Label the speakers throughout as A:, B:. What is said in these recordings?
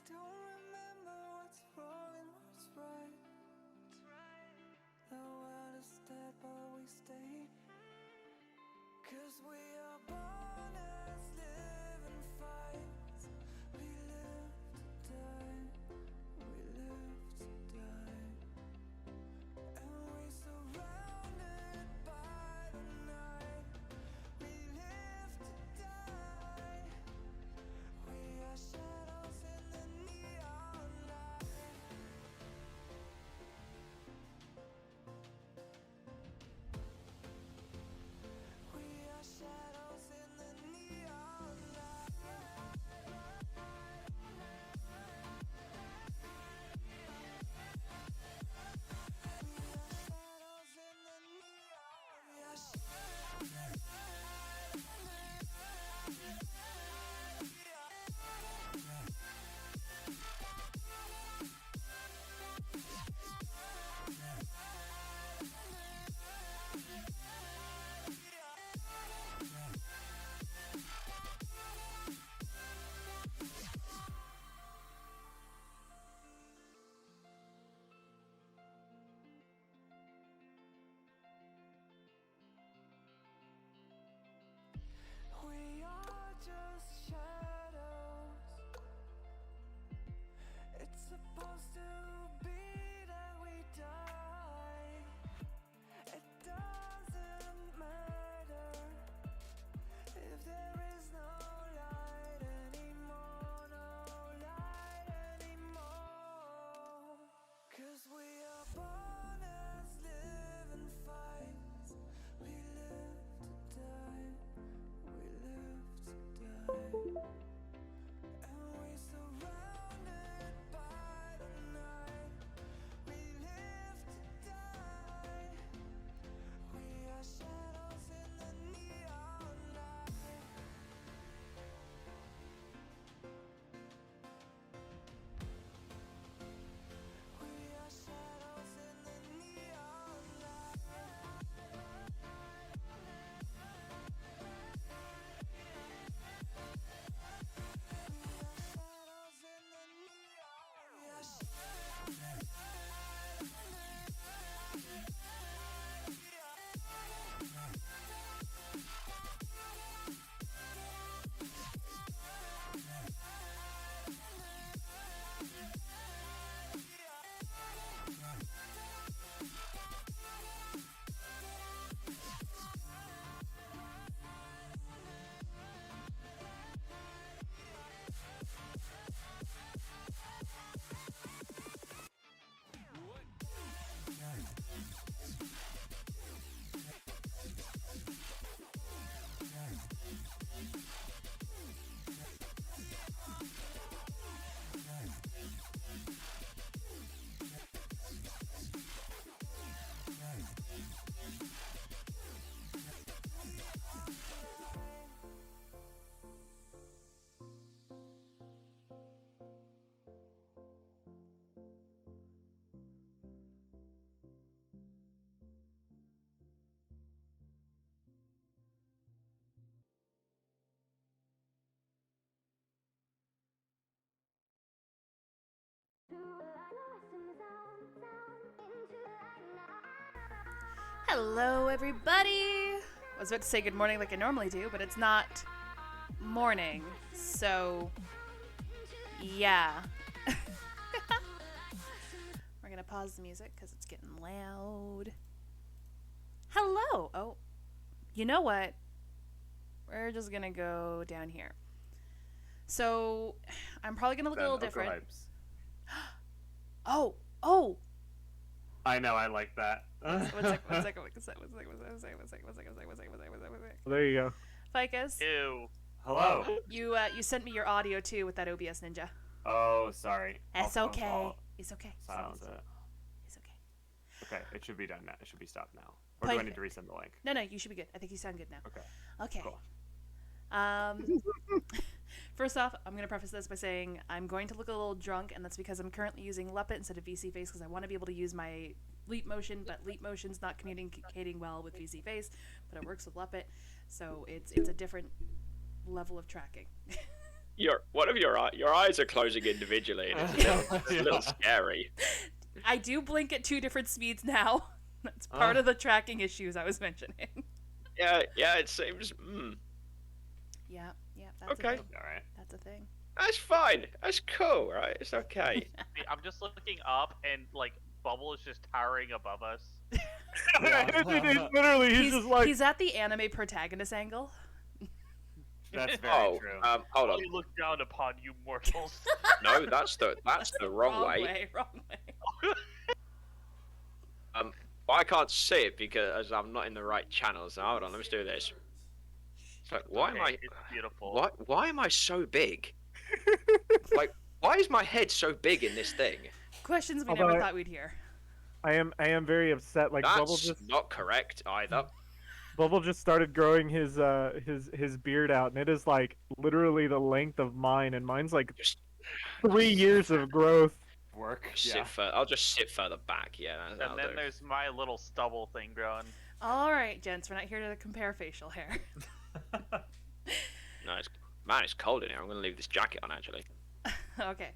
A: don't remember what's wrong and what's right. The world is dead, but we stay. 'Cause we are born as living fights. We live to die. We live to die. And we surrounded by the night. We live to die. We are shadows in the neon light. We are shadows in the neon light. Shadows in the neon. We are We are just shadows. It's supposed to be that we die. It doesn't matter if there is no light anymore, no light anymore. 'Cause we are born as living fights. We live to die. We live to die. And we surrounded by the night. We live to die. We are shadows in the neon light. We are shadows in the neon light. Shadows in the neon. We are
B: Hello, everybody! I was about to say good morning like I normally do, but it's not morning, so yeah. We're gonna pause the music because it's getting loud. Hello! Oh, you know what? We're just gonna go down here. So, I'm probably gonna look a little different. Oh!
C: I know, I like that.
B: One second.
D: There you go.
B: Ficus,
E: Ew.
C: Hello.
B: you sent me your audio too with that OBS Ninja.
C: Oh, sorry.
B: It's
C: I'll
B: okay. It's okay.
C: silence it.
B: It's okay.
C: Okay, it should be done now. It should be stopped now. Or do I need to resend the link?
B: No, you should be good. I think you sound good now.
C: Okay.
B: Okay.
C: Cool.
B: First off, I'm going to preface this by saying I'm going to look a little drunk, and that's because I'm currently using Leopit instead of VC Face because I want to be able to use my Leap Motion, but Leap Motion's not communicating well with VC Face, but it works with Leopit, so it's a different level of tracking.
D: one of your eyes are closing individually, and it's a little scary.
B: I do blink at 2 different speeds now. That's part of the tracking issues I was mentioning.
D: Yeah, it seems.
B: Yeah, that's
D: Okay.
B: a thing.
C: All right.
B: That's a thing.
D: That's fine. That's cool, right? It's okay.
E: I'm just looking up, and like Bubble is just towering above us.
F: It's literally, he's just like,
B: he's at the anime protagonist angle.
C: That's very true.
D: Hold on.
E: I look down upon you mortals.
D: No, that's the wrong way.
B: Wrong way.
D: I can't see it because I'm not in the right channels. So hold on, let me do this. It's like, why am I?
E: It's beautiful.
D: Why am I so big? Like, why is my head so big in this thing?
B: Questions we
F: Although
B: never thought we'd hear.
F: I am very upset. Like Bubble
D: That's
F: just
D: not correct either.
F: Bubble just started growing his beard out, and it is like literally the length of mine, and mine's like
D: Just
F: 3 years of growth.
C: Work.
D: I'll just sit further back. Yeah, that'll
E: And then
D: do.
E: there's my little stubble thing growing.
B: All right, gents, we're not here to compare facial hair.
D: No, it's cold in here. I'm gonna leave this jacket on actually.
B: Okay.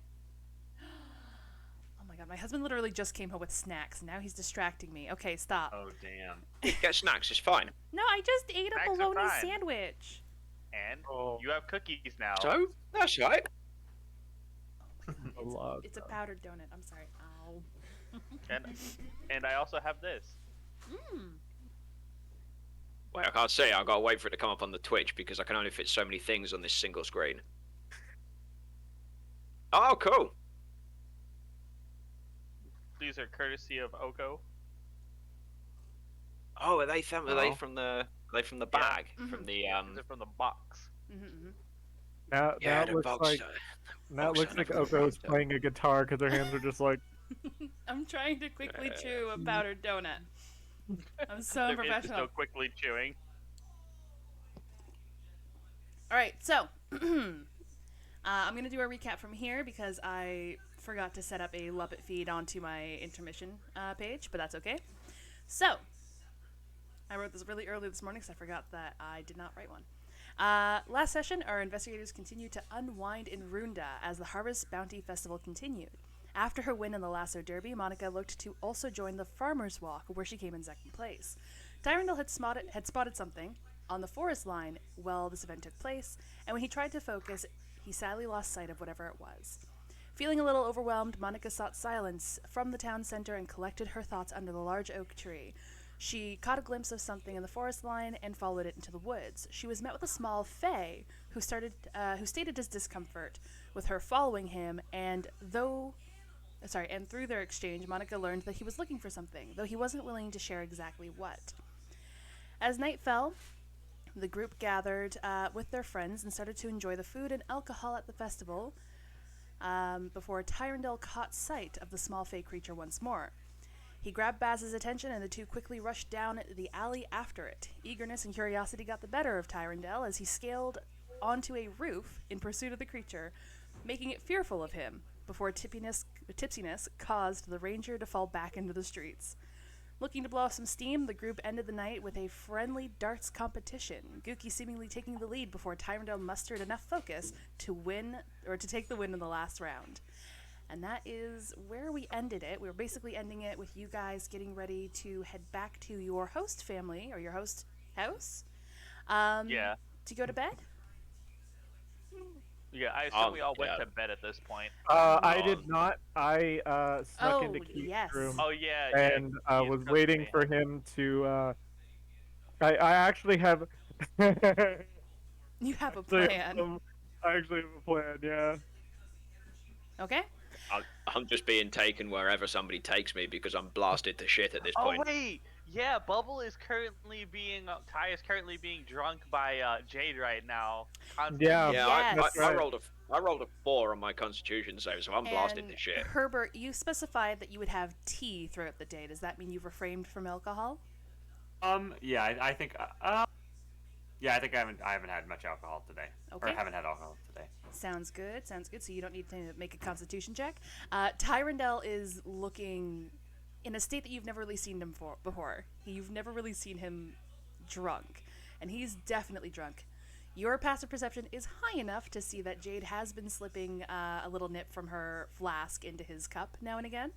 B: Oh my god, my husband literally just came home with snacks. Now he's distracting me. Okay, stop.
E: Oh damn.
D: Get snacks. It's fine.
B: No, I just ate a
E: Snacks are
B: bologna
E: fine.
B: sandwich.
E: And
F: Oh.
E: you have cookies now.
D: So that's right.
B: It's a powdered donut. I'm sorry. Ow.
E: And I also have this.
D: Wait, I can't say. I've got to wait for it to come up on the Twitch because I can only fit so many things on this single screen. Oh, cool.
E: These are courtesy of Oko.
D: Oh, are they from the bag from the
E: These are from the box.
F: Now
D: yeah,
F: it
D: the
F: looks
D: box.
F: like
D: box
F: looks
D: on
F: like
D: it.
F: Oko's playing a guitar because her hands are just like.
B: I'm trying to quickly chew a powdered donut. I'm so
E: There is
B: unprofessional.
E: no quickly chewing.
B: All right, so I'm going to do a recap from here because I forgot to set up a Luppet feed onto my intermission page, but that's okay. So, I wrote this really early this morning because I forgot that I did not write one. Last session, our investigators continued to unwind in Runda as the Harvest Bounty Festival continued. After her win in the Lasso Derby, Monica looked to also join the Farmer's Walk, where she came in second place. Tyrandel had spotted something on the forest line while this event took place, and when he tried to focus, he sadly lost sight of whatever it was. Feeling a little overwhelmed, Monica sought silence from the town center and collected her thoughts under the large oak tree. She caught a glimpse of something in the forest line and followed it into the woods. She was met with a small fae who stated his discomfort with her following him, and through their exchange, Monica learned that he was looking for something, though he wasn't willing to share exactly what. As night fell, the group gathered with their friends and started to enjoy the food and alcohol at the festival before Tyrandel caught sight of the small fey creature once more. He grabbed Baz's attention and the two quickly rushed down the alley after it. Eagerness and curiosity got the better of Tyrandel as he scaled onto a roof in pursuit of the creature, making it fearful of him before tipsiness caused the ranger to fall back into the streets. Looking to blow off some steam, the group ended the night with a friendly darts competition, Gookie seemingly taking the lead before Tyrandel mustered enough focus to take the win in the last round. And that is where we ended it. We were basically ending it with you guys getting ready to head back to your host family, or your host house,
E: Yeah.
B: to go to bed.
E: Yeah, I assume we all went to bed at this point.
F: I did not. I snuck into Keith's
B: yes.
F: room
E: Oh yeah,
F: and was waiting for him to. I actually have.
B: You have a
F: I
B: plan.
F: actually have a plan. Yeah.
B: Okay?
D: I'm just being taken wherever somebody takes me because I'm blasted to shit at this
E: Oh
D: point.
E: wait, yeah, Bubble is currently being Ty is currently being drunk by Jade right now. Constantly.
F: Yeah.
D: Yeah,
B: Yes.
D: I rolled a 4 on my Constitution save, so I'm blasted to shit.
B: Herbert, you specified that you would have tea throughout the day. Does that mean you've refrained from alcohol?
C: Yeah, I think. Yeah, I think I haven't had much alcohol today.
B: Okay.
C: Or haven't had alcohol today.
B: Sounds good. So you don't need to make a constitution check. Tyrandel is looking in a state that you've never really seen him before. You've never really seen him drunk. And he's definitely drunk. Your passive perception is high enough to see that Jade has been slipping a little nip from her flask into his cup now and again.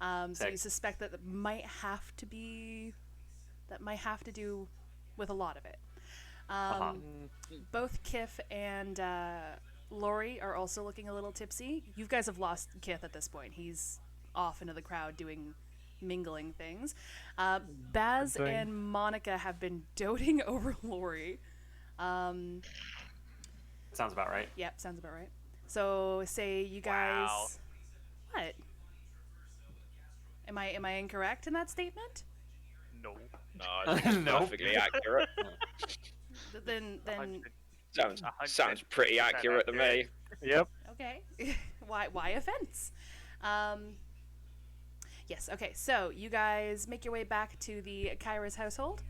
B: So you suspect that might have to do with a lot of it. Both Kith and Lori are also looking a little tipsy. You guys have lost Kith at this point. He's off into the crowd doing mingling things. Baz and Monica have been doting over Lori.
C: Sounds about right.
B: Yep, sounds about right. So say you guys.
E: Wow.
B: What? Am I incorrect in that statement?
E: No.
D: No, it's
C: Nope.
D: perfectly accurate.
B: Then
D: Sounds pretty accurate to me.
F: Yep.
B: okay. Why offense? Yes. Okay. So you guys make your way back to the Kyra's household.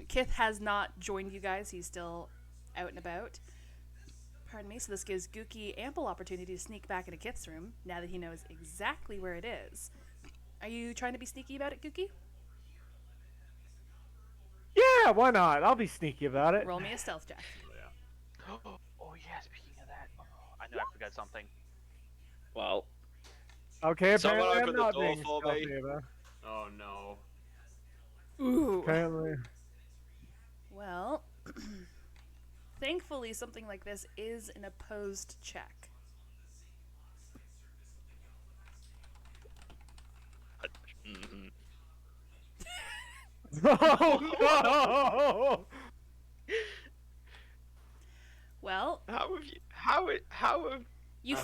B: Kith has not joined you guys. He's still out and about. Pardon me. So this gives Gookie ample opportunity to sneak back into Kith's room now that he knows exactly where it is. Are you trying to be sneaky about it, Gookie?
F: Yeah, why not? I'll be sneaky about it.
B: Roll me a stealth check.
E: Oh yeah, speaking of that, I know I forgot something.
D: Well,
F: Okay,
D: Someone
F: apparently I'm
D: open the
F: not
D: door
F: being
D: for me.
F: stealthy about it.
C: Oh no.
B: Ooh.
F: Apparently.
B: Well, thankfully something like this is an opposed check.
D: mhm.
F: Oh no!
B: Well,
D: How have
B: you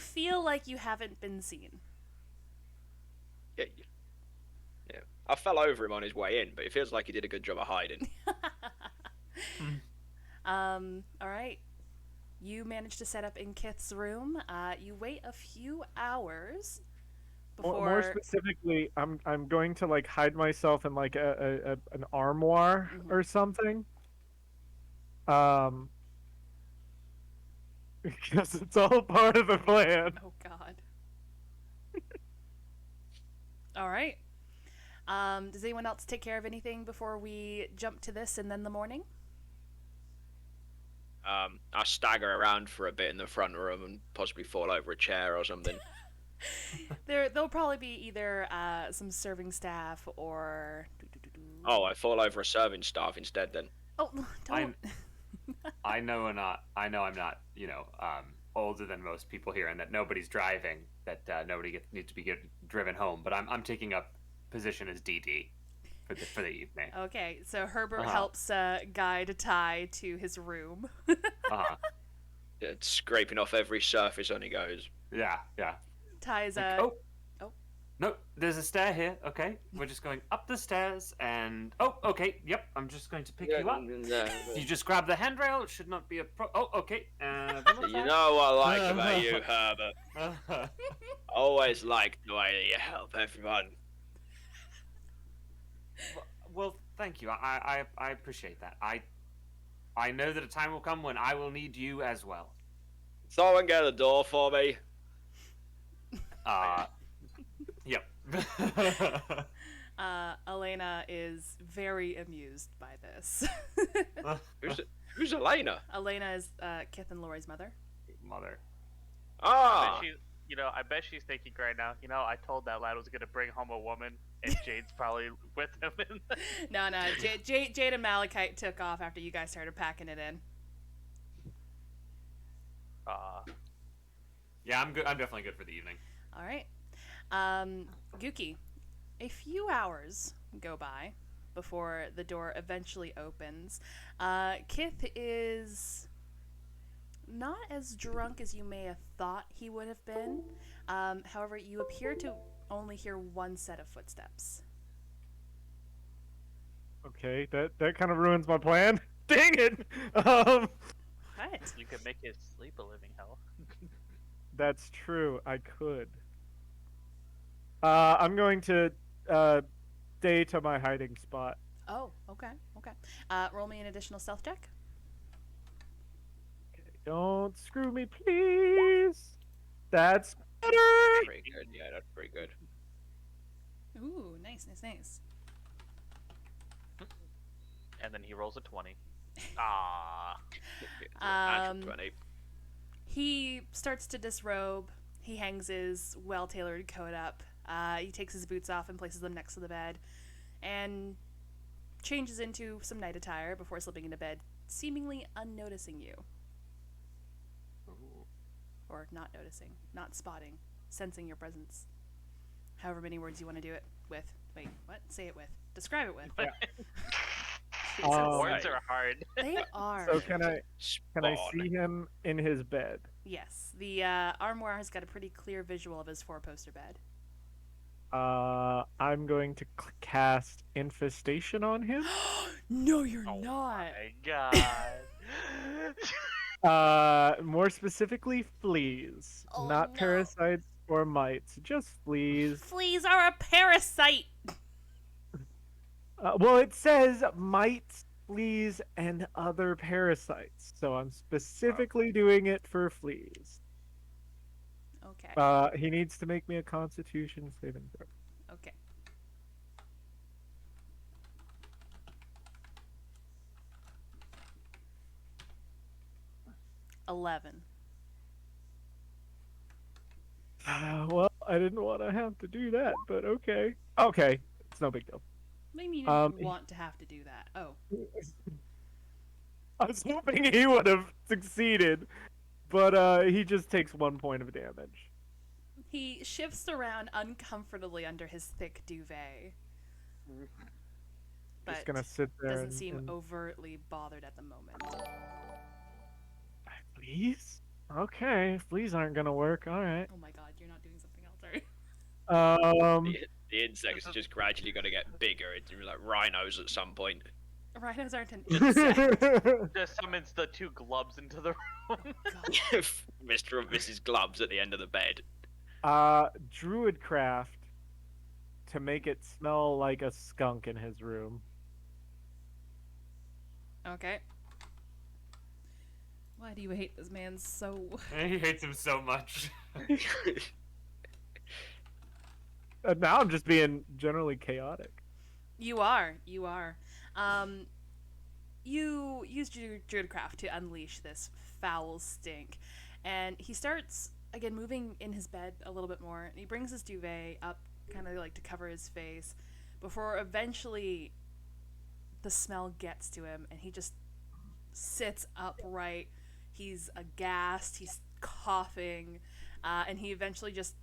B: feel like you haven't been seen.
D: yeah, I fell over him on his way in, but it feels like he did a good job of hiding.
B: All right. You manage to set up in Kith's room. You wait a few hours before.
F: More specifically, I'm going to like hide myself in like an armoire or something. Because it's all part of the plan.
B: Oh God. All right. Does anyone else take care of anything before we jump to this and then the morning?
D: I stagger around for a bit in the front room and possibly fall over a chair or something.
B: There'll probably be either some serving staff or.
D: Oh, I fall over a serving staff instead then.
B: Oh, don't.
C: I know I'm not, older than most people here, and that nobody's driving, that nobody needs to be driven home. But I'm taking up position as DD for the evening.
B: Okay, so Herbert helps guide Ty to his room.
D: It's scraping off every surface on he goes.
C: Yeah.
B: Ty's
C: Oh. No, there's a stair here. Okay, we're just going up the stairs, and okay, yep. I'm just going to pick you up. You just grab the handrail. It should not be a okay.
D: You know what I like about you, Herbert? Always like the way that you help everyone.
C: Well, thank you. I appreciate that. I know that a time will come when I will need you as well.
D: Someone get the door for me.
C: Yep.
B: Elena is very amused by this.
D: Who's Elena?
B: Elena is Kith and Lori's mother.
C: Mother.
D: Ah,
E: I bet she's thinking right now. I told that lad was gonna bring home a woman, and Jade's probably with him.
B: No. Jade and Malachite took off after you guys started packing it in.
C: Yeah, I'm good. I'm definitely good for the evening.
B: All right. Gookie, a few hours go by before the door eventually opens. Kith is not as drunk as you may have thought he would have been. However, you appear to only hear one set of footsteps.
F: Okay, that kind of ruins my plan. Dang it!
B: What?
E: You could make his sleep a living hell.
F: That's true. I could. I'm going to stay to my hiding spot.
B: Oh, okay. Roll me an additional stealth check.
F: Okay, don't screw me, please. That's better.
D: pretty good. Yeah, that's pretty good.
B: Ooh, nice.
E: And then he rolls a 20. Ah.
D: Natural 20.
B: He starts to disrobe. He hangs his well-tailored coat up. He takes his boots off and places them next to the bed, and changes into some night attire before slipping into bed, seemingly unnoticing you. Or not noticing, not spotting, sensing your presence. However many words you want to do it with. Wait, what? Say it with. Describe it with.
E: Words are hard.
B: They are.
F: So can I
D: Spawn.
F: see him in his bed?
B: Yes, the armoire has got a pretty clear visual of his four-poster bed.
F: I'm going to cast infestation on him.
B: No, you're
E: Oh
B: not.
E: my god.
F: More specifically, fleas,
B: Oh,
F: not
B: no.
F: parasites or mites, just fleas.
B: Fleas are a parasite.
F: Well, it says mites, fleas, and other parasites, so I'm specifically doing it for fleas.
B: Okay.
F: He needs to make me a Constitution saving throw.
B: Okay. $11.
F: Well, I didn't want to have to do that, but okay. Okay, it's no big deal.
B: Maybe you didn't want to have to do that. Oh.
F: I was hoping he would have succeeded, but he just takes 1 point of damage.
B: He shifts around uncomfortably under his thick duvet. But
F: Just gonna sit there.
B: doesn't
F: and,
B: seem
F: and...
B: overtly bothered at the moment.
F: Fleas? Okay, fleas aren't gonna work. All right.
B: Oh my god, you're not doing something else, are you?
D: The insects are just gradually going to get bigger. It's gonna be like rhinos at some point.
B: Rhinos aren't an insect.
E: Just summons the two glubs into the room.
B: God.
D: Mr. and Mrs. Gloves at the end of the bed.
F: Druidcraft to make it smell like a skunk in his room.
B: Okay. Why do you hate this man so?
C: He hates him so much.
F: Now I'm just being generally chaotic.
B: You are. You are. You use Druidcraft to unleash this foul stink, and he starts again moving in his bed a little bit more. And he brings his duvet up, kind of like to cover his face, before eventually the smell gets to him, and he just sits upright. He's aghast. He's coughing, and he eventually just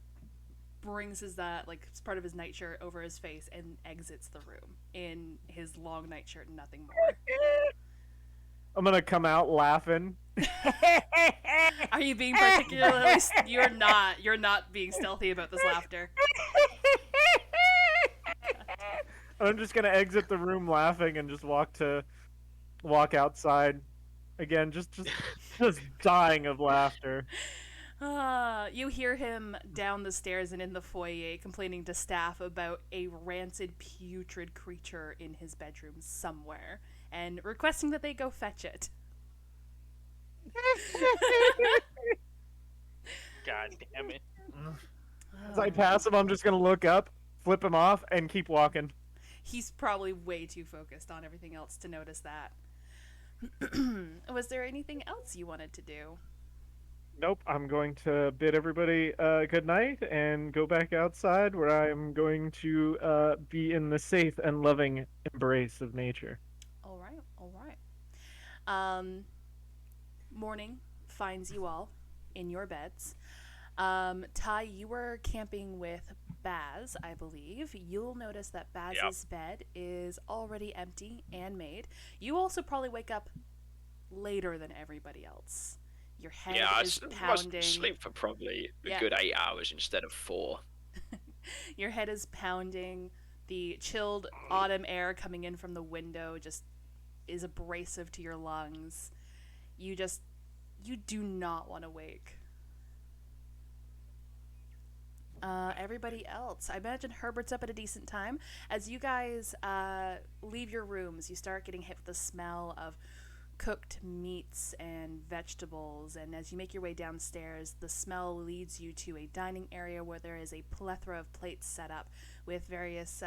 B: brings his like part of his nightshirt over his face and exits the room in his long nightshirt and nothing more.
F: I'm gonna come out laughing.
B: Are you being particularly? You're not. You're not being stealthy about this laughter.
F: I'm just gonna exit the room laughing and just walk outside. Again, just dying of laughter.
B: You hear him down the stairs and in the foyer complaining to staff about a rancid, putrid creature in his bedroom somewhere and requesting that they go fetch it.
E: God damn it.
F: As I pass him, I'm just gonna look up, flip him off, and keep walking.
B: He's probably way too focused on everything else to notice that. Was there anything else you wanted to do?
F: Nope, I'm going to bid everybody good night and go back outside where I am going to be in the safe and loving embrace of nature.
B: All right, all right. Morning finds you all in your beds. Ty, you were camping with Baz, I believe. You'll notice that Baz's bed is already empty and made. You also probably wake up later than everybody else. Your head is pounding.
D: I sleep for probably a
B: Yeah.
D: good 8 hours instead of 4.
B: Your head is pounding. The chilled autumn air coming in from the window just is abrasive to your lungs. You do not want to wake. Everybody else, I imagine Herbert's up at a decent time. As you guys leave your rooms, you start getting hit with the smell of cooked meats and vegetables, and as you make your way downstairs, the smell leads you to a dining area where there is a plethora of plates set up with various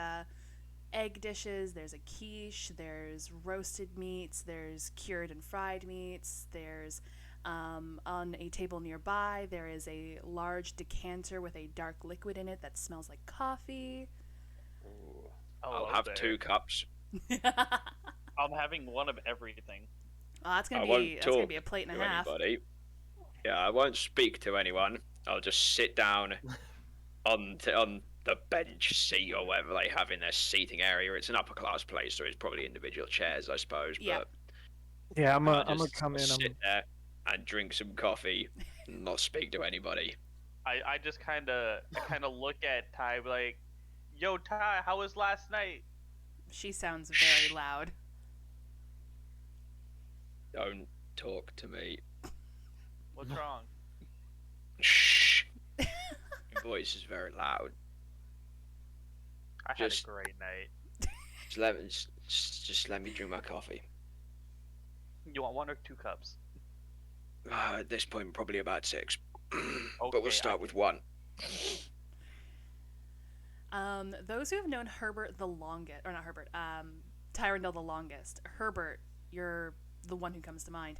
B: egg dishes, there's a quiche, there's roasted meats, there's cured and fried meats, there's on a table nearby, there is a large decanter with a dark liquid in it that smells like coffee.
C: Ooh.
D: I'll have 2 cups.
E: I'm having one of everything.
B: Oh, that's
D: I
B: gonna
D: won't
B: be
D: talk
B: a plate and
D: to
B: a half.
D: anybody. Yeah, I won't speak to anyone. I'll just sit down on the bench seat or whatever they have in their seating area. It's an upper class place, so it's probably individual chairs, I suppose.
B: Yeah.
D: But
F: Yeah, I'm
D: I'll
F: gonna
D: just
F: come in.
D: sit there and drink some coffee, and not speak to anybody.
E: I just kind of look at Ty like, yo Ty, how was last night?
B: She sounds very loud.
D: Don't talk to me.
E: What's wrong?
D: Shh. Your voice is very loud.
E: I had
D: Just-
E: a great night.
D: Just let me drink my coffee.
E: You want 1 or 2 cups?
D: At this point, probably about 6. But
E: Okay,
D: we'll start with 1.
B: Those who have known Herbert the longest, or not Herbert, Tyrandel the longest, Herbert, you're the one who comes to mind.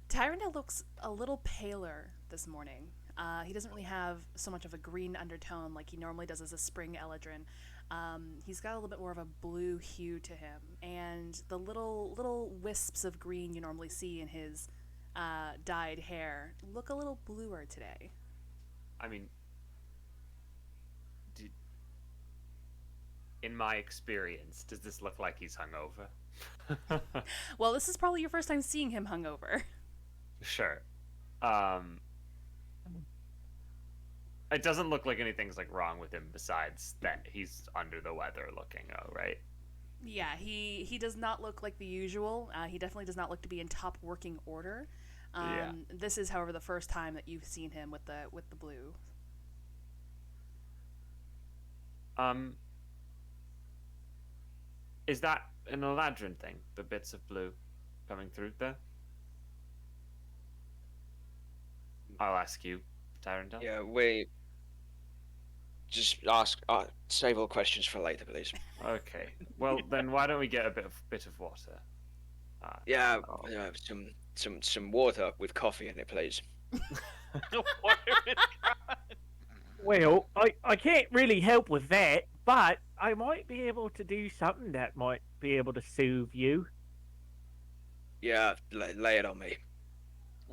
B: Tyrandel looks a little paler this morning. He doesn't really have so much of a green undertone like he normally does as a spring Eladrin. He's got a little bit more of a blue hue to him, and the little wisps of green you normally see in his dyed hair look a little bluer today.
C: I mean, in my experience, does this look like he's hungover?
B: Well, this is probably your first time seeing him hungover.
C: Sure. It doesn't look like anything's like wrong with him besides that he's under the weather looking, right?
B: Yeah, he does not look like the usual. He definitely does not look to be in top working order.
C: Yeah.
B: This is, however, the first time that you've seen him with the blue.
C: Is that an Eladrin thing? The bits of blue coming through there? I'll ask you, Tyrandel.
D: Yeah, we just save all questions for later, please.
C: Okay. Well, then why don't we get a bit of water?
D: Yeah,
C: Oh.
D: some water with coffee in it, please.
E: What is
F: Well, I can't really help with that, but I might be able to do something that might be able to soothe you.
D: Yeah, lay it on me.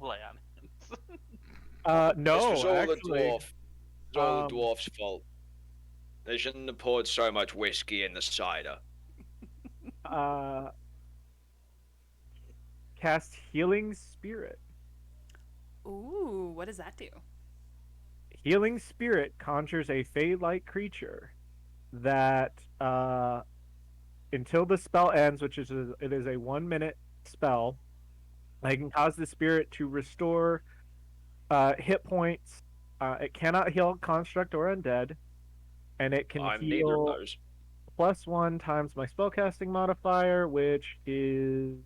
E: lay on it?
F: No,
D: This was all
F: actually,
D: the dwarf. It's all the
F: um,
D: dwarf's fault. They shouldn't have poured so much whiskey in the cider.
F: Cast Healing Spirit.
B: Ooh, what does that do?
F: Healing Spirit conjures a fey-like creature that, until the spell ends, which is it is a 1-minute spell, I can cause the spirit to restore hit points. It cannot heal construct or undead, and it can
D: I'm neither of
F: heal
D: those.
F: +1 times my spellcasting modifier, which is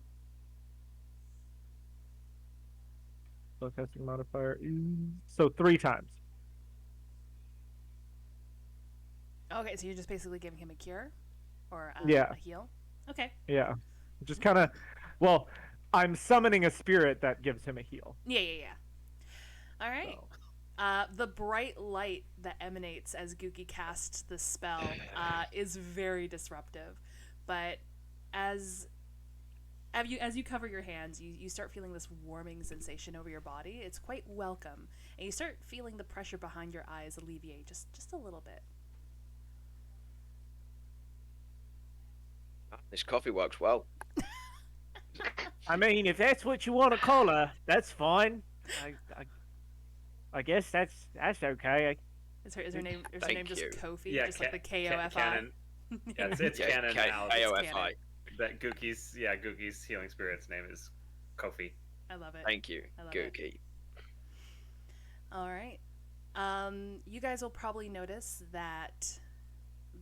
F: spellcasting modifier is so 3 times.
B: Okay, so you're just basically giving him a cure, or
F: Yeah.
B: a heal. Okay.
F: Yeah, just kind of. Well, I'm summoning a spirit that gives him a heal.
B: Yeah. All right.
C: So,
B: The bright light that emanates as Gookie casts the spell is very disruptive, but as you cover your hands, you start feeling this warming sensation over your body. It's quite welcome, and you start feeling the pressure behind your eyes alleviate just a little bit.
D: This coffee works well.
F: I mean, if that's what you want to call her, that's fine. I guess that's okay.
B: Is her name
D: Thank
B: just
D: you.
B: Kofi?
C: yeah,
B: just like the
C: K-
B: KOFI?
C: canon. Yeah, it's
D: Yeah,
C: canon now
D: KOFI.
C: that Gookie's healing spirit's name is Kofi.
B: I love it.
D: Thank you,
B: I love it.
D: Gookie.
B: All right. You guys will probably notice that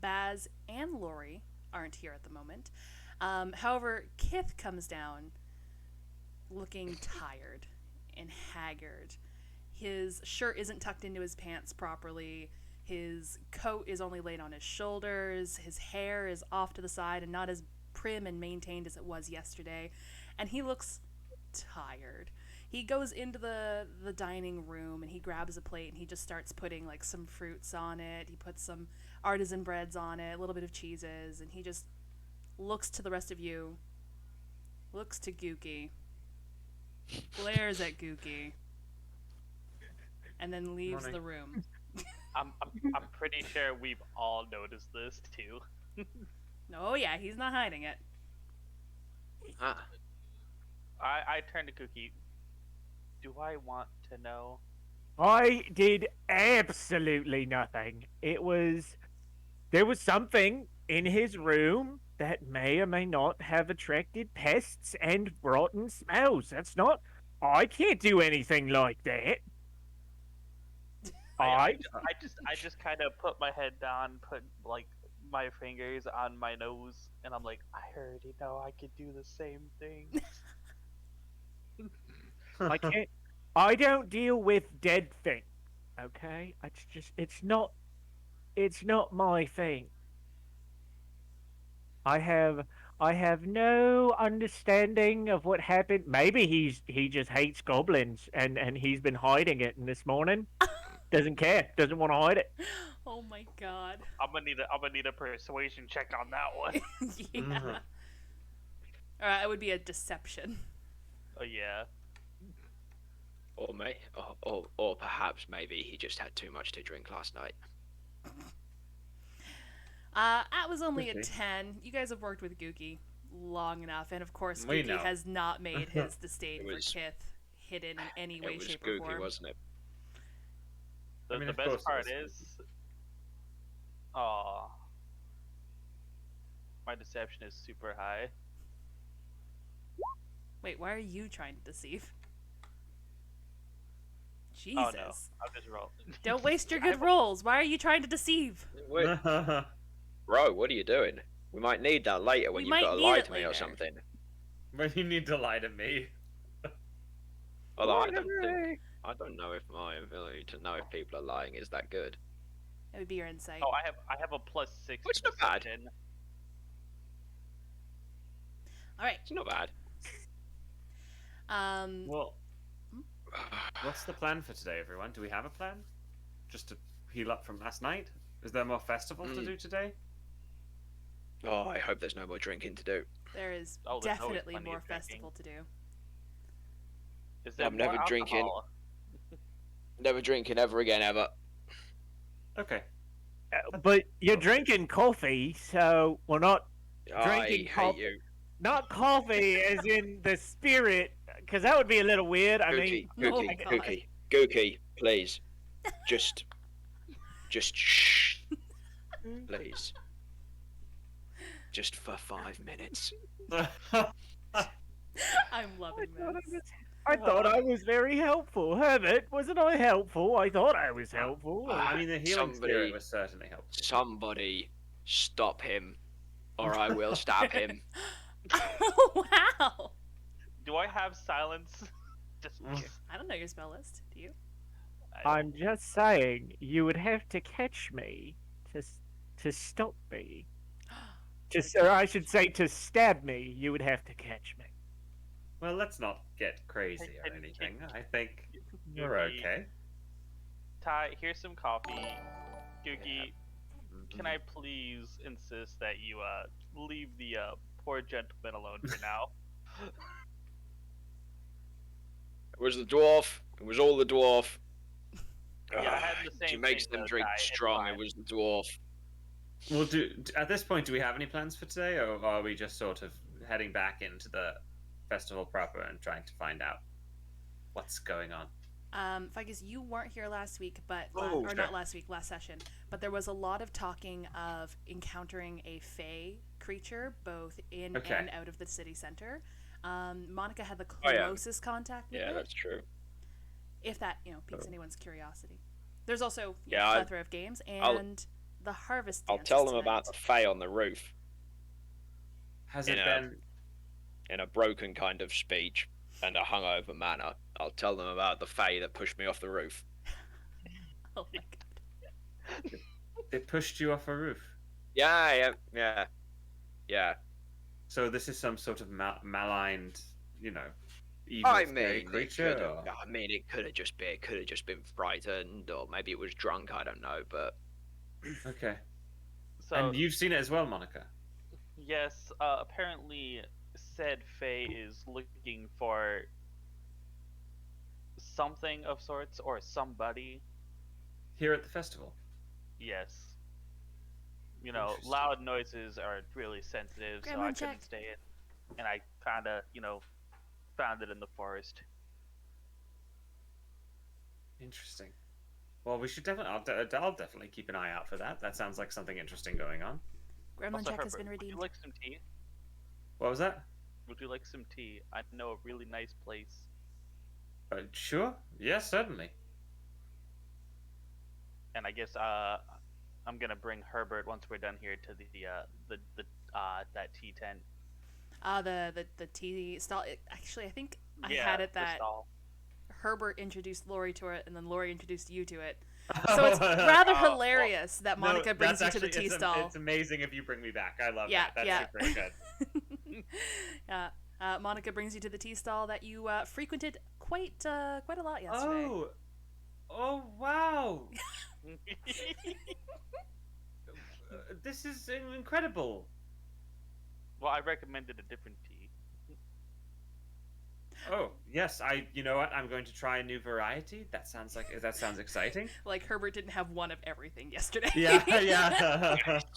B: Baz and Lori aren't here at the moment. However, Kith comes down looking tired and haggard. His shirt isn't tucked into his pants properly. His coat is only laid on his shoulders. His hair is off to the side and not as prim and maintained as it was yesterday. And he looks tired. He goes into the dining room and he grabs a plate and he just starts putting like some fruits on it. He puts some artisan breads on it, a little bit of cheeses, and he just looks to the rest of you, looks to Gookie, glares at Gookie, and then leaves
C: Morning.
B: the room.
E: I'm pretty sure we've all noticed this too.
B: Oh yeah, he's not hiding it.
D: Ah,
E: I turn to Cookie. Do I want to know?
F: I did absolutely nothing. There was something in his room that may or may not have attracted pests and rotten smells. That's not. I can't do anything like that.
E: I just kind of put my head down, put like my fingers on my nose, and I'm like, I already know I could do the same thing.
F: I can't. I don't deal with dead things. Okay, it's not my thing. I have no understanding of what happened. Maybe he just hates goblins and he's been hiding it. And this morning, doesn't care, doesn't want to hide it.
B: Oh my god.
E: I'm gonna need a persuasion check on that one.
B: Yeah. Alright, it would be a deception.
E: Oh yeah.
D: or perhaps maybe he just had too much to drink last night.
B: That was only a
C: Could be.
B: 10. You guys have worked with Gookie long enough, and of course,
C: We
B: Gookie
C: know.
B: has not made his disdain
D: It
B: for
D: was-
B: Kith hidden in any way,
D: It was
B: shape, or
D: gooky,
B: form.
D: wasn't it?
E: The,
C: I mean,
E: the
C: of course
E: best
C: it
E: part
C: was.
E: is, oh, my deception is super high.
B: Wait, why are you trying to deceive? Jesus.
E: Oh no, I'm just rolling.
B: Don't waste your
E: I
B: good
E: have a-
B: rolls. Why are you trying to deceive?
D: Wait, bro, what are you doing? We might need that later when
B: We
D: you've
B: might
D: got to
B: need
D: lie
B: it
D: to me or
B: later.
D: something.
C: When you need to lie to me.
D: Although I don't know if my ability to know if people are lying is that good.
B: That would be your insight.
E: Oh, I have a +6.
D: Which is not bad.
E: deception.
B: All right.
D: It's not bad.
C: Well, what's the plan for today, everyone? Do we have a plan? Just to heal up from last night? Is there more festival to do today?
D: Oh, I hope there's no more drinking to do.
B: There is
E: Oh, there's always
B: definitely
E: plenty
B: more
E: of drinking.
B: festival to do.
E: Is there
D: I'm
E: more
D: never drinking.
E: alcohol?
D: Never drinking ever again, ever.
C: Okay.
F: But you're drinking coffee, so we're not
D: I
F: Drinking
D: hate you.
F: not coffee as in the spirit, because that would be a little weird. I
D: Gookie,
F: mean,
B: Oh
D: Gookie,
B: my God.
D: Gookie, Gookie, please. Just shh. Please. Just for 5 minutes.
B: I'm loving this.
F: I thought I was very helpful. Herbert, wasn't I helpful? I thought I was helpful.
C: I mean, the healing
D: Somebody-
C: spirit was certainly helpful.
D: Somebody stop him, or I will stab him.
B: Oh, wow.
E: Do I have silence? Just
B: I don't know your spell list. Do you?
E: I don't-
F: I'm just saying, you would have to catch me to stop me. Or I should say, to stab me. You would have to catch me.
C: Well, let's not get crazy or
E: Can-
C: anything.
E: can-
C: I think we're okay.
E: Ty, here's some coffee. Gookie, can I please insist that you leave the poor gentleman alone for now?
D: It was the dwarf. It was all the dwarf.
E: Yeah, I had the
D: She
E: same
D: makes
E: thing,
D: them
E: though,
D: drink
E: Ty, it's
D: strong.
E: fine.
D: It was the dwarf.
C: Well, at this point, do we have any plans for today, or are we just sort of heading back into the festival proper and trying to find out what's going on?
B: Ficus, you weren't here last week, but
D: Oh,
B: or
D: sure.
B: not last week, last session. But there was a lot of talking of encountering a fae creature, both in
C: Okay.
B: and out of the city center. Monica had the
D: Oh, yeah.
B: closest contact with
D: Yeah,
B: it,
D: that's true.
B: if that piques anyone's curiosity. There's also
D: Yeah,
B: a
D: I-
B: plethora of games and the harvest.
D: I'll
B: Dance
D: tell
B: is
D: them about the
B: tonight.
D: fae on the roof
C: Has
D: In
C: it
D: a-
C: been?
D: in a broken kind of speech and a hungover manner. I'll tell them about the fae that pushed me off the roof.
B: Oh my god.
C: It pushed you off a roof.
D: Yeah.
C: So this is some sort of maligned, evil
D: I
C: scary
D: mean,
C: creature. Or...
D: it could have just been frightened, or maybe it was drunk. I don't know, but
C: Okay.
E: So
C: And you've seen it as well, Monica.
E: yes, apparently said Faye is looking for something of sorts or somebody.
C: Here at the festival.
E: Yes.
C: Interesting.
E: Loud noises are really sensitive, so
B: Gremlin
E: I
B: check.
E: couldn't stay in. And I kind of, found it in the forest.
C: Interesting. Well, we should definitely. I'll definitely keep an eye out for that. That sounds like something interesting going on.
B: Gremlin
E: Also,
B: check has
E: Herbert,
B: been
E: would you
B: redeemed.
E: like some tea?
C: What was that?
E: Would you like some tea? I know a really nice place.
C: Sure. Yes, certainly.
E: And I guess I'm gonna bring Herbert once we're done here to the that tea tent.
B: The tea stall. Actually, I think I
E: Yeah,
B: had it
E: the
B: that
E: stall.
B: Herbert introduced Lori to it, and then Lori introduced you to it. So it's rather
E: Oh,
B: hilarious that Monica
C: No,
B: brings you
C: that's
B: to the
C: actually-
B: tea
C: it's
B: stall.
C: It's amazing if you bring me back. I love
B: Yeah,
C: that. That's
B: yeah.
C: super good.
B: Monica brings you to the tea stall that you frequented quite a lot yesterday.
C: Oh, wow. This is incredible.
E: Well, I recommended a different tea.
C: Oh, yes. You know what? I'm going to try a new variety. That sounds exciting.
B: Like Herbert didn't have one of everything yesterday.
C: Yeah.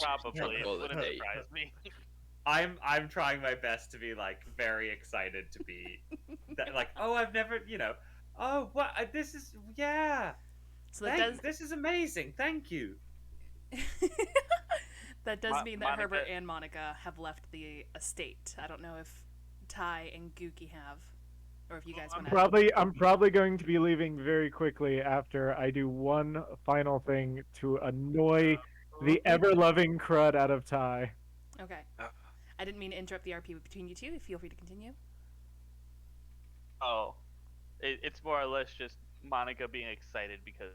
E: Probably. It
D: Well,
E: wouldn't
D: hey.
E: surprise me.
C: I'm trying my best to be like very excited to be like, oh, I've never, oh, what this is, yeah.
B: So that does
C: This is amazing. Thank you.
B: that does mean that
E: Monica-
B: Herbert and Monica have left the estate. I don't know if Ty and Gookie have, or if you guys want to.
F: I'm probably going to be leaving very quickly after I do one final thing to annoy the ever-loving crud out of Ty.
B: Okay. I didn't mean to interrupt the RP between you two. Feel free to continue.
E: Oh, it's more or less just Monica being excited because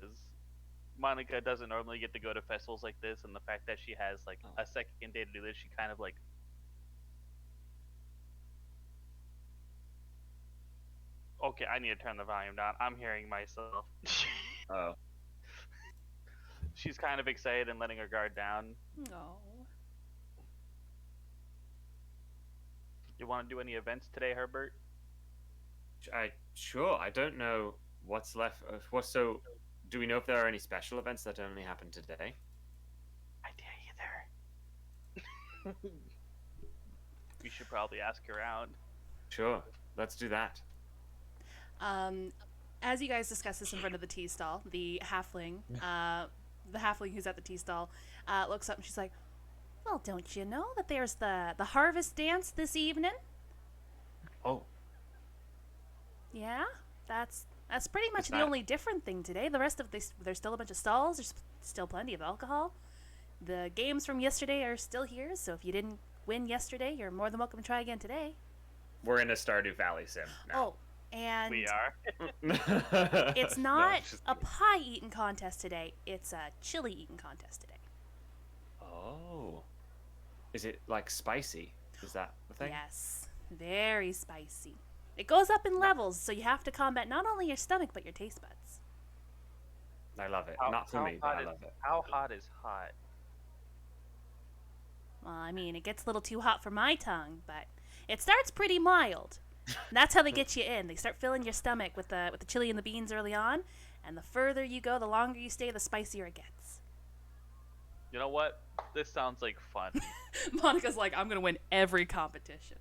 E: Monica doesn't normally get to go to festivals like this, and the fact that she has like a second day to do this, she kind of like. Okay, I need to turn the volume down. I'm hearing myself.
C: Oh.
E: She's kind of excited and letting her guard down.
B: Oh.
E: You want to do any events today, Herbert?
C: Sure. I don't know what's left. So, do we know if there are any special events that only happen today?
E: I dare you there. We should probably ask around.
C: Sure. Let's do that.
B: As you guys discuss this in front of the tea stall, the halfling who's at the tea stall, looks up and she's like, "Well, don't you know that there's the harvest dance this evening?"
C: Oh.
B: Yeah, that's pretty much the
C: that-
B: only different thing today. The rest of this, there's still a bunch of stalls. There's still plenty of alcohol. The games from yesterday are still here, so if you didn't win yesterday, you're more than welcome to try again today.
C: We're in a Stardew Valley sim now.
B: Oh, and
E: We are.
B: it's
C: No,
B: not
C: just
B: a
C: kidding.
B: pie eating contest today. It's a chili eating contest today.
C: Oh. Is it like spicy? Is that the thing?
B: Yes, very spicy. It goes up in levels, so you have to combat not only your stomach but your taste buds.
C: I love it.
E: How-
C: Not for
E: how
C: me, but
E: hot
C: I
E: is-
C: love it.
E: How hot is hot?
B: Well, I mean, it gets a little too hot for my tongue, but it starts pretty mild. That's how they get you in. They start filling your stomach with the chili and the beans early on, and the further you go, the longer you stay, the spicier it gets.
E: You know what? This sounds like fun.
B: Monica's like, I'm gonna win every competition.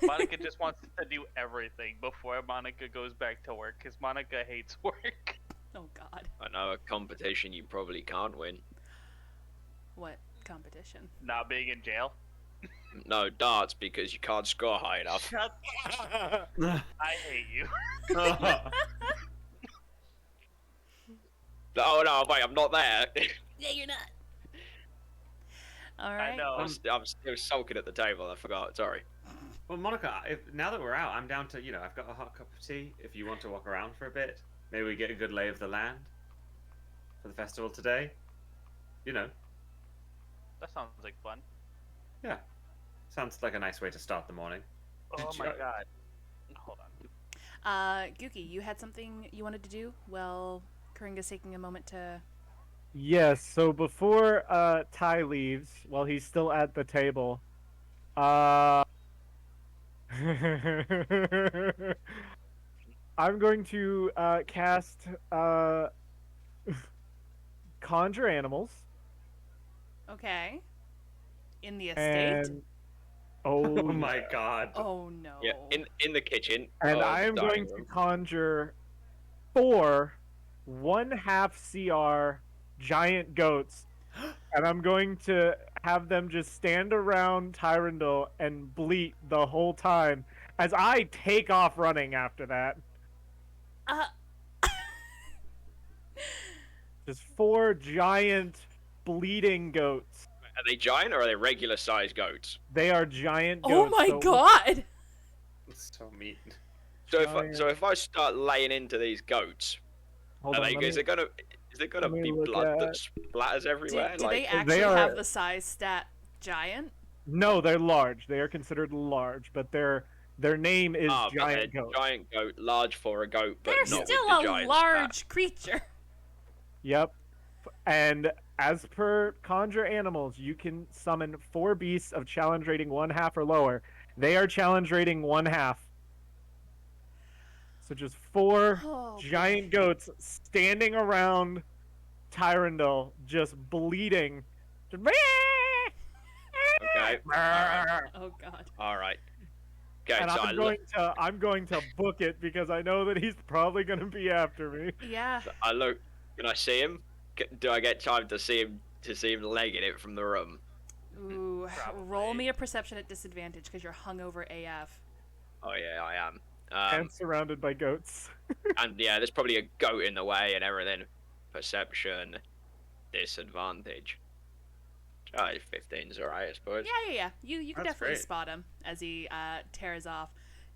E: Monica just wants to do everything before Monica goes back to work because Monica hates work.
B: Oh God,
D: I know a competition you probably can't win.
B: what competition?
E: Not being in jail.
D: No, darts, because you can't score high enough.
E: Shut I hate you.
D: Oh no, wait, I'm not there.
B: Yeah, you're not. All right.
E: I know.
D: I'm still sulking at the table, I forgot, sorry.
C: Well, Monica, now that we're out, I'm down to, I've got a hot cup of tea. If you want to walk around for a bit, maybe we get a good lay of the land for the festival today. you know,
E: That sounds like fun.
C: yeah, sounds like a nice way to start the morning.
E: Oh
C: Did
E: my
C: you-
E: god. Hold on.
B: Gookie, you had something you wanted to do? Well, Karinga's taking a moment to.
F: Yes, so before Ty leaves, while he's still at the table, uh I'm going to cast Conjure Animals
B: Okay. In the estate?
F: and
C: Oh
F: oh
C: my god.
B: Oh no.
D: Yeah, in the kitchen.
F: and
D: or
F: I
D: the
F: am going
D: dining
F: to
D: room.
F: conjure 4 1/2 CR giant goats, and I'm going to have them just stand around Tyrandel and bleat the whole time as I take off running after that.
B: Uh,
F: Just 4 giant bleeding goats.
D: Are they giant or are they regular sized goats?
F: They are giant
B: oh
F: goats.
B: my
F: so-
B: god!
C: That's so mean.
D: So
F: Giant.
D: if I start laying into these goats,
F: Hold
D: are
F: on,
D: they,
F: let
D: is
F: me-
D: there gonna
F: let me
D: be
F: look
D: blood that
F: at-
D: splatters everywhere?
B: Do
D: like,
B: they actually
F: are-
B: have the size stat giant?
F: No, they're large. They are considered large, but their name is
D: but
F: giant
D: they're
F: goat.
D: giant goat, large for a goat, but
B: They're
D: not with
B: still
D: the
B: a
D: giant
B: large creature.
F: Yep. And as per Conjure Animals, you can summon 4 beasts of challenge rating 1/2 or lower. They are challenge rating 1/2. So just 4
B: Oh,
F: giant goats standing around Tyrandel, just bleeding. Just,
D: Okay. Alright.
B: Oh god.
D: Alright. Okay,
F: and
D: so
F: I'm going to book it because I know that he's probably going to be after me.
B: Yeah.
D: I look. Can I see him? Do I get time to see him legging it from the room?
B: Ooh.
E: Probably.
B: Roll me a perception at disadvantage because you're hungover AF.
D: Oh yeah, I am.
F: And surrounded by goats.
D: And yeah, there's probably a goat in the way and everything. Perception disadvantage. 15's alright, I suppose.
B: Yeah. You can
C: That's
B: definitely
C: great.
B: spot him as he tears off.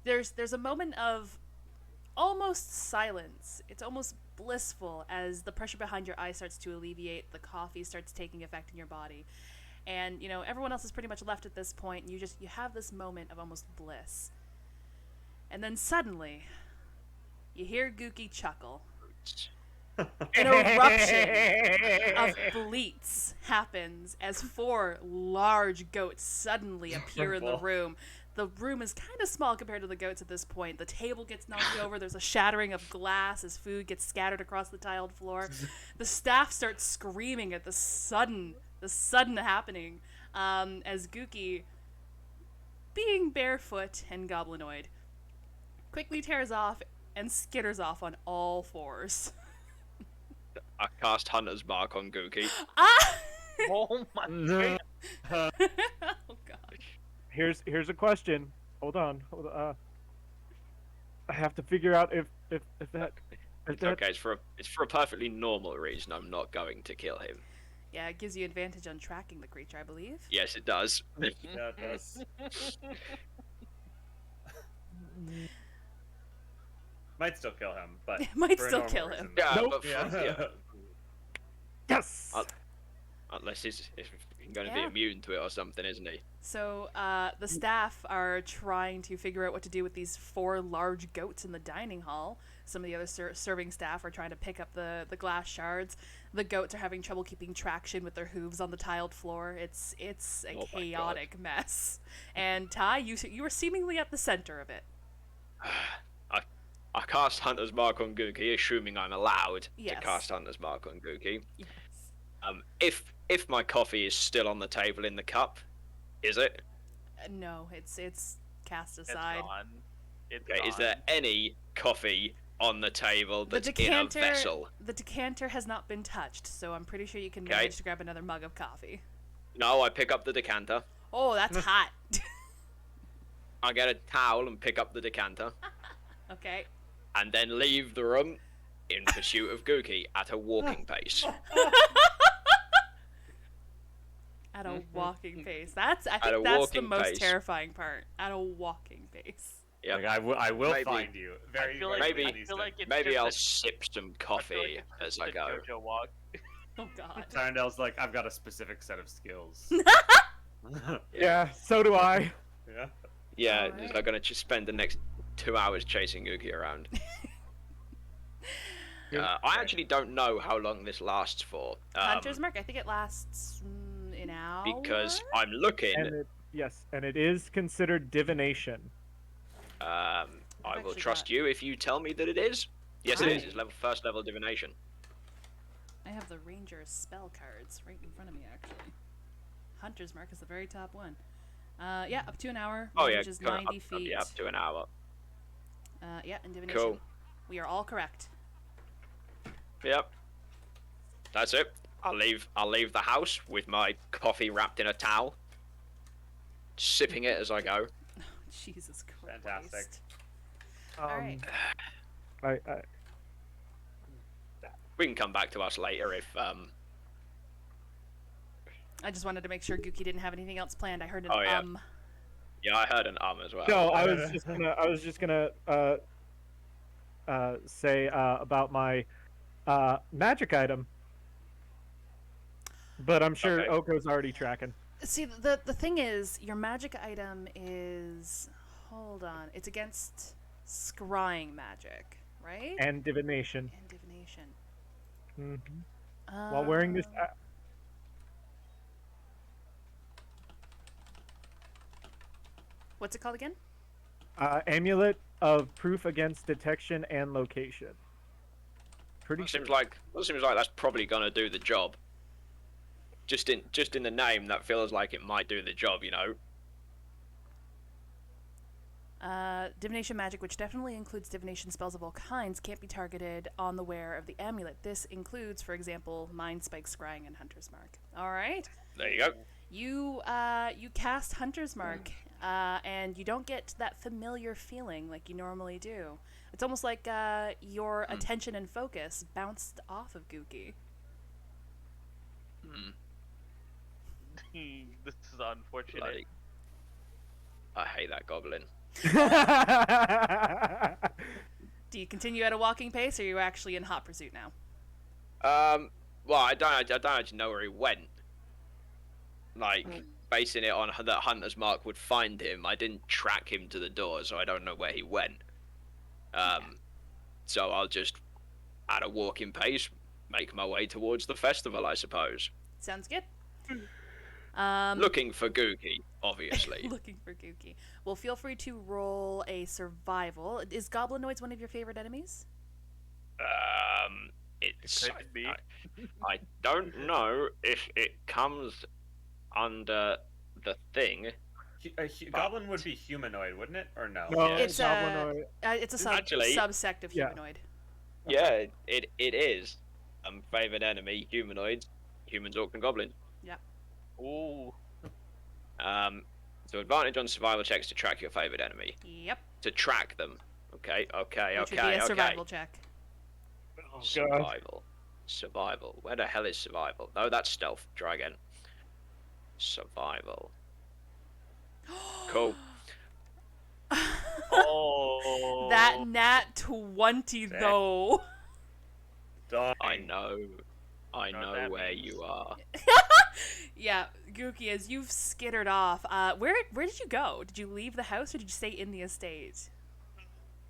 B: There's a moment of almost silence. It's almost blissful as the pressure behind your eye starts to alleviate, the coffee starts taking effect in your body. And, everyone else is pretty much left at this point, and you have this moment of almost bliss. And then suddenly, you hear Gookie chuckle. An eruption of bleats happens as 4 large goats suddenly appear in the room. The room is kind of small compared to the goats at this point. The table gets knocked over. There's a shattering of glass as food gets scattered across the tiled floor. The staff starts screaming at the sudden happening as Gookie, being barefoot and goblinoid, quickly tears off and skitters off on all 4s.
D: I cast Hunter's Mark on Gookie.
B: Ah!
E: Oh my
F: No.
B: Oh god.
F: Here's a question. Hold on. I have to figure out if that.
D: It's okay. It's for a perfectly normal reason. I'm not going to kill him.
B: Yeah, it gives you advantage on tracking the creature, I believe.
D: Yes, it does.
C: Yeah, it does. Might still kill him, but
B: Might
C: for a
B: still
C: normal
B: kill
C: reason.
B: him.
D: Yeah,
F: Nope.
D: but
C: Yeah.
F: Yes.
D: Unless he's going to be
B: Yeah.
D: immune to it or something, isn't he?
B: So, the staff are trying to figure out what to do with these 4 large goats in the dining hall. Some of the other serving staff are trying to pick up the glass shards. The goats are having trouble keeping traction with their hooves on the tiled floor. It's a
D: Oh my God.
B: chaotic mess. And Ty, you were seemingly at the center of it.
D: I cast Hunter's Mark on Gookie, assuming I'm allowed
B: Yes.
D: to cast Hunter's Mark on Gookie.
B: Yes.
D: If my coffee is still on the table in the cup, is it?
B: No, it's cast
E: It's
B: aside.
E: gone. It's
D: Okay,
E: gone.
D: is there any coffee on the table
B: The
D: that's in a vessel?
B: The decanter has not been touched, so I'm pretty sure you can
D: Okay.
B: manage to grab another mug of coffee.
D: No, I pick up the decanter.
B: Oh, that's hot.
D: I get a towel and pick up the decanter,
B: Okay.
D: and then leave the room in pursuit of Gookie at a walking pace.
B: At a walking pace. I
D: At a
B: think that's the
D: walking
B: most
D: pace.
B: terrifying part. At a walking pace.
D: Yep.
C: Like, I will
D: Maybe-
C: find you. Very,
E: I feel like,
D: Maybe-
E: I feel like it's
D: Maybe
E: just
D: I'll
E: a-
D: sip some
E: I feel like
D: coffee
E: it's
D: as
E: just
D: I
E: a
D: go.
E: JoJo walk.
B: Oh God.
C: Tyrandell's like, I've got a specific set of skills.
F: Yeah, so do I.
C: Yeah.
D: Yeah,
B: Alright.
D: just, I'm gonna just spend the next 2 hours chasing Gookie around. I actually don't know how long this lasts for.
B: Hunter's Mark. I think it lasts an hour.
D: Because I'm looking.
F: And it is considered divination.
D: I will
B: actually
D: trust
B: got-
D: you if you tell me that it is. Yes, it is. It's first level divination.
B: I have the Ranger's spell cards right in front of me, actually. Hunter's Mark is the very top one. Yeah, up to an hour.
D: Oh yeah,
B: range is
D: kinda
B: 90 feet.
D: yeah, up to an hour.
B: Yeah, and divination.
D: Cool.
B: We are all correct.
D: Yep. That's it. I'll leave the house with my coffee wrapped in a towel, sipping it as I go.
B: Jesus Christ.
C: Fantastic.
B: Alright.
D: We can come back to us later if
B: I just wanted to make sure Gookie didn't have anything else planned. I heard an
D: Oh, yeah. Yeah, I heard an as well.
F: No, I was just gonna say about my magic item, but I'm sure
D: Okay.
F: Oko's already tracking.
B: See, the thing is, your magic item is... Hold on. It's against scrying magic, right?
F: And divination.
B: And divination.
F: While wearing this,
B: What's it called again?
F: amulet of proof against detection and location. Pretty
D: That seems like that's probably gonna do the job. Just in the name, that feels like it might do the job, you know.
B: Divination magic, which definitely includes divination spells of all kinds, can't be targeted on the wearer of the amulet. This includes, for example, Mind Spike, Scrying, and Hunter's Mark. All right.
D: There you go.
B: You cast Hunter's Mark, and you don't get that familiar feeling like you normally do. It's almost like your attention and focus bounced off of Gookie.
E: This is unfortunate.
D: Bloody- I hate that goblin.
B: Do you continue at a walking pace, or are you actually in hot pursuit now?
D: Well, I don't actually know where he went. Like, basing it on that Hunter's Mark would find him, I didn't track him to the door, so I don't know where he went. So I'll just, at a walking pace, make my way towards the festival, I suppose.
B: Sounds good.
D: Looking for Gookie, obviously.
B: Looking for Gookie. Well, feel free to roll a survival. Is goblinoids one of your favorite enemies?
D: It's
E: It could be.
D: I don't know if it comes under the thing.
C: Goblin would be humanoid, wouldn't it? Or no?
F: No,
B: It's
F: goblinoid.
B: it's a
D: Actually-
B: subsect of
F: Yeah.
B: humanoid.
D: Yeah, it is. Favorite enemy, humanoids, humans, orc, and goblins.
E: Ooh.
D: So advantage on survival checks to track your favorite enemy.
B: Yep.
D: To track them. Okay.
B: Which would be a survival check.
F: Oh, God.
D: Survival. Where the hell is survival? No, that's stealth. Try again. Survival. Cool.
E: Oh.
B: That nat 20
C: Dang.
B: though.
C: Dang.
D: I know
E: know what that
D: where
E: means.
D: you are.
B: Yeah, Gookie, as you've skittered off, where did you go? Did you leave the house or did you stay in the estate?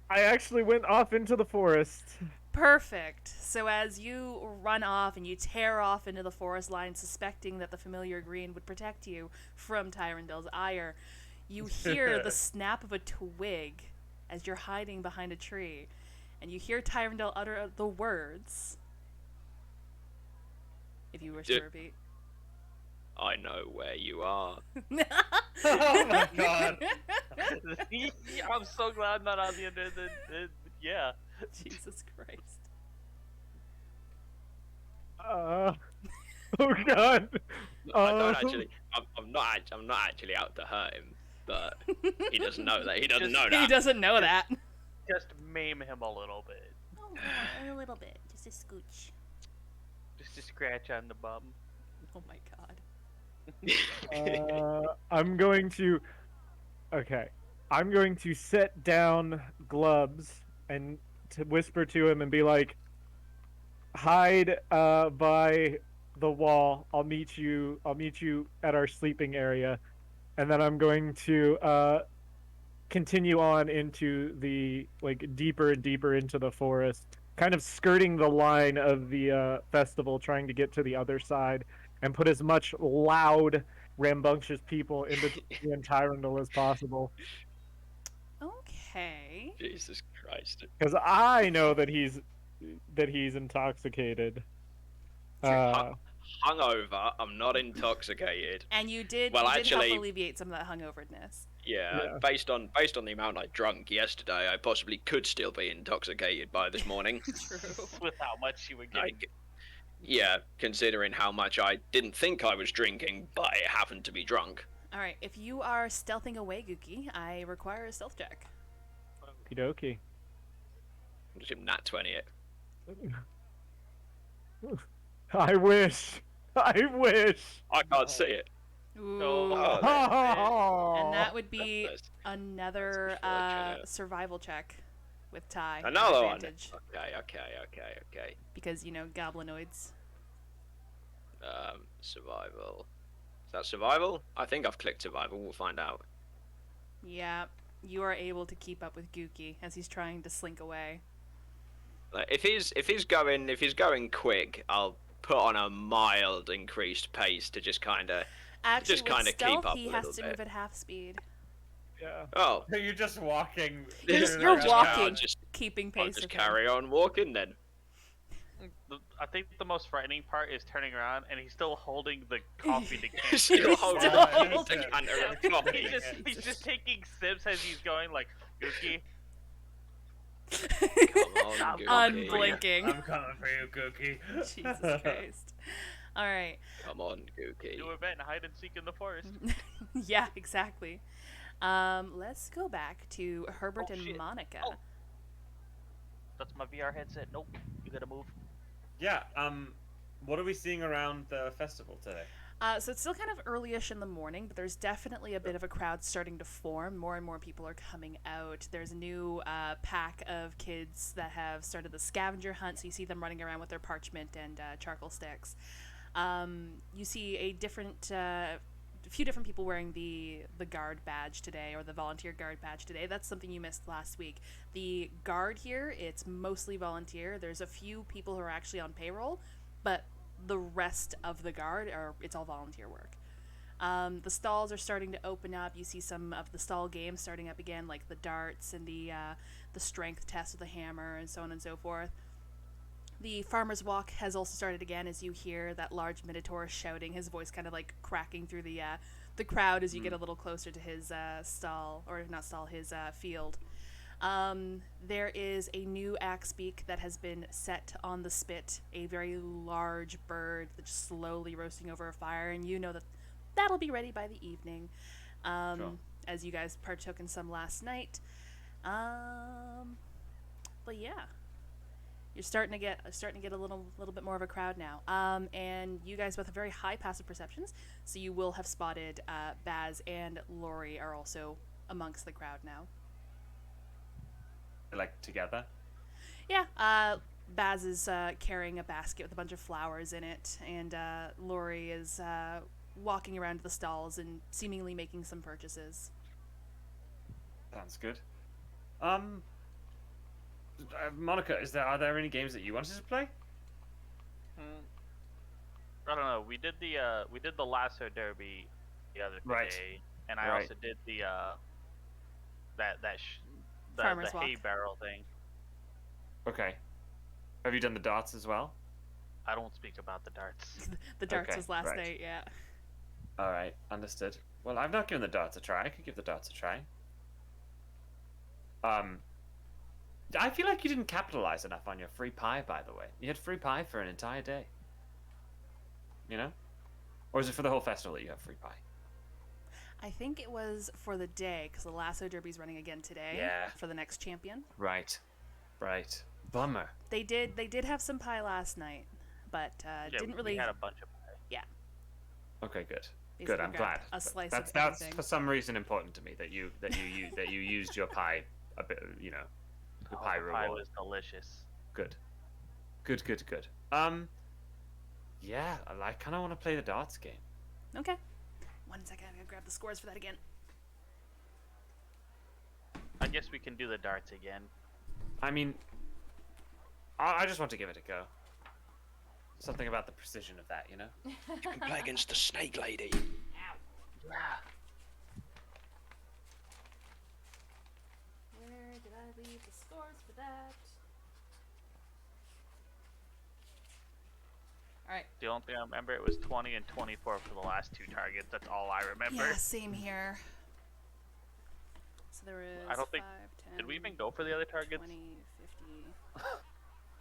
F: I actually went off into the forest.
B: Perfect. So as you run off and you tear off into the forest line, suspecting that the familiar green would protect you from Tyrandell's ire, you hear the snap of a twig as you're hiding behind a tree, and you hear Tyrandell utter the words. If you wish to
D: Did-
B: repeat.
D: I know where you are.
C: Oh my god.
E: I'm so glad I'm not on the end of the yeah.
B: Jesus Christ.
F: Oh God.
D: I don't actually. I'm not actually out to hurt him, but he doesn't know that. He doesn't know
B: He
D: that.
B: doesn't know that.
E: Just maim him a little bit.
B: Oh, a little bit. Just a scooch.
E: Just a scratch on the bum.
B: Oh my god.
F: I'm going to. Okay, I'm going to set down Glubs and to whisper to him and be like, hide by the wall. I'll meet you. I'll meet you at our sleeping area, and then I'm going to continue on into the deeper and deeper into the forest, kind of skirting the line of the festival, trying to get to the other side and put as much loud, rambunctious people in between the Tyrandal as possible.
B: Okay.
D: Jesus Christ.
F: Because I know that he's intoxicated.
D: Hungover. I'm not intoxicated.
B: And you did
D: Well,
B: you did
D: actually-
B: help alleviate some of that hungoverness.
D: Yeah,
F: Yeah.
D: based on the amount I drunk yesterday, I possibly could still be intoxicated by this morning.
B: True.
E: With how much you were getting.
D: Like, yeah, considering how much I didn't think I was drinking, but I happened to be drunk.
B: All right. If you are stealthing away, Gookie, I require a stealth check.
F: Okie dokie.
D: I'm just nat 20 it.
F: I wish. I wish.
D: I can't see it.
B: Ooh.
D: Oh,
B: And that would be
D: That's-
B: another
D: That's unfortunate.
B: Survival check with Ty. at
D: Another one.
B: advantage,
D: Okay.
B: Because, goblinoids.
D: Survival. Is that survival? I think I've clicked survival. We'll find out.
B: Yeah. You are able to keep up with Gookie as he's trying to slink away.
D: Like, if he's going quick, I'll put on a mild increased pace to just kind of.
B: Actually,
D: Just
B: with
D: kinda keep
B: stealth,
D: up
B: he
D: a
B: has
D: little
B: to
D: bit.
B: move at half speed.
F: Yeah.
D: Oh,
G: You're just walking.
B: You're
G: like,
B: walking,
D: I'll just
B: keeping
D: I'll
B: pace
D: just
B: with him.
D: carry on walking then.
E: I think the most frightening part is turning around and he's still holding the coffee decanter.
D: Still holding
B: Still
D: the
B: holding
D: decanter of
E: he's
D: coffee.
E: just taking sips as he's going like Gookie.
D: Come on, Gookie.
B: Unblinking.
G: I'm coming for you, Cookie.
B: Jesus Christ. All right.
D: Come on, Gookie.
E: Do event hide and seek in the forest.
B: Yeah, exactly. Let's go back to Herbert
E: Oh,
B: and
E: shit.
B: Monica.
E: Oh. That's my VR headset. Nope. You gotta move.
G: Yeah. What are we seeing around the festival today?
B: So it's still kind of early-ish in the morning, but there's definitely a bit of a crowd starting to form. More and more people are coming out. There's a new pack of kids that have started the scavenger hunt, so you see them running around with their parchment and charcoal sticks. You see a few different people wearing the guard badge today, or the volunteer guard badge today. That's something you missed last week. The guard here, it's mostly volunteer. There's a few people who are actually on payroll, but the rest of the guard it's all volunteer work. The stalls are starting to open up. You see some of the stall games starting up again, like the darts and the strength test with the hammer and so on and so forth. The farmer's walk has also started again as you hear that large minotaur shouting, his voice kind of like cracking through the crowd as you get a little closer to his his field. There is a new axe beak that has been set on the spit, a very large bird that's slowly roasting over a fire, and you know that'll be ready by the evening, as you guys partook in some last night. But yeah, you're starting to get a little bit more of a crowd now. And you guys both have very high passive perceptions, so you will have spotted Baz and Lori are also amongst the crowd now.
G: Like together?
B: Yeah, Baz is carrying a basket with a bunch of flowers in it, and Lori is walking around the stalls and seemingly making some purchases.
G: Sounds good. Monica, are there any games that you wanted to play?
E: I don't know. We did the lasso derby the other
G: Right.
E: day, and I
G: Right.
E: also did the
B: Farmer's
E: the hay
B: walk.
E: barrel thing.
G: Okay. Have you done the darts as well?
E: I don't speak about the darts.
B: The darts
G: Okay,
B: was last
G: right.
B: night, yeah.
G: All right, understood. Well, I've not given the darts a try. I could give the darts a try. I feel like you didn't capitalize enough on your free pie, by the way. You had free pie for an entire day. You know? Or is it for the whole festival that you have free pie?
B: I think it was for the day, because the lasso derby's running again today
G: Yeah.
B: for the next champion.
G: Right. Right. Bummer.
B: They did have some pie last night, but
E: Yeah,
B: didn't really.
E: We had a bunch of pie.
G: Okay, good.
B: basically
G: Good. I'm
B: grabbed
G: glad.
B: A slice
G: That's
B: of everything.
G: for some reason important to me that you used your pie a bit. You know, the pie
E: The pie
G: reward.
E: was delicious.
G: Good. Good. Yeah, I kind of want to play the darts game.
B: Okay. 1 second, I'm gonna grab the scores for that again.
E: I guess we can do the darts again.
G: I mean, I just want to give it a go. Something about the precision of that, you know?
D: You can play against the snake lady.
B: Where did I leave the scores for that? Alright.
E: The only thing I remember, it was 20 and 24 for the last 2 targets. That's all I remember.
B: Yeah, same here. So there is
E: I don't think-
B: 5, 10,
E: Did we even go for the other targets?
B: 20, 50.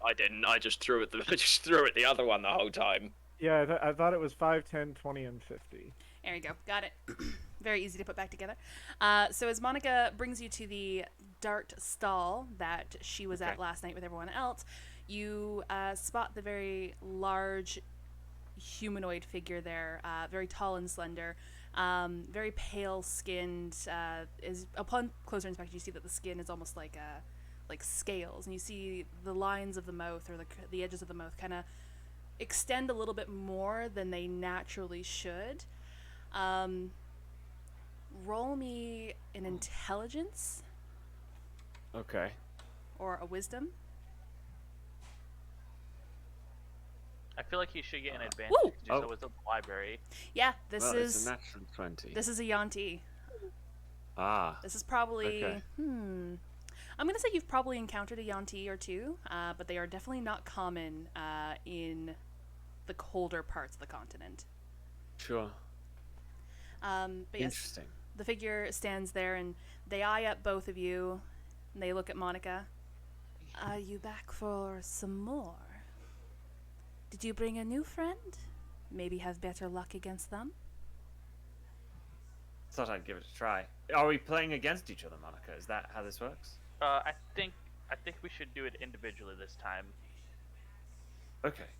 D: I didn't. I just threw it. I just threw it the other one the whole time.
F: Yeah, I thought it was 5, 10, 20, and 50.
B: There you go. Got it. Very easy to put back together. So as Monica brings you to the dart stall that she was at
G: Okay.
B: last night with everyone else, you spot the very large humanoid figure there, very tall and slender, very pale skinned. Is upon closer inspection, you see that the skin is almost like scales, and you see the lines of the mouth or the edges of the mouth kind of extend a little bit more than they naturally should. Roll me an intelligence
G: Okay.
B: or a wisdom.
E: I feel like he should get an advantage.
B: Woo!
E: Because he's always at the library.
B: Yeah, this
C: Well,
B: is
C: it's a natural 20.
B: this is a Yanti.
C: Ah.
B: This is probably
C: Okay.
B: I'm gonna say you've probably encountered a Yanti or two, but they are definitely not common in the colder parts of the continent.
C: Sure.
B: But yes,
C: Interesting.
B: the figure stands there and they eye up both of you, and they look at Monica. Are you back for some more? Did you bring a new friend? Maybe have better luck against them?
G: Thought I'd give it a try. Are we playing against each other, Monica? Is that how this works?
E: I think we should do it individually this time.
G: Okay.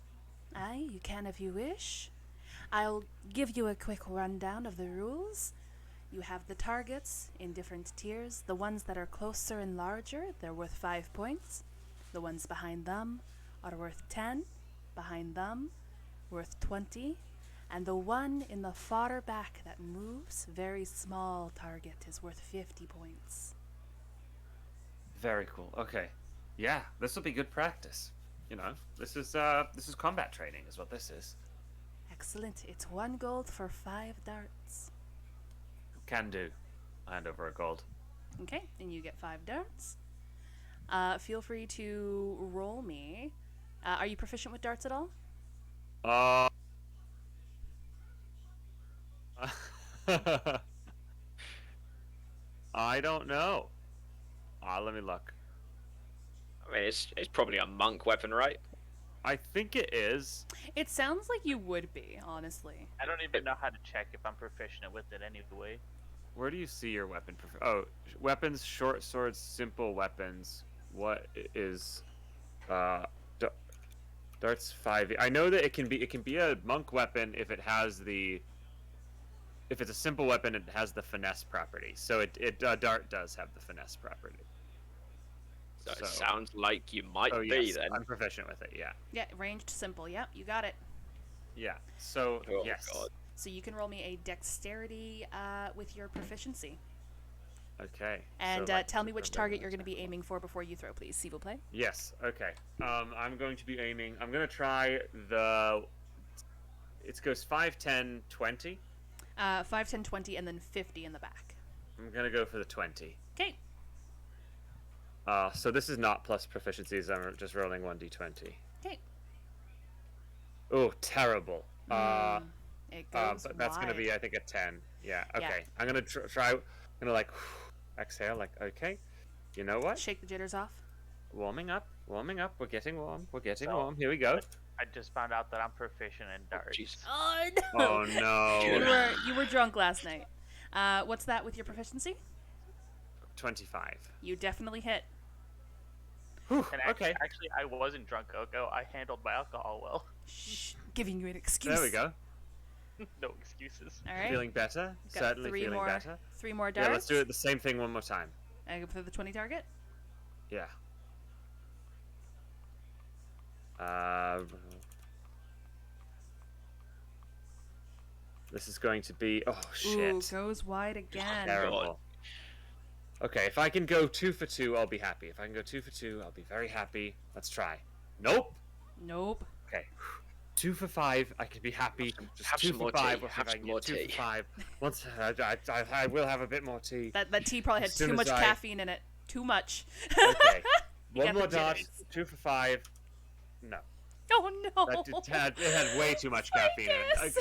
B: Aye, you can if you wish. I'll give you a quick rundown of the rules. You have the targets in different tiers. The ones that are closer and larger, they're worth 5 points. The ones behind them are worth 10. Behind them, worth 20. And the one in the far back that moves, very small target, is worth 50 points.
G: Very cool. Okay. Yeah, this will be good practice. You know, this is combat training, is what this is.
B: Excellent. It's 1 gold for 5 darts.
G: Can do. I hand over a gold.
B: Okay, and you get 5 darts. Feel free to roll me. Are you proficient with darts at all?
C: I don't know. Let me look.
D: I mean, it's probably a monk weapon, right?
C: I think it is.
B: It sounds like you would be, honestly.
E: I don't even know how to check if I'm proficient with it anyway.
C: Where do you see your weapon? Weapons, short swords, simple weapons. What is darts 5? I know that it can be a monk weapon if it has if it's a simple weapon, it has the finesse property. So dart does have the finesse property.
D: So it sounds like you might
C: Oh
D: be
C: yes,
D: then.
C: I'm proficient with it. Yeah.
B: Yeah, ranged simple. Yep, you got it.
C: Yeah. So
D: Oh,
C: yes.
D: God.
B: So you can roll me a dexterity with your proficiency.
C: Okay.
B: And
C: so, like,
B: tell me
C: just
B: which
C: a
B: target
C: regular
B: you're going to be
C: attack roll.
B: aiming for before you throw, please. S'il vous plaît.
C: Yes. Okay. I'm going to be aiming. I'm going to try the. It goes 5, 10, 20.
B: 5, 10, 20, and then 50 in the back.
C: I'm going to go for the 20.
B: Okay.
C: So this is not plus proficiencies. I'm just rolling 1d20.
B: Okay.
C: Oh, terrible.
B: It goes
C: But that's going to
B: wide.
C: be, I think, a 10. Yeah. Okay. I'm going to try. I'm going to like exhale. Like, okay. You know what?
B: Shake the jitters off.
C: Warming up. Warming up. We're getting warm. We're getting
E: So-
C: warm. Here we go.
E: I just found out that I'm proficient in darts.
D: Jesus.
B: Oh no!
C: Oh
B: You
C: no.
B: you were drunk last night. What's that with your proficiency?
C: 25.
B: You definitely hit.
C: Whew,
E: And
C: okay.
E: actually, I wasn't drunk, Oko. I handled my alcohol well.
B: Shh, giving you an excuse.
C: There we go.
E: No excuses.
B: All right.
C: Feeling better.
B: Got
C: Certainly
B: 3
C: feeling
B: more.
C: better.
B: 3 more darts.
C: Yeah, let's do it the same thing one more time.
B: I go for the 20 target.
C: Yeah.
G: This is going to be... Oh,
B: Ooh,
G: shit.
B: goes wide again.
G: Terrible. Okay, if I can go 2 for 2, I'll be happy. If I can go 2 for 2, I'll be very happy. Let's try. Nope.
B: Nope.
G: Okay. 2 for 5, I can be happy. Just
D: have
G: 2
D: some
G: for
D: more
G: 5.
D: tea.
G: We'll see
D: Have
G: if I
D: some
G: can
D: more
G: get 2
D: tea.
G: for 5. Once I will have a bit more tea.
B: That tea probably had
G: As soon
B: too
G: as
B: much
G: I-
B: caffeine in it. Too much.
G: Okay.
B: You
G: One
B: got
G: more
B: the
G: dot.
B: jitters.
G: 2 for 5. No.
B: Oh no.
G: It had way too much caffeine in it.
B: Yes.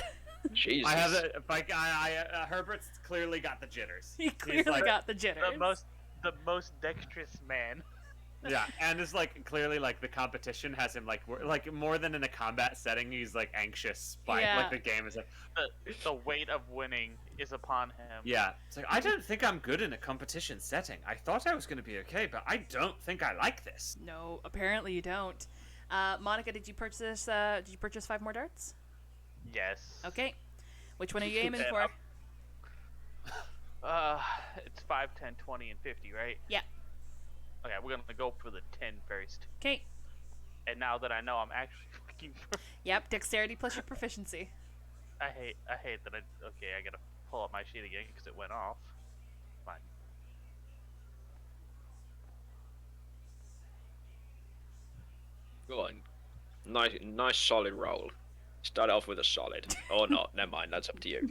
D: Jesus.
G: I have a, Herbert's clearly got the jitters.
B: He clearly
G: like-
B: got the jitters.
E: The most dexterous man.
G: Yeah, and it's like clearly like the competition has him like more than in a combat setting. He's like anxious by
B: Yeah.
G: like the game is like
E: The weight of winning is upon him.
G: yeah. It's like I don't think I'm good in a competition setting. I thought I was going to be okay, but I don't think I like this.
B: No, apparently you don't. Monica, did you purchase 5 more darts?
E: Yes.
B: Okay. Which one are you aiming
E: Yeah,
B: for?
E: It's 5, 10, 20, and 50, right?
B: Yeah.
E: Okay, we're gonna go for the 10 first.
B: Okay.
E: And now that I know I'm actually looking for,
B: Yep, dexterity plus your proficiency.
E: I hate that okay, I gotta pull up my sheet again because it went off. Fine.
D: Go on. Nice solid roll. Start off with a solid. Or not. Never mind. That's up to you.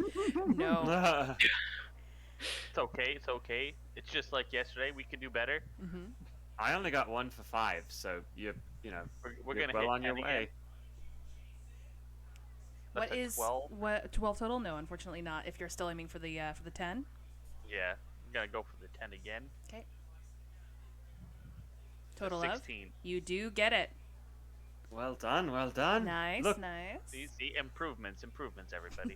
B: No.
E: It's okay. It's okay. It's just like yesterday. We can do better.
B: Mm-hmm.
G: I only got 1 for 5, so you know
E: We're
G: you're
E: gonna
G: well
E: hit
G: on your
E: 10
G: way.
E: again.
B: What
E: That's a
B: is
E: 12.
B: what 12 total? No, unfortunately not. If you're still aiming for the 10.
E: Yeah, I'm gonna go for the 10 again.
B: Okay.
E: A
B: Total of
E: 16.
B: you do get it.
G: Well done, well done.
B: Nice,
G: Look,
B: nice.
E: See, improvements, everybody.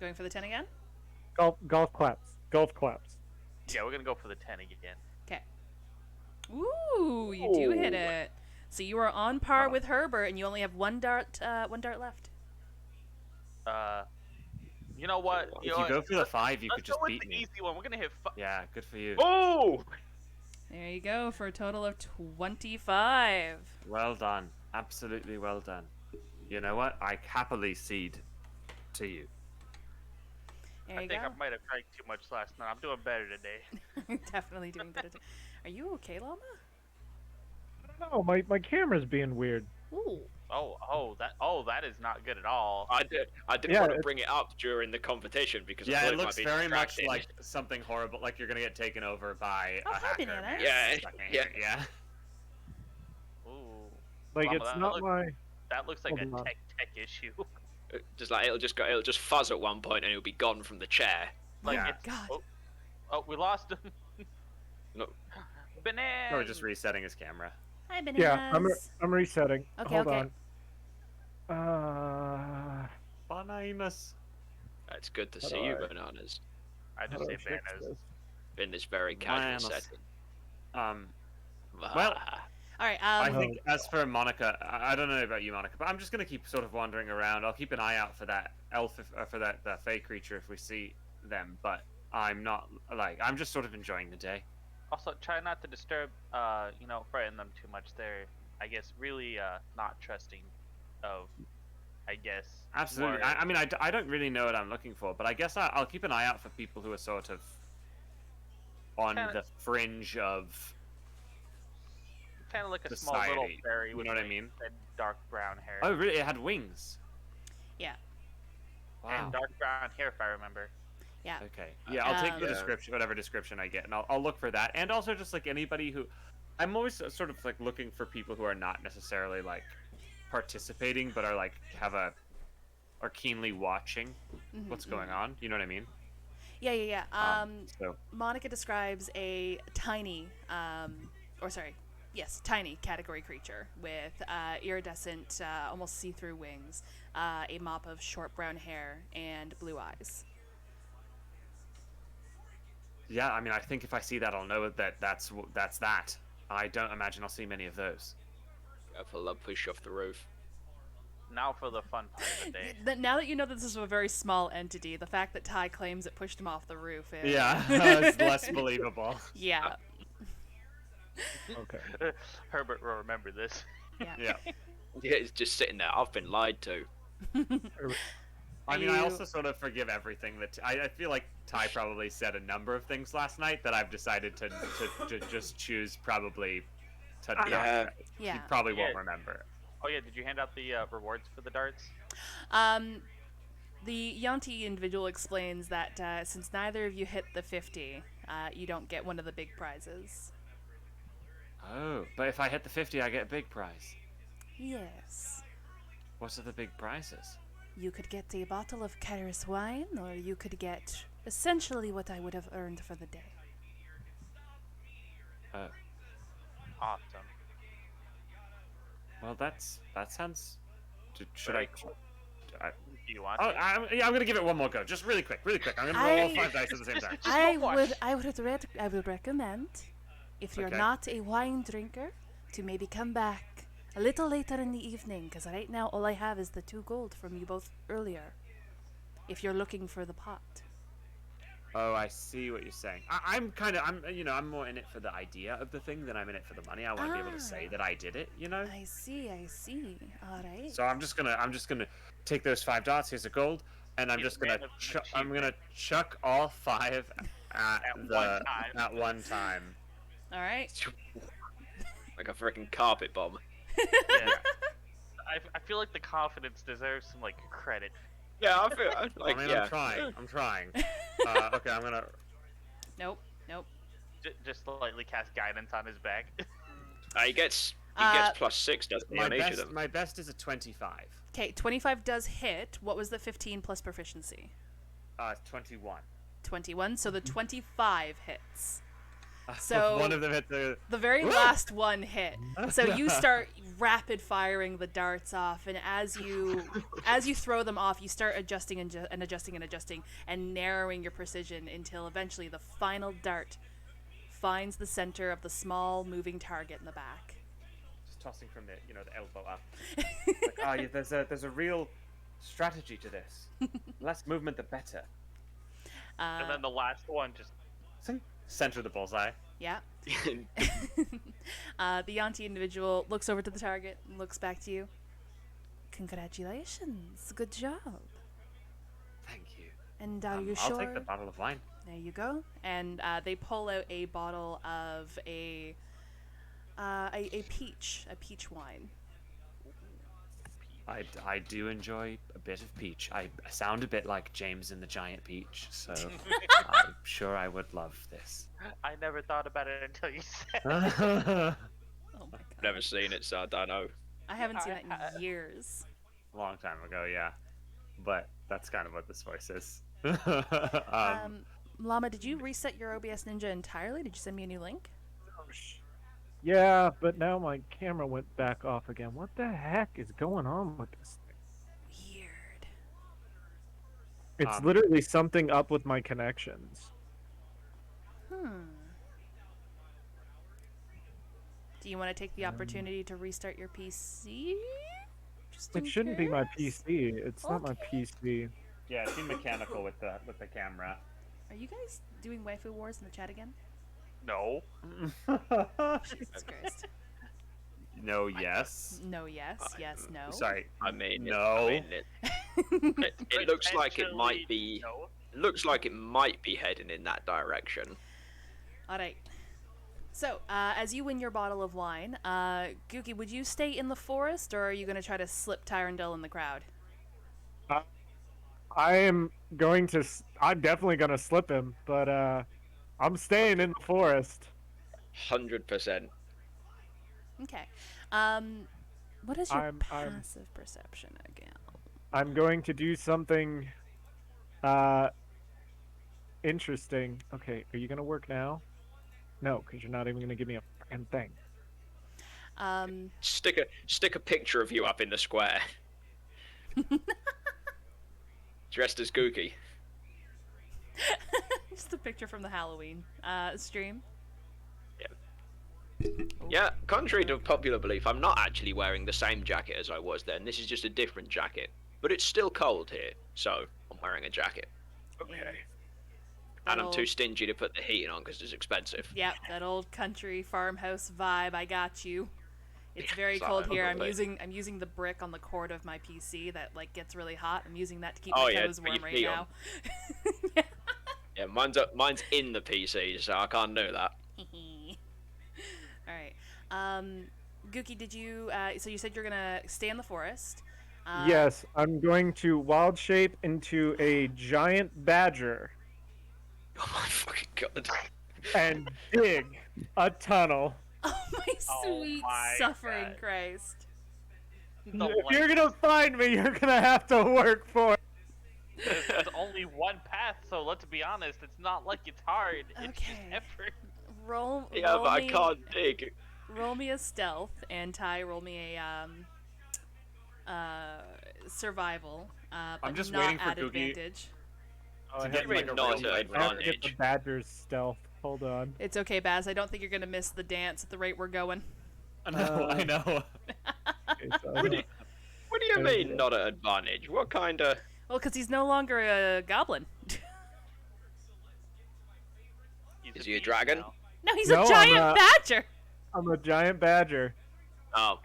B: Going for the 10 again?
F: Golf claps. Golf claps.
E: Yeah, we're gonna go for the 10 again.
B: Okay. Ooh, you do hit it. So you are on par with Herbert, and you only have one dart left.
E: You know what?
G: if you go for the 5, you
E: Let's
G: could just
E: go with
G: beat
E: the
G: me.
E: easy one. We're gonna hit.
G: Yeah, good for you.
D: Oh!
B: There you go for a total of 25.
G: Well done. Absolutely well done. You know what? I happily cede to you.
B: There
E: I
B: you
E: think
B: go.
E: I might have drank too much last night. I'm doing better today.
B: Definitely doing better. Are you okay, Llama?
F: No, my camera's being weird.
B: Ooh.
E: That is not good at all.
D: I didn't
F: Yeah,
D: want to
F: it's-
D: bring it up during the competition because I
G: Yeah,
D: thought
G: it
D: might
G: looks
D: be
G: very much
D: distracting.
G: like something horrible, like you're gonna get taken over by
B: Oh,
G: a
B: hi,
G: hacker.
B: Banana.
G: man.
D: Yeah,
G: Stuck in
D: yeah.
G: here, yeah.
E: Ooh,
F: Like
E: Llama,
F: it's
E: that
F: not
E: look-
F: my.
E: that looks like
F: Hold
E: a
F: on.
E: tech issue.
D: Just like it'll just fuzz at one point and it'll be gone from the chair.
E: Like
G: Yeah.
E: it's,
B: God.
E: Oh, we lost him.
D: No.
E: Bananas.
G: Or just resetting his camera.
B: Hi, Bananas.
F: Yeah, I'm resetting.
B: Okay,
F: Hold
B: okay.
F: on.
G: Bananas.
D: It's good to
F: How
D: see
F: do
D: you,
F: I-
D: bananas,
E: I
F: how
E: just
F: do
E: say
F: I fix
E: bananas.
F: this?
D: in this very casual
G: Bananas.
D: setting.
G: Well,
B: All right.
G: I
B: Um,
G: think as for Monica, I don't know about you, Monica, but I'm just gonna keep sort of wandering around. I'll keep an eye out for that elf, for that fey creature if we see them. But I'm not I'm just sort of enjoying the day.
E: Also, try not to disturb, frighten them too much. They're, I guess, really not trusting of, I guess.
G: Absolutely.
E: more-
G: I mean, I don't really know what I'm looking for, but I guess I'll keep an eye out for people who are sort of on
E: Kinda-
G: the fringe of.
E: kind of like a small little
G: society,
E: fairy
G: you
E: with
G: know what I
E: like,
G: mean?
E: and dark brown hair.
G: Oh, really? It had wings.
B: Yeah.
G: Wow.
E: And dark brown hair, if I remember.
B: yeah.
G: Okay. Yeah, I'll take the
D: Yeah.
G: description, whatever description I get, and I'll look for that. And also just like anybody who, I'm always sort of like looking for people who are not necessarily like participating, but are like are keenly watching
B: Mhm,
G: what's
B: mhm.
G: going on. You know what I mean?
B: Yeah.
G: So
B: Monica describes a tiny, tiny category creature with iridescent, almost see-through wings, a mop of short brown hair, and blue eyes.
G: yeah, I mean, I think if I see that, I'll know that's that. I don't imagine I'll see many of those.
D: Careful, they'll push you off the roof.
E: Now for the fun part of the day.
B: Now that you know that this is a very small entity, the fact that Ty claims it pushed him off the roof is...
G: Yeah, it's less believable.
B: Yeah.
F: Okay.
E: Herbert will remember this.
B: Yeah.
G: Yeah.
D: Yeah, it's just sitting there. I've been lied to.
G: I mean,
B: Are
G: I
B: you-
G: also sort of forgive everything that I feel like Ty probably said a number of things last night that I've decided to just choose probably to not.
D: Yeah.
B: Yeah.
G: He probably won't
E: Yeah.
G: remember.
E: Oh yeah, did you hand out the rewards for the darts?
B: The Yanti individual explains that since neither of you hit the 50, you don't get one of the big prizes.
G: Oh, but if I hit the 50, I get a big prize.
B: Yes.
G: What are the big prizes?
B: You could get a bottle of Kairos wine, or you could get essentially what I would have earned for the day.
G: Oh,
E: Awesome.
G: well, that sounds. Should
E: Very
G: I?
E: cool.
G: I
E: Do you want
G: oh,
E: to?
G: I'm gonna give it one more go, just really quick. I'm gonna roll all 5 dice at the same time.
B: I would recommend, if you're
G: Okay.
B: not a wine drinker, to maybe come back a little later in the evening, because right now all I have is the 2 gold from you both earlier. If you're looking for the pot.
G: Oh, I see what you're saying. I'm more in it for the idea of the thing than I'm in it for the money. I want to be able to say that I did it, you know.
B: I see. All right.
G: So I'm just gonna take those 5 dots. Here's a gold, and I'm
E: He's
G: just gonna
E: man of
G: I'm gonna chuck all 5 at one time.
B: All right.
D: Like a freaking carpet bomb.
E: Yeah. I feel like the confidence deserves some like credit.
D: Yeah, I feel like
G: I mean,
D: yeah.
G: I'm trying. Okay, I'm gonna.
B: Nope.
E: Just slightly cast guidance on his back.
D: He gets
B: Uh,
D: +6, doesn't he, on each of them?
G: My best is a 25.
B: Okay, 25 does hit. What was the 15 plus proficiency?
G: 21.
B: 21. So the 25 hits. So
G: one of them hit the.
B: the very last one hit. So you start rapid firing the darts off, and as you throw them off, you start adjusting and adjusting and narrowing your precision until eventually the final dart finds the center of the small moving target in the back.
G: Just tossing from the elbow up. Like, yeah, there's a real strategy to this. Less movement, the better.
E: And then the last one just
G: Center of the bullseye.
B: Yeah. The Yanti individual looks over to the target and looks back to you. Congratulations. Good job.
G: Thank you.
B: And are you
G: I'll
B: sure?
G: take the bottle of wine.
B: There you go. And they pull out a bottle of a peach wine.
G: I do enjoy a bit of peach. I sound a bit like James and the Giant Peach, so I'm sure I would love this.
E: I never thought about it until you said.
G: Long
B: Oh my god.
D: Never seen it, so I don't know.
B: I haven't seen that in years.
G: time ago, yeah. But that's kind of what this voice is.
B: Llama, did you reset your OBS Ninja entirely? Did you send me a new link?
F: Yeah, but now my camera went back off again. What the heck is going on with this thing?
B: Weird.
F: It's literally something up with my connections.
B: Do you want to take the opportunity to restart your PC? Just in
F: It shouldn't be my
B: case?
F: PC. It's not my
B: Okay.
F: PC.
G: Yeah, it's mechanical with the camera.
B: Are you guys doing waifu wars in the chat again?
E: No.
B: Jesus Christ.
G: No, yes.
B: No, yes, yes, no.
G: Sorry.
D: I mean,
G: No.
D: it looks like it might be.
E: No.
D: It looks like it might be heading in that direction.
B: All right. So, as you win your bottle of wine, Gookie, would you stay in the forest, or are you going to try to slip Tyrandel in the crowd?
F: I'm definitely gonna slip him, but I'm staying in the forest.
D: 100%.
B: Okay. What is your
F: I'm-
B: passive perception again?
F: I'm going to do something interesting. Okay, are you gonna work now? No, because you're not even gonna give me a freaking thing.
D: Stick a picture of you up in the square. Dressed as Gookie.
B: Just a picture from the Halloween stream.
D: Yeah, contrary to popular belief, I'm not actually wearing the same jacket as I was then. This is just a different jacket. But it's still cold here, so I'm wearing a jacket.
E: Okay.
D: And I'm
B: Little-
D: too stingy to put the heating on because it's expensive.
B: Yep, that old country farmhouse vibe. I got you. It's very
D: So,
B: cold here. I'm
D: probably.
B: using the brick on the cord of my PC that like gets really hot. I'm using that to keep
D: Oh,
B: my
D: yeah,
B: toes
D: put your
B: warm right
D: feet
B: now.
D: on. Yeah, mine's in the PC, so I can't do that.
B: All right. Gookie, did you? So you said you're gonna stay in the forest.
F: Yes, I'm going to wild shape into a giant badger
D: Oh my fucking god.
F: and dig a tunnel.
B: Oh my
E: Oh
B: sweet
E: my
B: suffering
E: God.
B: Christ!
E: The
F: If
E: one-
F: you're gonna find me, you're gonna have to work for it.
E: There's only one path, so let's be honest. It's not like it's hard. It's just
B: Okay.
E: effort.
B: Roll.
D: Yeah,
B: roll
D: but I
B: me,
D: can't dig.
B: Roll me a stealth, and Ty, roll me a survival. But
G: I'm just
B: not
G: waiting for
B: at
G: Googie-
B: advantage.
F: Oh, I
G: To get
F: have
D: You
G: like
D: mean
G: a
D: not
G: real
D: at
G: good
F: I have to get the
D: advantage?
F: badger's stealth. Hold on.
B: It's okay, Baz. I don't think you're gonna miss the dance at the rate we're going.
G: I know. I know.
F: Okay, so
D: What do you
F: There
D: mean
F: you go.
D: not at advantage? What kind of...
B: Well, because he's no longer a goblin.
E: He's
D: Is he a
E: beast
D: dragon?
E: now.
B: No, he's
F: No,
B: a
F: I'm
B: giant
F: not.
B: badger.
F: I'm a giant badger,
D: Oh,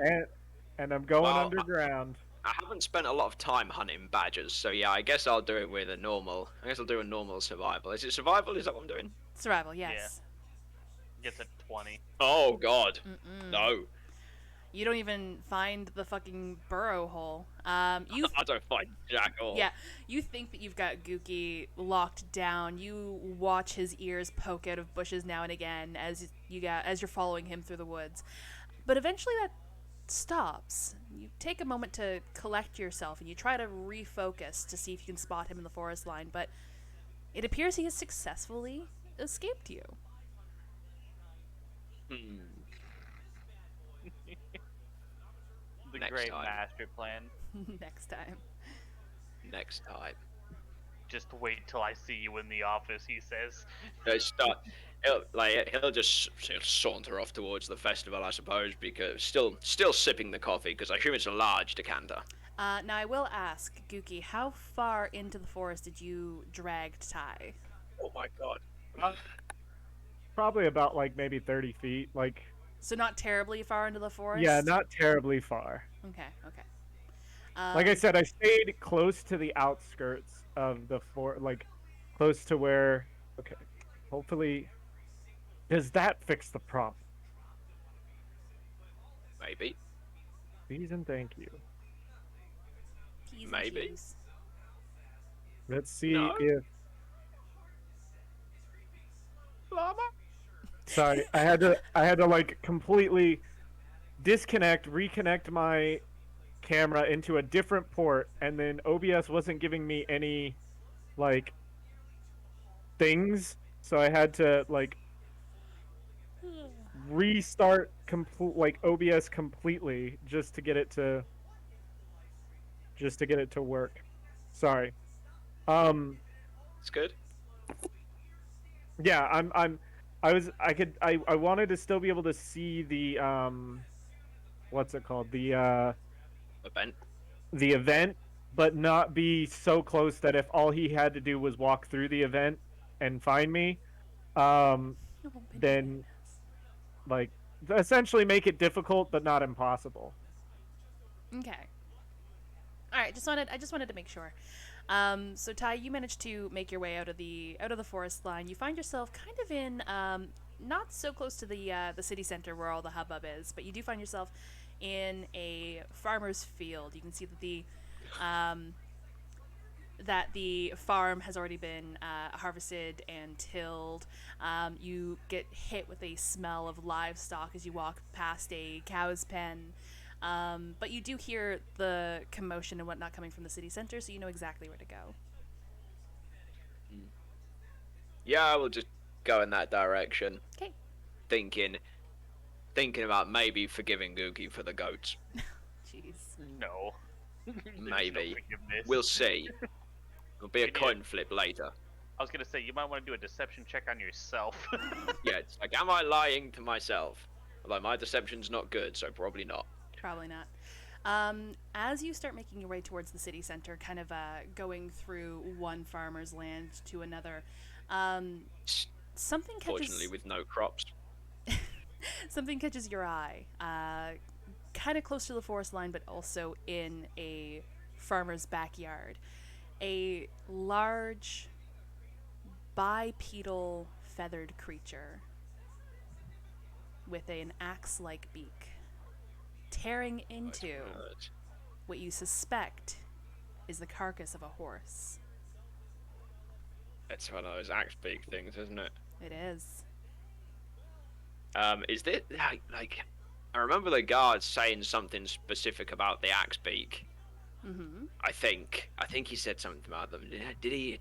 F: and I'm going
D: Well,
F: underground.
D: I haven't spent a lot of time hunting badgers, so yeah, I guess I'll do it with a normal... I guess I'll do a normal survival. Is it survival? Is that what I'm doing?
B: Survival, yes.
E: Gets a 20.
D: Oh god.
B: Mm-mm.
D: No.
B: You don't even find the fucking burrow hole. You
D: I don't find jack all.
B: Yeah, you think that you've got Gookie locked down. You watch his ears poke out of bushes now and again as you're following him through the woods. But eventually that stops. You take a moment to collect yourself and you try to refocus to see if you can spot him in the forest line, but it appears he has successfully escaped you.
D: Hmm.
E: The
D: Next
E: great
D: time.
E: master plan.
B: Next time.
D: Next time.
E: Just wait till I see you in the office, he says.
D: He'll just saunter off towards the festival, I suppose, because still sipping the coffee, because I assume it's a large decanter.
B: Now I will ask, Gookie, how far into the forest did you drag Ty?
D: Oh my god.
F: Probably about like maybe 30 feet. Like,
B: So not terribly far into the forest?
F: yeah, not terribly far.
B: Okay, okay.
F: Like I said, I stayed close to the outskirts of the like close to where. Okay, hopefully, does that fix the problem?
D: Maybe.
F: Please and thank you.
B: P's and
D: maybe.
B: Q's.
F: Let's see
D: No.
F: if. Sorry, I had to like completely disconnect, reconnect my camera into a different port, and then OBS wasn't giving me any like things, so I had to like restart OBS completely just to get it to work. Sorry.
D: It's good.
F: Yeah, I wanted to still be able to see the what's it called?
D: Event.
F: The event, but not be so close that if all he had to do was walk through the event and find me, then like essentially make it difficult but not impossible.
B: Okay. All right. I just wanted to make sure. So Ty, you managed to make your way out of the forest line. You find yourself kind of in not so close to the city center where all the hubbub is, but you do find yourself in a farmer's field. You can see that the farm has already been harvested and tilled. You get hit with a smell of livestock as you walk past a cow's pen. But you do hear the commotion and whatnot coming from the city center, so you know exactly where to go.
D: Yeah, I will just go in that direction.
B: Okay.
D: Thinking about maybe forgiving Googie for the goats.
B: Jeez.
E: No. There's no
D: Maybe.
E: forgiveness.
D: We'll see. It'll be a
E: Maybe
D: coin flip later.
E: I was gonna say, you might want to do a deception check on yourself.
D: Yeah, it's like, am I lying to myself? Although my deception's not good, so probably not.
B: Probably not. As you start making your way towards the city center, kind of going through one farmer's land to another, something catches
D: Fortunately, with no crops.
B: something catches your eye. kind of close to the forest line, but also in a farmer's backyard. A large bipedal feathered creature with an axe-like beak tearing into what you suspect is the carcass of a horse.
D: It's one of those axe beak things, isn't it?
B: It is.
D: Is this like? I remember the guard saying something specific about the axe beak.
B: Mm-hmm.
D: I think he said something about them. Did he?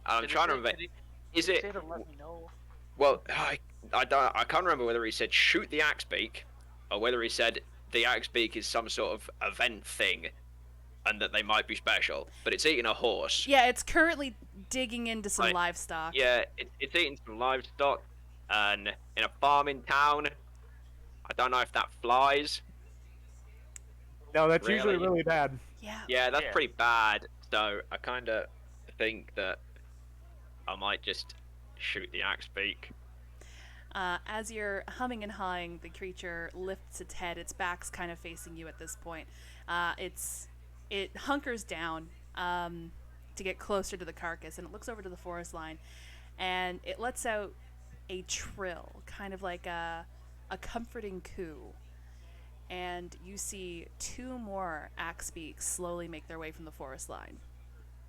D: I'm
E: Did
D: trying to
E: he say-
D: remember.
E: did he-
D: Is
E: did
D: it?
E: he say to let me know?
D: Well, I can't remember whether he said shoot the axe beak, or whether he said the axe beak is some sort of event thing, and that they might be special. But it's eating a horse.
B: Yeah, it's currently digging into some
D: Right.
B: livestock.
D: Yeah, it's eating some livestock, and in a farming town. I don't know if that flies.
F: No, that's usually
D: Really?
F: really bad.
B: Yeah.
D: Yeah, that's
E: Yeah.
D: pretty bad. So I kind of think that I might just shoot the axe beak.
B: As you're humming and hawing, the creature lifts its head. Its back's kind of facing you at this point. It hunkers down to get closer to the carcass, and it looks over to the forest line, and it lets out a trill, kind of like a comforting coo. And you see two more axe beaks slowly make their way from the forest line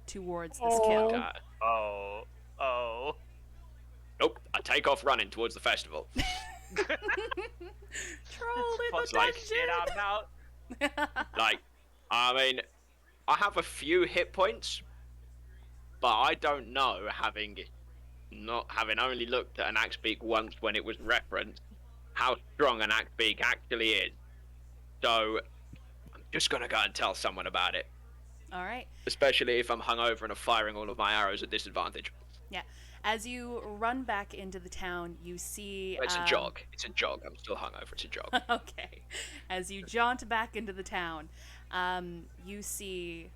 B: towards this kill.
D: God.
E: Oh.
D: Nope. I take off running towards the festival.
B: Troll in
D: Fuck's
B: the
D: like,
B: dungeon!
E: Shit, I'm out.
D: Like, I mean, I have a few hit points, but I don't know, having only looked at an axe beak once when it was referenced, how strong an axe beak actually is. So I'm just gonna go and tell someone about it,
B: All right.
D: especially if I'm hungover and I'm firing all of my arrows at disadvantage.
B: Yeah. As you run back into the town, you see.
D: It's a jog. It's a jog. I'm still hungover. It's a jog.
B: Okay. As you jaunt back into the town, you see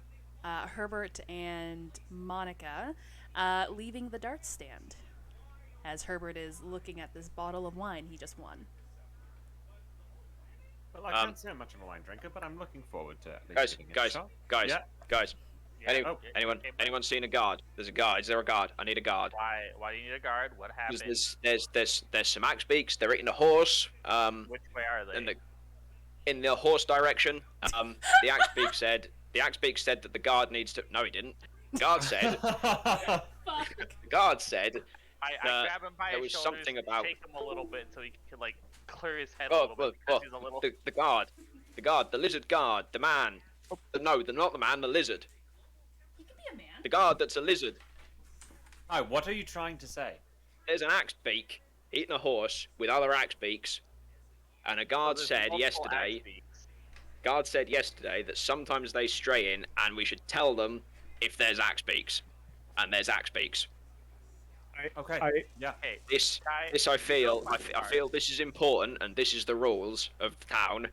B: Herbert and Monica leaving the darts stand. As Herbert is looking at this bottle of wine he just won.
G: Well, I can't say I'm much of a wine drinker, but I'm looking forward to at least
D: Guys,
G: giving it a
D: guys,
G: shot.
D: guys,
G: Yeah.
D: guys.
E: Yeah,
G: Oh.
D: Anyone seen a guard? There's a guard. Is there a guard? I need a guard.
E: Why do you need a guard? What happened?
D: There's some axe beaks. They're eating a horse.
E: Which way are they?
D: In the horse direction. The axe beak said that the guard needs to. No, he didn't. The guard said.
B: Fuck.
D: The guard said.
E: I grab him by
D: there
E: his
D: was
E: shoulders
D: something
E: and
D: about-
E: shake him a little bit so he can like clear his head a
D: Oh,
E: little bit because he's a little.
D: the guard, the lizard guard, the man. No, not the man, the lizard.
B: He could be a man.
D: The guard that's a lizard.
G: Hi, what are you trying to say?
D: There's an axe beak eating a horse with other axe beaks, and a guard
E: There's
D: said
E: multiple
D: yesterday.
E: axe beaks.
D: Guard said yesterday that sometimes they stray in, and we should tell them if there's axe beaks, and there's axe beaks.
G: Okay. Yeah.
E: Hey,
D: This
E: guy,
D: I feel,
E: go
D: I,
E: find
D: fe-
E: the
D: I feel this is important, and this is the rules of town,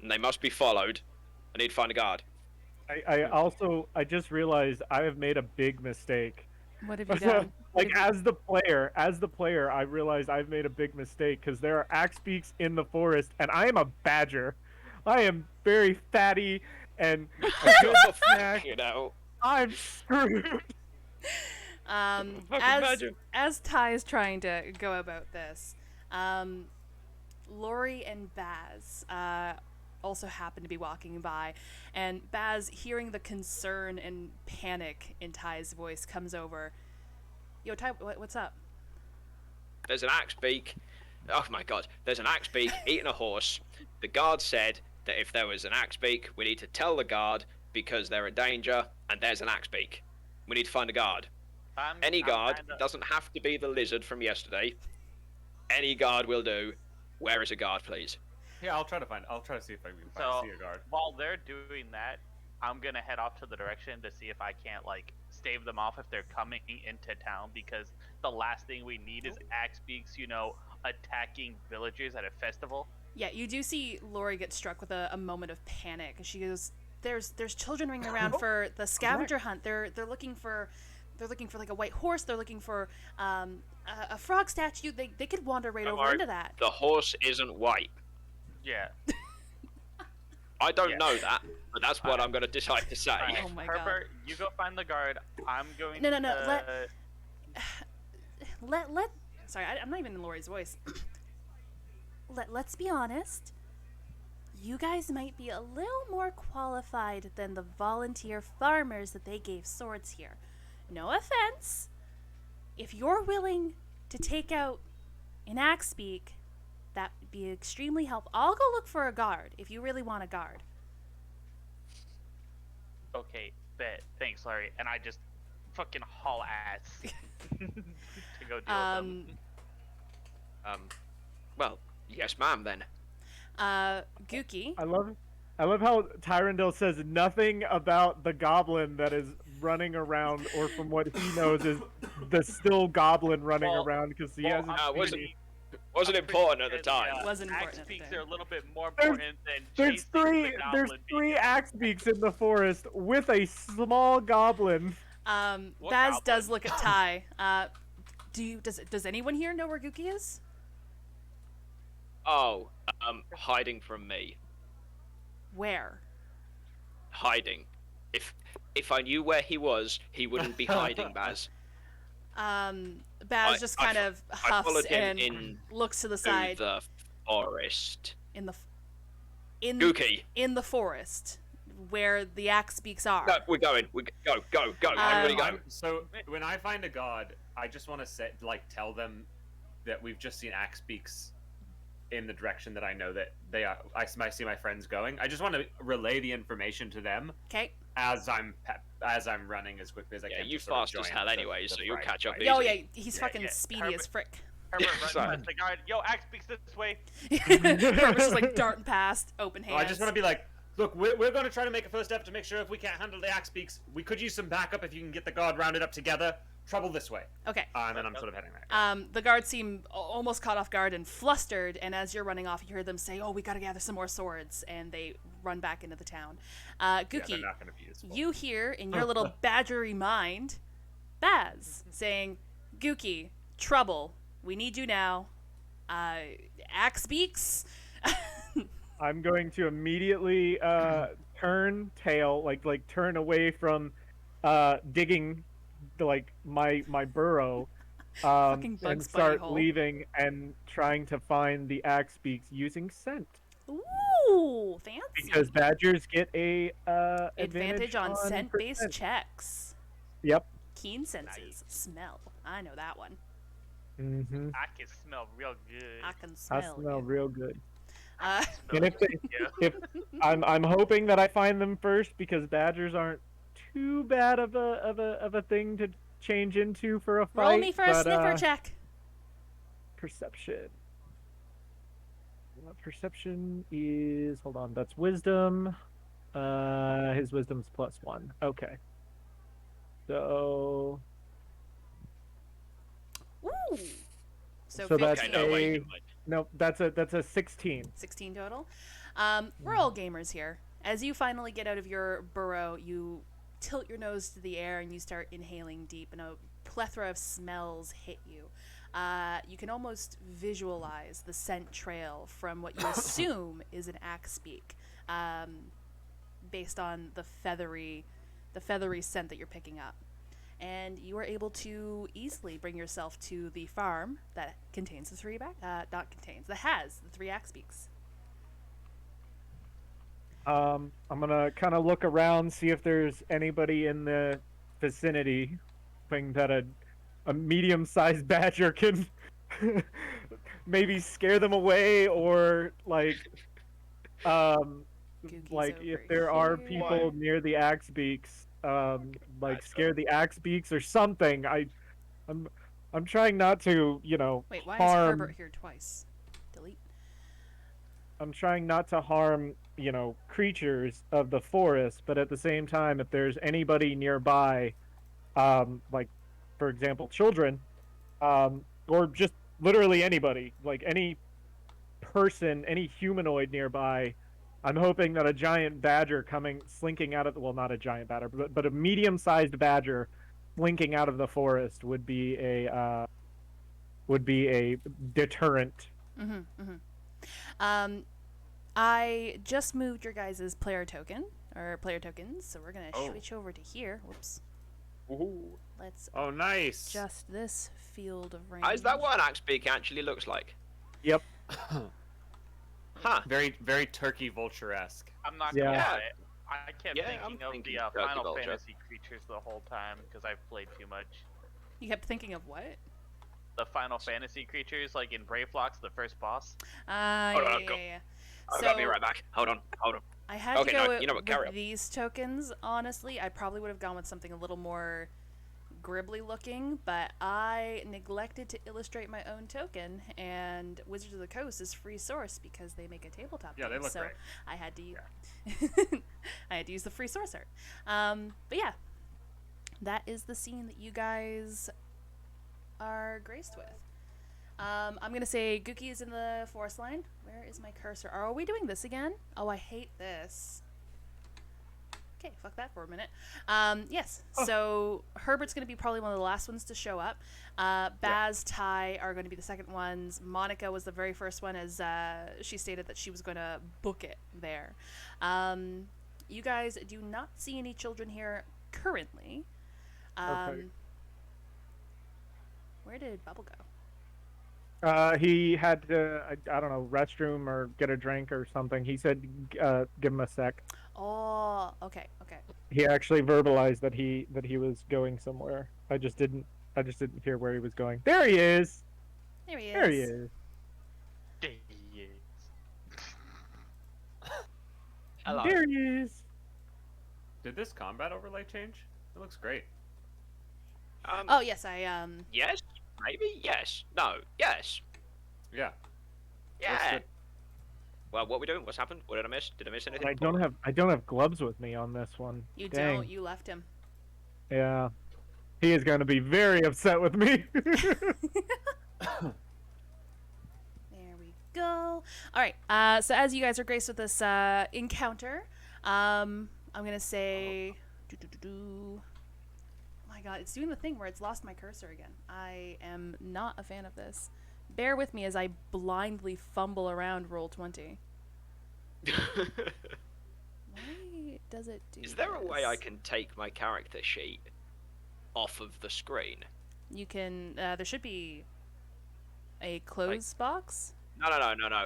D: and they must be followed. I need to find a guard.
F: I just realized I have made a big mistake.
B: What have you done?
F: Like as the player, I realized I've made a big mistake because there are axe beaks in the forest, and I am a badger. I am very fatty and a good snack.
D: You know.
F: I'm screwed.
B: As Ty is trying to go about this, Lori and Baz also happen to be walking by, and Baz, hearing the concern and panic in Ty's voice, comes over. Yo, Ty, what's up?
D: There's an axe beak. Oh my god. There's an axe beak eating a horse. The guard said that if there was an axe beak, we need to tell the guard because they're a danger, and there's an axe beak. We need to find a guard. Any guard. Doesn't have to be the lizard from yesterday. Any guard will do. Where is a guard, please?
G: Yeah, I'll try to see if I can
E: So
G: see a guard.
E: while they're doing that, I'm gonna head off to the direction to see if I can't like stave them off if they're coming into town, because the last thing we need is axe beaks, attacking villagers at a festival.
B: Yeah, you do see Lori get struck with a moment of panic. She goes, "There's children running around for the scavenger hunt. They're looking for like a white horse. They're looking for a frog statue. They could wander right
D: Don't
B: over
D: worry,
B: into that."
D: The horse isn't white.
E: Yeah.
D: I don't
E: Yeah.
D: know that, but that's what I'm going to decide to say.
E: Alright,
B: Oh my God.
E: Herbert, you go find the guard. I'm going
B: No,
E: to...
B: no, let sorry, I'm not even in Lori's voice. Let's be honest. You guys might be a little more qualified than the volunteer farmers that they gave swords here. No offense. If you're willing to take out an Axebeak, that would be extremely helpful. I'll go look for a guard if you really want a guard.
E: Okay, bet. Thanks, Larry. And I just fucking haul ass to go deal with them.
D: Well, yes, ma'am, then.
B: Gookie.
F: I love how Tyrandil says nothing about the goblin that is running around, or from what he knows is the still goblin running
E: Well,
F: around because he
E: well,
F: hasn't.
D: Wasn't important at the time.
B: Wasn't important at the
E: Axebeaks
B: time.
E: are a little bit more
F: There's-
E: important than
F: There's
E: chasing the
F: there's
E: goblin
F: three
E: beacon.
F: Axebeaks in the forest with a small goblin.
E: What
B: Baz
E: goblin?
B: does look at Ty. Does anyone here know where Gookie is?
D: Oh, hiding from me.
B: Where?
D: Hiding. If I knew where he was, he wouldn't be hiding, Baz.
B: Baz just
D: I
B: kind of
D: I
B: huffs
D: followed him
B: and
D: in
B: looks to the
D: to
B: side
D: the forest.
B: in the f- in
D: Gookie.
B: in the forest where the Axebeaks are.
D: No, we're going. We go. Everybody go.
G: So when I find a god, I just want to tell them that we've just seen Axebeaks in the direction that I know that they are. I see my friends going. I just want to relay the information to them
B: Okay.
G: as I'm running as quickly as I
D: Yeah,
G: can.
D: you
G: to sort of
D: fast as
G: join
D: hell
G: the-
D: anyway,
G: the
D: so you'll
G: fray,
D: catch up
G: right?
D: easy.
B: Oh yeah, he's
E: Yeah,
B: fucking
E: yeah.
B: speedy
E: Herbert-
B: as frick.
E: Herbert runs
D: Sorry.
E: past the guard. Yo, Axebeaks this way.
B: Herbert's just like darting past, open hands.
G: I just want to be like, look, we're going to try to make a first effort to make sure if we can't handle the Axebeaks, we could use some backup if you can get the guard rounded up together. Trouble this way.
B: Okay.
G: And then I'm sort of heading there.
B: The guards seem almost caught off guard and flustered, and as you're running off, you hear them say, "Oh, we gotta gather some more swords," and they run back into the town.
G: Yeah,
B: Gookie,
G: they're not going to be useful.
B: you hear in your little badgery mind, Baz saying, "Gookie, trouble. We need you now. Axebeaks."
F: I'm going to immediately turn tail, like turn away from digging my burrow,
B: Fucking
F: and
B: Bugs
F: start
B: Bunny hole.
F: leaving and trying to find the Axebeaks using scent,
B: Ooh, fancy.
F: because badgers get a
B: Advantage on scent-based
F: percent.
B: checks.
F: Yep.
B: Keen senses. Smell. I know that one.
F: Mm-hmm.
E: I can smell real good.
B: I can
F: I
B: smell.
F: smell
B: you.
F: real good.
B: Uh,
F: And if I'm hoping that I find them first, because badgers aren't too bad of a thing to change into for a fight.
B: roll me for a
F: but,
B: sniffer check.
F: Perception. Perception is, hold on, that's wisdom. His wisdom's +1. Okay. So
B: Ooh. So
F: that's
B: 15.
D: Okay, no way.
F: a-
D: you would.
F: no, that's a 16.
B: 16 total. We're all gamers here. As you finally get out of your burrow, you tilt your nose to the air and you start inhaling deep, and a plethora of smells hit you. You can almost visualize the scent trail from what you assume is an Axebeak, based on the feathery scent that you're picking up. And you are able to easily bring yourself to the farm that contains the that has the 3 Axebeaks.
F: I'm gonna kind of look around, see if there's anybody in the vicinity, hoping that a medium-sized badger can maybe scare them away, or
B: Googie's
F: if
B: over
F: there are
B: here.
F: people near the Axebeaks, scare the Axebeaks or something. I'm trying not to,
B: Wait, why is
F: harm.
B: Herbert here twice? Delete.
F: I'm trying not to harm, creatures of the forest, but at the same time, if there's anybody nearby, for example, children, or just literally anybody, like any person, any humanoid nearby, I'm hoping that a giant badger slinking out of, well, not a giant badger, but a medium-sized badger slinking out of the forest would be a deterrent.
B: Mm-hmm, mm-hmm. I just moved your guys' player token, or player tokens, so we're gonna switch over to here. Whoops.
G: Ooh.
B: Let's
G: Oh, nice.
B: adjust this field of range.
D: Is that what an axe beak actually looks like?
F: Yep.
D: Huh.
G: Very, very turkey vulture-esque.
E: I'm not
F: Yeah.
E: gonna lie. I kept
D: Yeah,
E: thinking
D: I'm
E: of
D: thinking
E: the
D: Turkey
E: Final
D: Vulture.
E: Fantasy creatures the whole time because I've played too much.
B: You kept thinking of what?
E: The Final Fantasy creatures, like in Brave Locks, the first boss.
D: Hold
B: Yeah,
D: on,
B: yeah,
D: go.
B: yeah.
D: I'll be right back. Hold on.
B: I had
D: Okay,
B: to go
D: no, you know what, carry
B: with
D: on.
B: these tokens, honestly. I probably would have gone with something a little more gribbly looking, but I neglected to illustrate my own token, and Wizards of the Coast is free source because they make a tabletop
G: Yeah,
B: game,
G: they look
B: so
G: great.
B: I had to use I had to use the free source art. But yeah, that is the scene that you guys are graced with. I'm gonna say Gookie is in the forest line. Where is my cursor? Are we doing this again? Oh, I hate this. Okay, fuck that for a minute. Yes, so Herbert's going to be probably one of the last ones to show up. Baz, Ty are going to be the second ones. Monica was the very first one, as she stated that she was going to book it there. You guys do not see any children here currently.
F: Okay.
B: Where did Bubble go?
F: He had to, I don't know, restroom or get a drink or something. He said, give him a sec.
B: Oh, okay.
F: He actually verbalized that he was going somewhere. I just didn't hear where he was going. There he is.
B: There he is.
F: There he is.
D: Hello.
F: There he is.
G: Did this combat overlay change? It looks great.
B: Oh, yes, I,
D: Yes. Maybe. Yes. No. Yes.
G: Yeah.
D: Yeah.
G: good.
D: Well, what are we doing? What's happened? What did I miss? Did I miss anything?
F: I don't have gloves with me on this one.
B: you
F: Dang.
B: don't. You left him.
F: Yeah. He is going to be very upset with me.
B: There we go. All right. So as you guys are graced with this encounter, I'm gonna say, oh my god, it's doing the thing where it's lost my cursor again. I am not a fan of this. Bear with me as I blindly fumble around Roll20. Why does it do?
D: Is there a way I
B: this?
D: can take my character sheet off of the screen?
B: You can. There should be a close box.
D: No.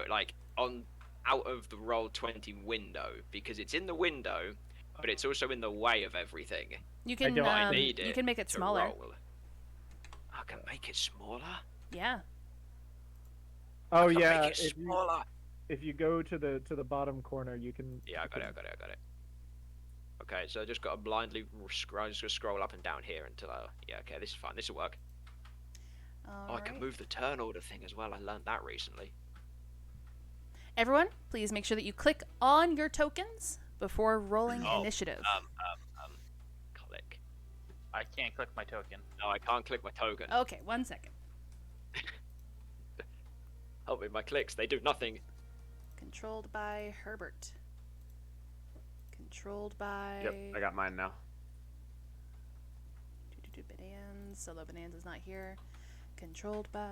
D: Like out of the Roll20 window, because it's in the window, but it's also in the way of everything.
B: You can.
F: don't-
D: I need it
B: You can make it
D: to
B: smaller.
D: roll. I can make it smaller.
B: Yeah.
F: Oh
D: I can
F: yeah.
D: Make it smaller.
F: If you go to the bottom corner, you can.
D: Yeah, I got it. Okay, so I just got to blindly scroll. Just scroll up and down here until I. Yeah, okay, this is fine. This will work.
B: All
D: Oh, I can
B: right.
D: move the turn order thing as well. I learned that recently.
B: Everyone, please make sure that you click on your tokens before rolling
D: Oh,
B: initiative.
D: Click.
E: I can't click my token.
D: No, I can't click my token.
B: Okay, 1 second.
D: Help me, my clicks. They do nothing.
B: Controlled by Herbert. Controlled by.
G: Yep, I got mine now.
B: Bonanza. Solo Bonanza's not here. Controlled by.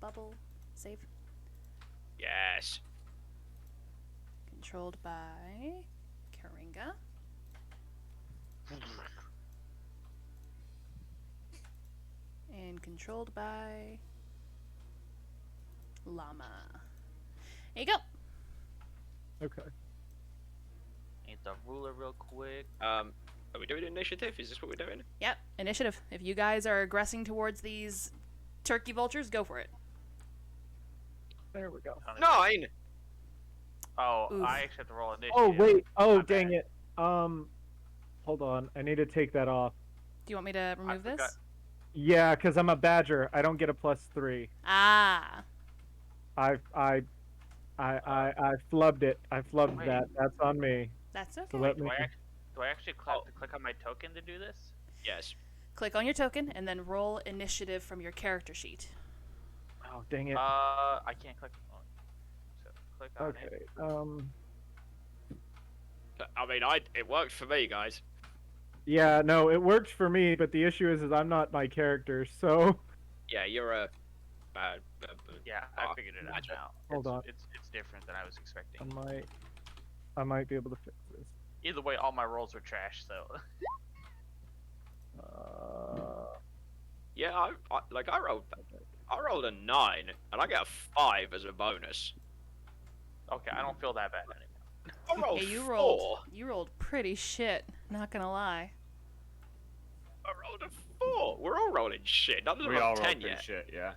B: Bubble. Save.
D: Yes.
B: Controlled by. Karinga. And controlled by. Llama. There you go.
F: Okay.
E: Need the ruler real quick.
D: Are we doing initiative? Is this what we're doing?
B: Yep, initiative. If you guys are aggressing towards these turkey vultures, go for it.
F: There we go.
D: 9.
E: Oh,
B: Oof.
E: I actually have to roll initiative.
F: Oh wait. Oh
E: My
F: dang
E: bad.
F: it. Hold on. I need to take that off.
B: Do you want me to remove this?
E: forgot.
F: Yeah, because I'm a badger. I don't get a +3.
B: Ah.
F: I flubbed it. I flubbed
E: Wait.
F: that. That's on me.
B: That's okay.
F: So let
E: Do
F: me.
E: I actually have to click on my token to do this?
D: Yes.
B: Click on your token and then roll initiative from your character sheet.
F: Oh dang it.
E: I can't click. So click on
F: Okay.
E: it.
D: I mean, it worked for me, guys.
F: Yeah. No, it worked for me, but the issue is I'm not my character. So
D: Yeah, you're a bad.
E: Yeah,
D: Oh,
E: I figured it out
D: gotcha.
E: now.
F: Hold on.
E: It's different than I was expecting.
F: I might be able to fix this.
E: Either way, all my rolls were trash, so.
D: Yeah, I rolled a 9, and I get a 5 as a bonus.
E: Okay, I don't feel that bad anymore.
D: I rolled
B: Hey, you
D: 4.
B: rolled pretty shit. Not gonna lie.
D: I rolled a 4. We're all rolling shit. None of them
G: We all
D: have
G: rolled
D: 10
G: pretty
D: yet.
G: shit, yeah.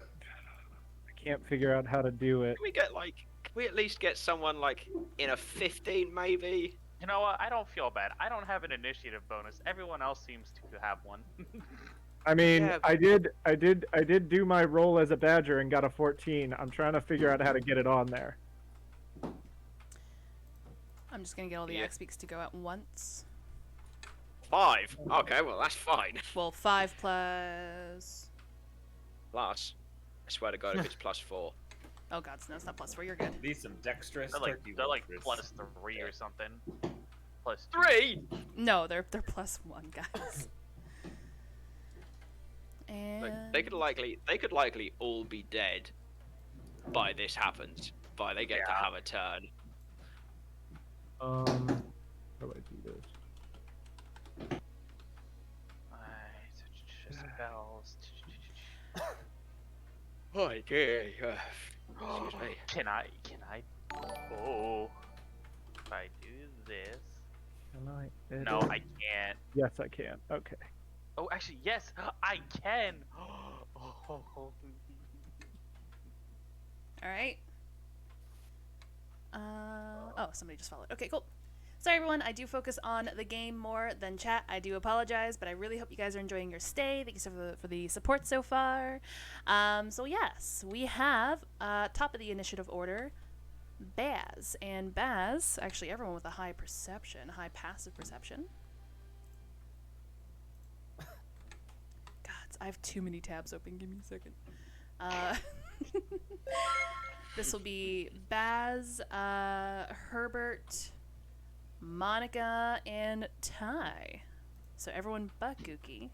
F: I can't figure out how to do it.
D: Can we at least get someone like in a 15 maybe?
E: You know what? I don't feel bad. I don't have an initiative bonus. Everyone else seems to have one.
F: I mean,
D: Yeah.
F: I did do my roll as a badger and got a 14. I'm trying to figure out how to get it on there.
B: I'm just gonna get all the
D: Yeah.
B: X-Peaks to go at once.
D: 5. Okay, well that's fine.
B: Well, 5 plus...
D: Plus, I swear to God, if it's plus 4.
B: Oh god, no, it's not plus 4, you're good.
G: Need some dexterous turkey
E: They're like
G: walkers.
E: plus 3 or something. Plus 2.
D: 3.
B: No, they're plus 1, guys. And...
D: Like, they could likely all be dead by this happens. By they get to have a turn.
F: How do I do this?
E: Spells.
D: Oh dear. Excuse me.
E: Can I? Oh. If I do this.
F: Can I edit?
E: No, I can't.
F: Yes, I can. Okay.
E: Oh, actually, yes, I can. Oh.
B: Alright. Oh, somebody just followed. Okay, cool. Sorry, everyone. I do focus on the game more than chat. I do apologize, but I really hope you guys are enjoying your stay. Thank you for the support so far. So, yes, we have, top of the initiative order, Baz. And Baz, actually, everyone with a high perception, high passive perception. God, I have too many tabs open. Give me a second. This will be Baz, Herbert, Monica, and Ty. So everyone but Gookie.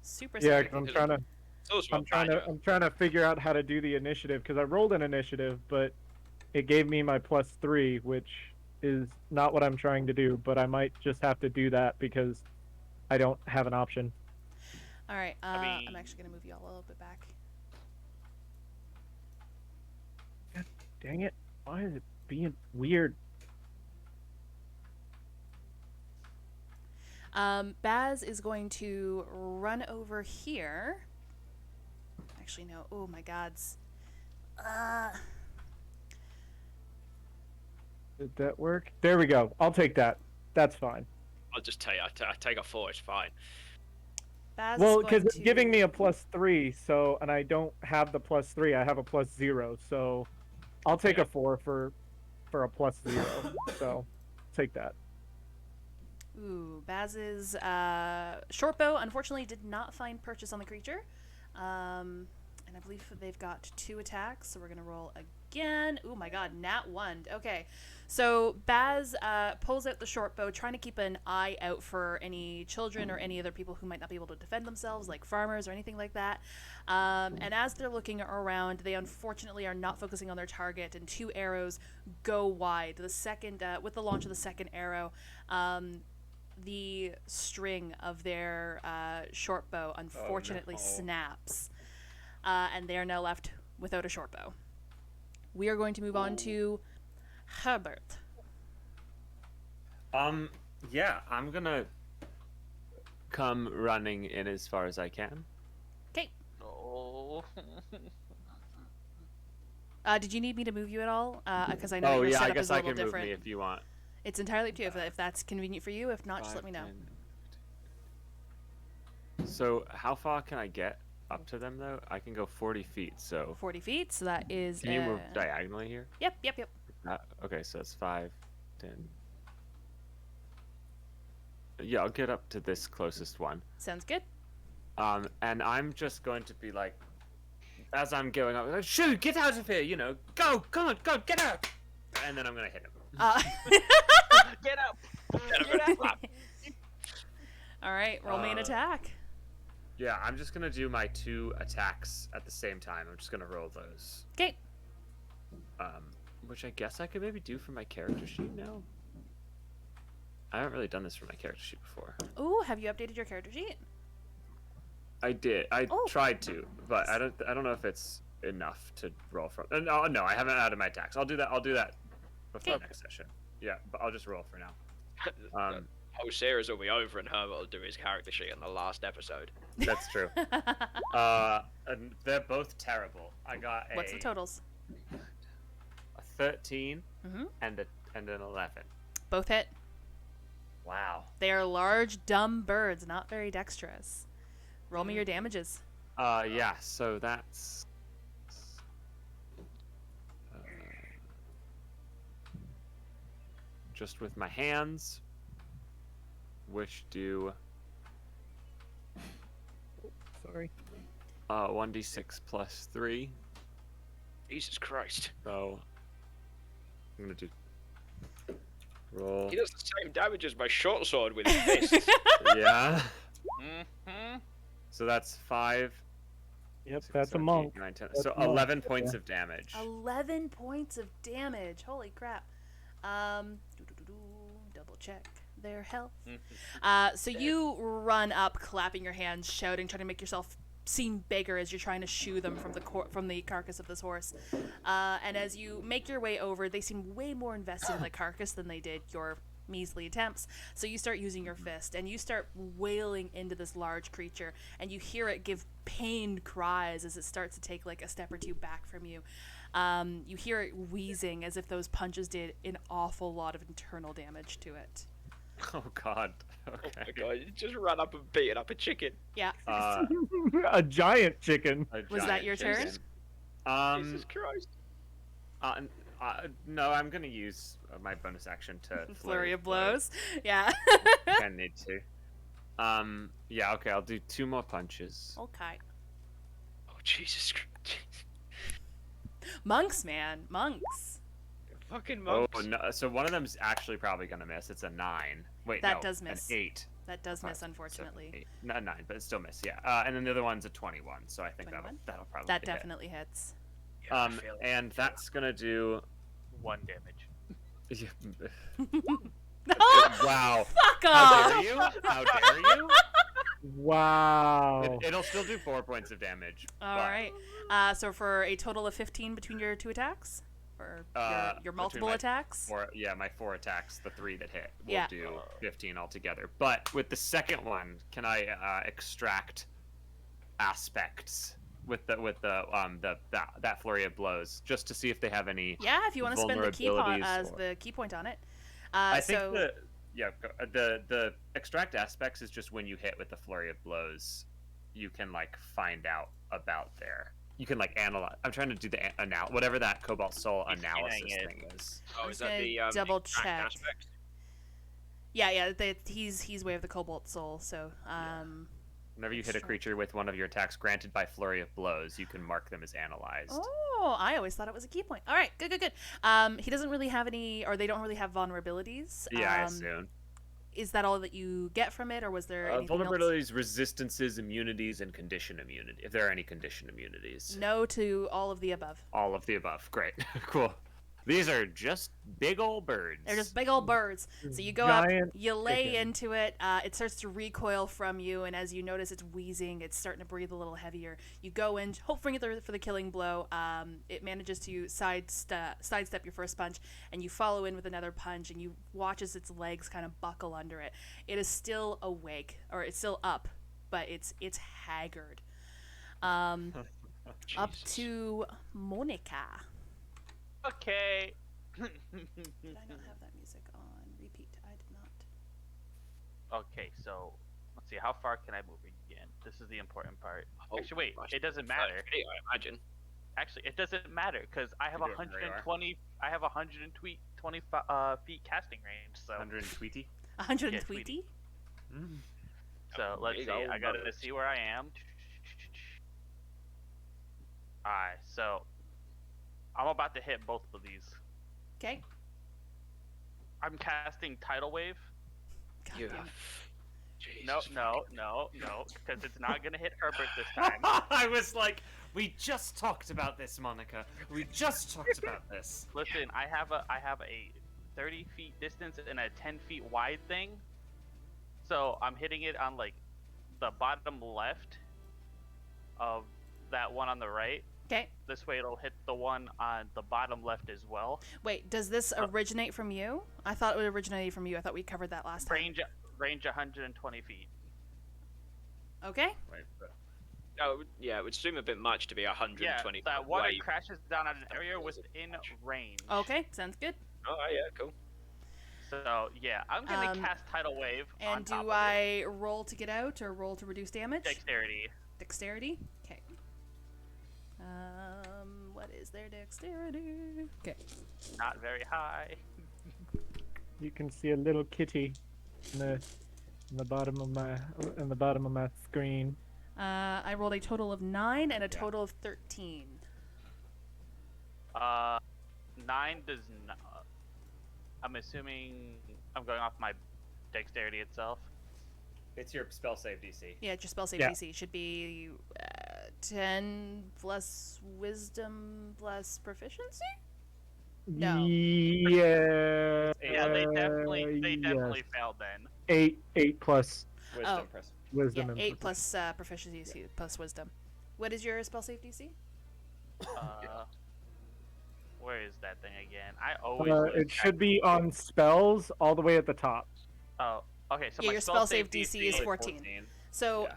B: Super
F: Yeah,
B: sorry.
F: 'cause I'm trying to figure out how to do the initiative because I rolled an initiative, but it gave me my +3, which is not what I'm trying to do. But I might just have to do that because I don't have an option.
B: All right,
E: mean-
B: I'm actually gonna move you all a little bit back.
F: Dang it! Why is it being weird?
B: Baz is going to run over here. Actually, no. Oh my gods.
F: Did that work? There we go. I'll take that. That's fine.
D: I'll just tell you, I take a 4. It's fine.
B: Baz
F: Well,
B: is
F: because
B: going
F: it's
B: to...
F: giving me a +3, so and I don't have the +3. I have a +0, so I'll take a 4 for a +0. So take that.
B: Ooh, Baz's short bow unfortunately did not find purchase on the creature. And I believe they've got 2 attacks, so we're going to roll again. Oh my god, nat 1. Okay, so Baz pulls out the short bow, trying to keep an eye out for any children or any other people who might not be able to defend themselves, like farmers or anything like that. And as they're looking around, they unfortunately are not focusing on their target, and 2 arrows go wide. The second, with the launch of the second arrow, the string of their short bow unfortunately snaps, and they are now left without a short bow. We are going to move on to Herbert.
C: Yeah, I'm gonna come running in as far as I can.
B: Okay.
E: No.
B: Did you need me to move you at all? Because I know
C: Oh
B: your
C: yeah, I
B: setup
C: guess
B: is a
C: I
B: little
C: can
B: different.
C: move me if you want.
B: It's entirely up to you if that's convenient for you. If not, just let me know.
C: 10. So how far can I get up to them though? I can go 40 feet. So
B: 40 feet, so that is...
C: can you move diagonally here?
B: Yep.
C: Okay, so that's 5, 10. Yeah, I'll get up to this closest one.
B: Sounds good.
C: And I'm just going to be like, as I'm going up, like, shoot, get out of here, you know, go, come on, go, get out. And then I'm gonna hit him.
E: Get up.
B: All right, roll me an attack.
C: Yeah, I'm just gonna do my 2 attacks at the same time. I'm just gonna roll those.
B: Okay.
G: which I guess I could maybe do for my character sheet now. I haven't really done this for my character sheet before.
B: Ooh, have you updated your character sheet?
G: I did. I
B: Oh.
G: tried to, but I don't know if it's enough to roll from. No, I haven't added my attacks. I'll do that. I'll do that before
B: Okay.
G: next session. Yeah, but I'll just roll for now.
D: Whole series will be over, and Herbert will do his character sheet in the last episode.
G: That's true. And they're both terrible. I got
B: What's the totals?
G: a 13
B: Mhm.
G: and an 11.
B: Both hit.
G: Wow.
B: They are large, dumb birds, not very dexterous. Roll me your damages.
G: Yeah. So that's. Just with my hands, which do
F: Sorry.
G: 1d6 plus 3.
D: Jesus Christ.
G: So I'm gonna do roll.
D: He does the same damage as my short sword with his fist.
G: Yeah.
E: Mm-hmm.
G: So that's 5.
F: Yep,
G: 6,
F: that's a
G: 7,
F: monk.
G: 8, 9, 10.
F: That's
G: So
F: a monk,
G: 11
F: yeah.
G: points of damage.
B: 11 points of damage. Holy crap. Double check their health. So you run up, clapping your hands, shouting, trying to make yourself seem bigger as you're trying to shoo them from the carcass of this horse. And as you make your way over, they seem way more invested in the carcass than they did your measly attempts. So you start using your fist, and you start wailing into this large creature, and you hear it give pained cries as it starts to take like a step or two back from you. You hear it wheezing as if those punches did an awful lot of internal damage to it.
G: Oh God.
D: Oh
G: Okay.
D: my god, you just ran up and beat up a chicken.
B: Yeah.
F: A giant chicken.
G: A
B: Was that
G: giant
B: your turn?
G: chicken.
D: Jesus Christ.
G: No, I'm gonna use my bonus action to
B: Flurry of blows. Yeah.
G: I need to. Yeah. Okay. I'll do 2 more punches.
B: Okay.
D: Oh, Jesus Christ.
B: Monks, man. Monks.
D: Fucking
G: Oh
D: monks.
G: no! So one of them's actually probably gonna miss. It's a 9. Wait,
B: That
G: no,
B: does miss.
G: An 8.
B: That does miss,
G: 5,
B: unfortunately.
G: 7, 8. No, 9, but it still miss. Yeah. And then the other one's a 21. So I think
B: 21?
G: that'll probably
B: That
G: hit.
B: definitely hits.
D: Yeah, I feel it.
G: And that's gonna do.
E: 1 damage.
G: Wow.
B: Fuck
G: How
B: off!
G: dare you? How dare you?
F: Wow.
G: It'll still do 4 points of damage.
B: All right. So for a total of 15 between your 2 attacks? Or your
G: between
B: multiple
G: my
B: attacks?
G: My 4 attacks, the 3 that hit, will
B: Yeah.
G: do 15 altogether. But with the second one, can I extract aspects with that flurry of blows, just to see if they have any?
B: Yeah, if you want to spend the key point
G: vulnerabilities
B: as
G: or-
B: the key point on it.
G: I think
B: so
G: the extract aspects is just when you hit with the flurry of blows, you can like find out about you can like analyze. I'm trying to do the whatever that Cobalt Soul
E: He's
G: analysis
E: scanning it.
G: thing is.
D: Oh,
B: I'm
D: is
B: just
D: that the
B: gonna double
D: extract
B: check.
D: aspect?
B: Yeah, he's way of the Cobalt Soul, so
G: Whenever you hit a
B: Extract.
G: creature with one of your attacks granted by flurry of blows, you can mark them as analyzed.
B: Oh, I always thought it was a key point. All right, good. He doesn't really have any, or they don't really have vulnerabilities.
G: Yeah, I assume.
B: Is that all that you get from it, or was there anything else?
G: Vulnerabilities, resistances, immunities, and condition immunity. If there are any condition immunities.
B: No to all of the above.
G: All of the above. Great. Cool. These are just big old birds.
B: They're just big old birds. So you go up,
F: Giant
B: you lay
F: chicken.
B: into it. It starts to recoil from you, and as you notice it's wheezing, it's starting to breathe a little heavier. You go in, hoping for the killing blow. It manages to sidestep your first punch, and you follow in with another punch, and you watch as its legs kind of buckle under it. It is still awake, or it's still up, but it's haggard. Up to Monica.
E: Okay.
B: Did I not have that music on repeat? I did not.
E: Okay, so let's see. How far can I move again? This is the important part.
D: Oh,
E: Actually, wait.
D: gosh.
E: It doesn't matter.
D: 30, I imagine.
E: Actually, it doesn't matter because I have
G: You do it where you are.
E: 120. I have 120 feet casting range. So
G: 100 Tweety.
B: 100
E: Yeah,
B: Tweety?
E: So let's
D: Big
E: see.
D: old
E: I gotta
D: bird.
E: see where I am. Alright, so I'm about to hit both of these.
B: Okay.
E: I'm casting Tidal Wave.
B: God
D: You
B: damn
D: have...
B: it.
D: Jesus
E: No, because it's not gonna hit Herbert this time.
G: I was like, We just talked about this, Monica. We just talked about this.
E: Listen, I have a 30 feet distance and a 10 feet wide thing. So I'm hitting it on like the bottom left of that one on the right.
B: Okay.
E: This way it'll hit the one on the bottom left as well.
B: Wait, does this originate from you? I thought it would originate from you. I thought we covered that last time.
E: Range 120 feet.
B: Okay.
G: Wait, but-
D: Oh, yeah, it would seem a bit much to be 120
E: Yeah, that
D: feet
E: water
D: away.
E: crashes down at an area within range.
B: Okay, sounds good.
D: Oh, yeah, cool.
E: So yeah, I'm gonna cast Tidal Wave. on
B: And
E: top
B: do
E: of
B: I roll to get out or roll to reduce damage?
E: Dexterity.
B: Dexterity? Okay. What is their dexterity? Okay.
E: Not very high.
F: You can see a little kitty in the bottom of my screen.
B: I rolled a total of 9 and a total of 13.
E: 9 does not. I'm assuming I'm going off my dexterity itself.
G: It's your spell save DC.
B: Yeah, your spell save
F: Yeah.
B: DC should be 10 plus wisdom plus proficiency? No.
F: Yeah.
E: Yeah, they definitely
F: yes.
E: failed then.
F: 8 plus
G: Wisdom
B: Oh.
G: press.
F: wisdom.
B: Yeah,
F: and
B: 8 plus proficiency plus wisdom. What is your spell save DC?
E: Where is that thing again? I always. lose
F: it
E: track.
F: should be on spells all the way at the top.
E: Oh, okay. So
B: Yeah,
E: my
B: your spell save DC is
E: is
B: 14.
G: 14.
B: So,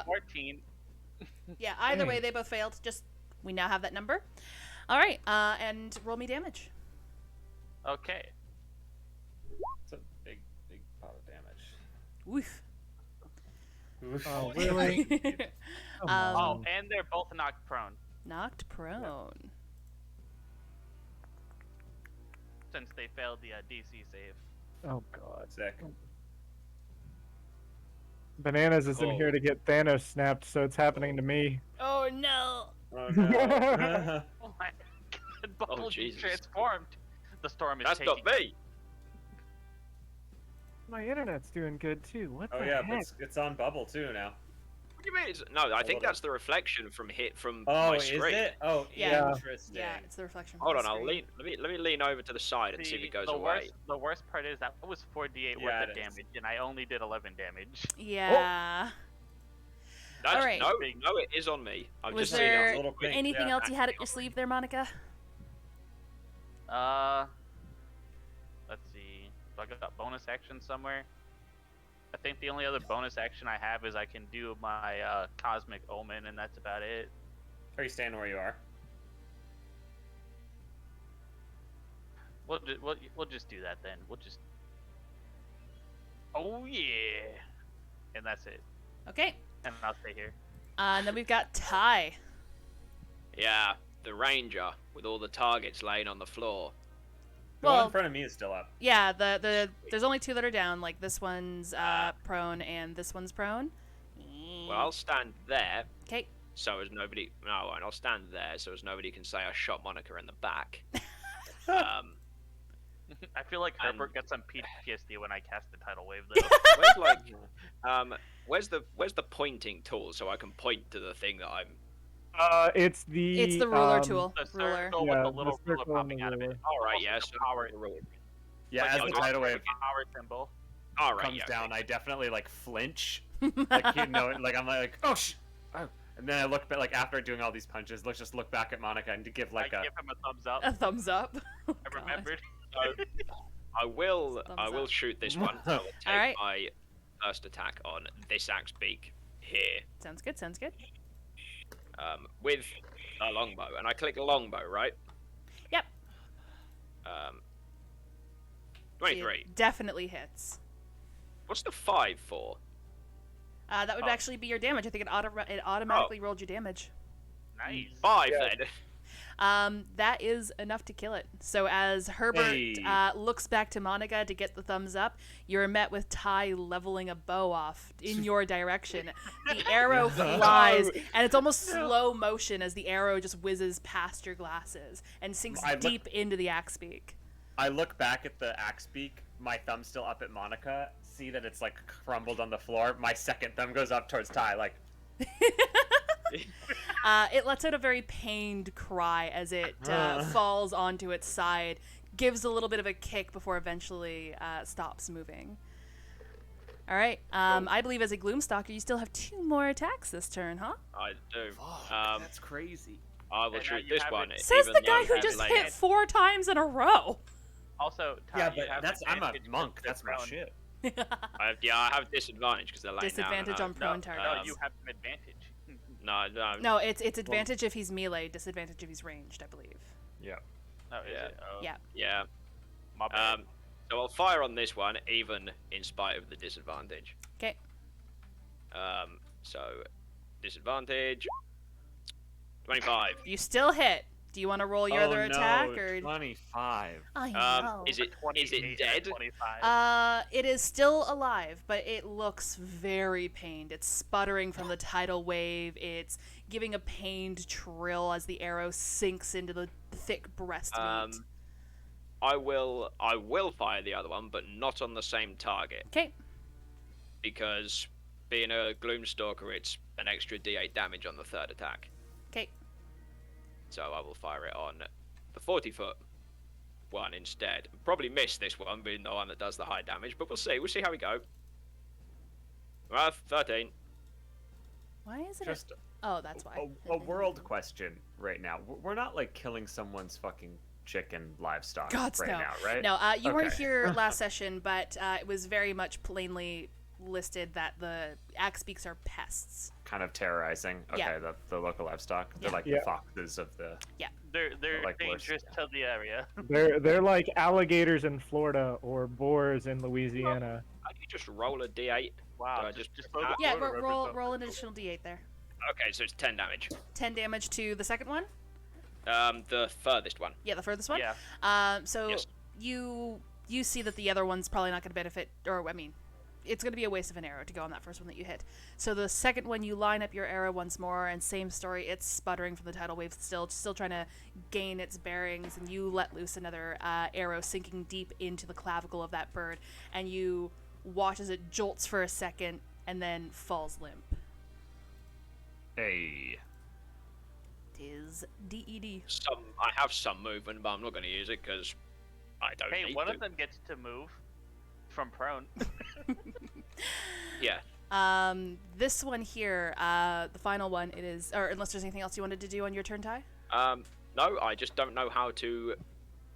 E: 14.
B: yeah, either way, they both failed. Just, we now have that number. All right, and roll me damage.
E: Okay.
G: It's a big pot of damage.
B: Woof.
F: Oh, really? Come
B: Um,
E: Oh,
F: on.
E: and they're both knocked prone
B: Knocked prone.
E: since they failed the DC save.
F: Oh god.
G: Sick.
F: Bananas is in
D: Cool.
F: here to get Thanos snapped, so it's happening to me.
B: Oh no!
G: Oh no.
E: Oh my god, Bubble
D: Jesus.
E: transformed. The storm is
D: That's
E: taking.
D: not me.
F: My internet's doing good too. What
G: Oh
F: the
G: yeah,
F: heck?
G: but it's on bubble too now.
D: What do you mean? No, I think
G: little.
D: that's the reflection from
G: Oh,
D: my
G: is
D: screen.
G: it? Oh,
B: Yeah.
G: interesting.
B: Yeah, it's the reflection. From
D: Hold
B: the
D: on, I'll
B: screen.
D: let me lean over to the side and see if it goes away.
E: The worst part is that was 4d8
G: Yeah,
E: worth
G: it
E: of
G: is.
E: damage, and I only did 11 damage.
B: Yeah.
D: That's,
B: Alright.
D: No, it is on me. I've
B: Was
D: just
B: there
G: a little pink,
B: anything
G: yeah.
B: else you had at your sleeve there, Monica?
E: Let's see. Do I got bonus action somewhere? I think the only other bonus action I have is I can do my Cosmic Omen, and that's about it.
G: Are you staying where you are?
E: We'll just do that then. We'll just. Oh yeah, and that's it.
B: Okay.
E: And I'll stay here.
B: And then we've got Ty.
D: Yeah, the ranger with all the targets laying on the floor.
G: The one
B: Well,
G: in front of me is still up.
B: yeah, there's only 2 that are down. Like this one's prone and this one's prone.
D: Well, I'll stand there
B: Okay.
D: so as nobody. No, I won't. I'll stand there so as nobody can say I shot Monica in the back. um,
E: I feel like
D: And-
E: Herbert got some PTSD when I cast the tidal wave though.
D: where's the pointing tool so I can point to the thing that I'm.
F: It's the
B: It's the ruler tool.
E: The
B: Ruler.
E: circle
F: Yeah,
E: with
F: the
E: the little ruler
F: circle and the
E: popping out of it.
F: ruler.
D: All right,
E: Also
D: yeah.
E: the
D: So
E: power.
G: Yeah,
E: Like
G: as
E: a
G: the
E: power-
G: tidal wave
E: power symbol.
D: All right,
G: comes
D: yeah.
G: down, I definitely like flinch. Like you know, like I'm like, oh oh. And then I look back, like after doing all these punches, let's just look back at Monica and give like
E: I
G: a.
E: give him a thumbs up.
B: A thumbs up. Oh,
E: I
B: God.
E: remembered.
D: I will
B: Thumbs
D: will
B: up.
D: shoot this one. I will take
B: Alright.
D: my first attack on this axe beak here,
B: Sounds good. Sounds good.
D: with a longbow, and I click longbow, right?
B: Yep.
D: 23.
B: It definitely hits.
D: What's the 5 for?
B: That would
D: Oh.
B: actually be your damage. I think it automatically rolled your damage.
E: Nice.
D: 5
F: Yeah.
D: then.
B: That is enough to kill it. So as Herbert
G: Hey.
B: looks back to Monica to get the thumbs up, you're met with Ty leveling a bow off in your direction. The arrow flies, and it's almost slow motion as the arrow just whizzes past your glasses and sinks
G: I look-
B: deep into the axe beak.
G: I look back at the axe beak, my thumb still up at Monica, see that it's like crumbled on the floor. My second thumb goes up towards Ty, like.
B: It lets out a very pained cry as it falls onto its side, gives a little bit of a kick before eventually stops moving. All right. I believe as a Gloomstalker, you still have 2 more attacks this turn, huh?
D: I do.
G: Fuck, that's crazy.
D: I will
E: And now
D: shoot
E: you
D: this
E: have
D: one.
E: it-
B: Says
D: even
B: the
D: though
B: guy
D: I
B: who
D: have
B: just
D: delayed
B: hit
D: it.
B: 4 times in a row.
E: Also, Ty,
G: Yeah,
E: you
G: but
E: have
G: I'm a
E: advantage
G: monk.
E: because
G: That's
E: they're
G: my
E: prone.
G: shit.
D: I have disadvantage because they're laying
B: Disadvantage
D: down.
B: on prone targets.
E: No, you have an advantage.
D: No.
B: No, it's advantage if he's melee, disadvantage if he's ranged, I believe.
G: Yeah.
E: No, is
D: Yeah.
E: it? Oh,
B: Yeah.
D: Yeah.
E: my bad.
D: So I'll fire on this one, even in spite of the disadvantage.
B: Okay.
D: So disadvantage. 25.
B: You still hit. Do you want to roll your other attack or?
G: 25.
B: I know.
D: Is it
E: 28
D: dead?
E: 25.
B: It is still alive, but it looks very pained. It's sputtering from the tidal wave. It's giving a pained trill as the arrow sinks into the thick breast meat.
D: I will fire the other one, but not on the same target,
B: Okay.
D: because being a Gloomstalker, it's an extra D8 damage on the third attack.
B: Okay.
D: So I will fire it on the 40-foot one instead. Probably miss this one, being the one that does the high damage, but we'll see. We'll see how we go. 13.
B: Why is it?
G: Just
B: Oh, that's why.
G: a world question right now. We're not like killing someone's fucking chicken livestock
B: Gods,
G: right
B: no.
G: now, right?
B: No, you weren't
G: Okay.
B: here last session, but it was very much plainly listed that the axe beaks are pests.
G: Kind of terrorizing. Okay,
B: Yeah.
G: the local livestock. They're
B: Yeah.
G: like
F: Yeah.
G: the foxes of the.
E: They're
G: like worse.
E: dangerous to the area.
F: They're like alligators in Florida or boars in Louisiana.
D: Can you just roll a D8?
E: Wow.
D: I just-
E: throw the
B: Yeah,
E: quarter
B: roll an additional d8 there.
D: Okay, so it's 10 damage.
B: 10 damage to the second one.
D: The furthest one.
B: Yeah, the furthest one.
E: Yeah.
B: So
D: Yes.
B: you see that the other one's probably not going to benefit, or I mean, it's going to be a waste of an arrow to go on that first one that you hit. So the second one, you line up your arrow once more, and same story. It's sputtering from the tidal wave, still trying to gain its bearings, and you let loose another arrow, sinking deep into the clavicle of that bird, and you watch as it jolts for a second and then falls limp.
G: Hey.
B: Tis DED.
D: I have some movement, but I'm not going to use it because I don't
E: Hey,
D: need
E: one
D: to.
E: of them gets to move from prone.
D: Yeah.
B: This one here, the final one, it is, or unless there's anything else you wanted to do on your turn, Ty?
D: No, I just don't know how to.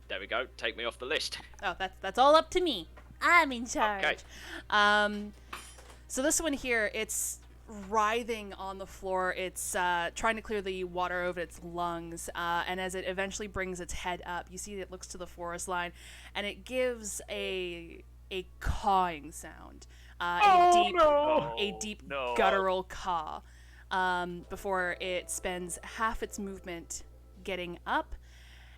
D: There we go. Take me off the list.
B: Oh, that's all up to me. I'm in charge.
D: Okay.
B: So this one here, it's writhing on the floor. It's trying to clear the water over its lungs, and as it eventually brings its head up, you see it looks to the forest line, and it gives a cawing sound, a deep
E: no.
B: guttural caw, before it spends half its movement getting up,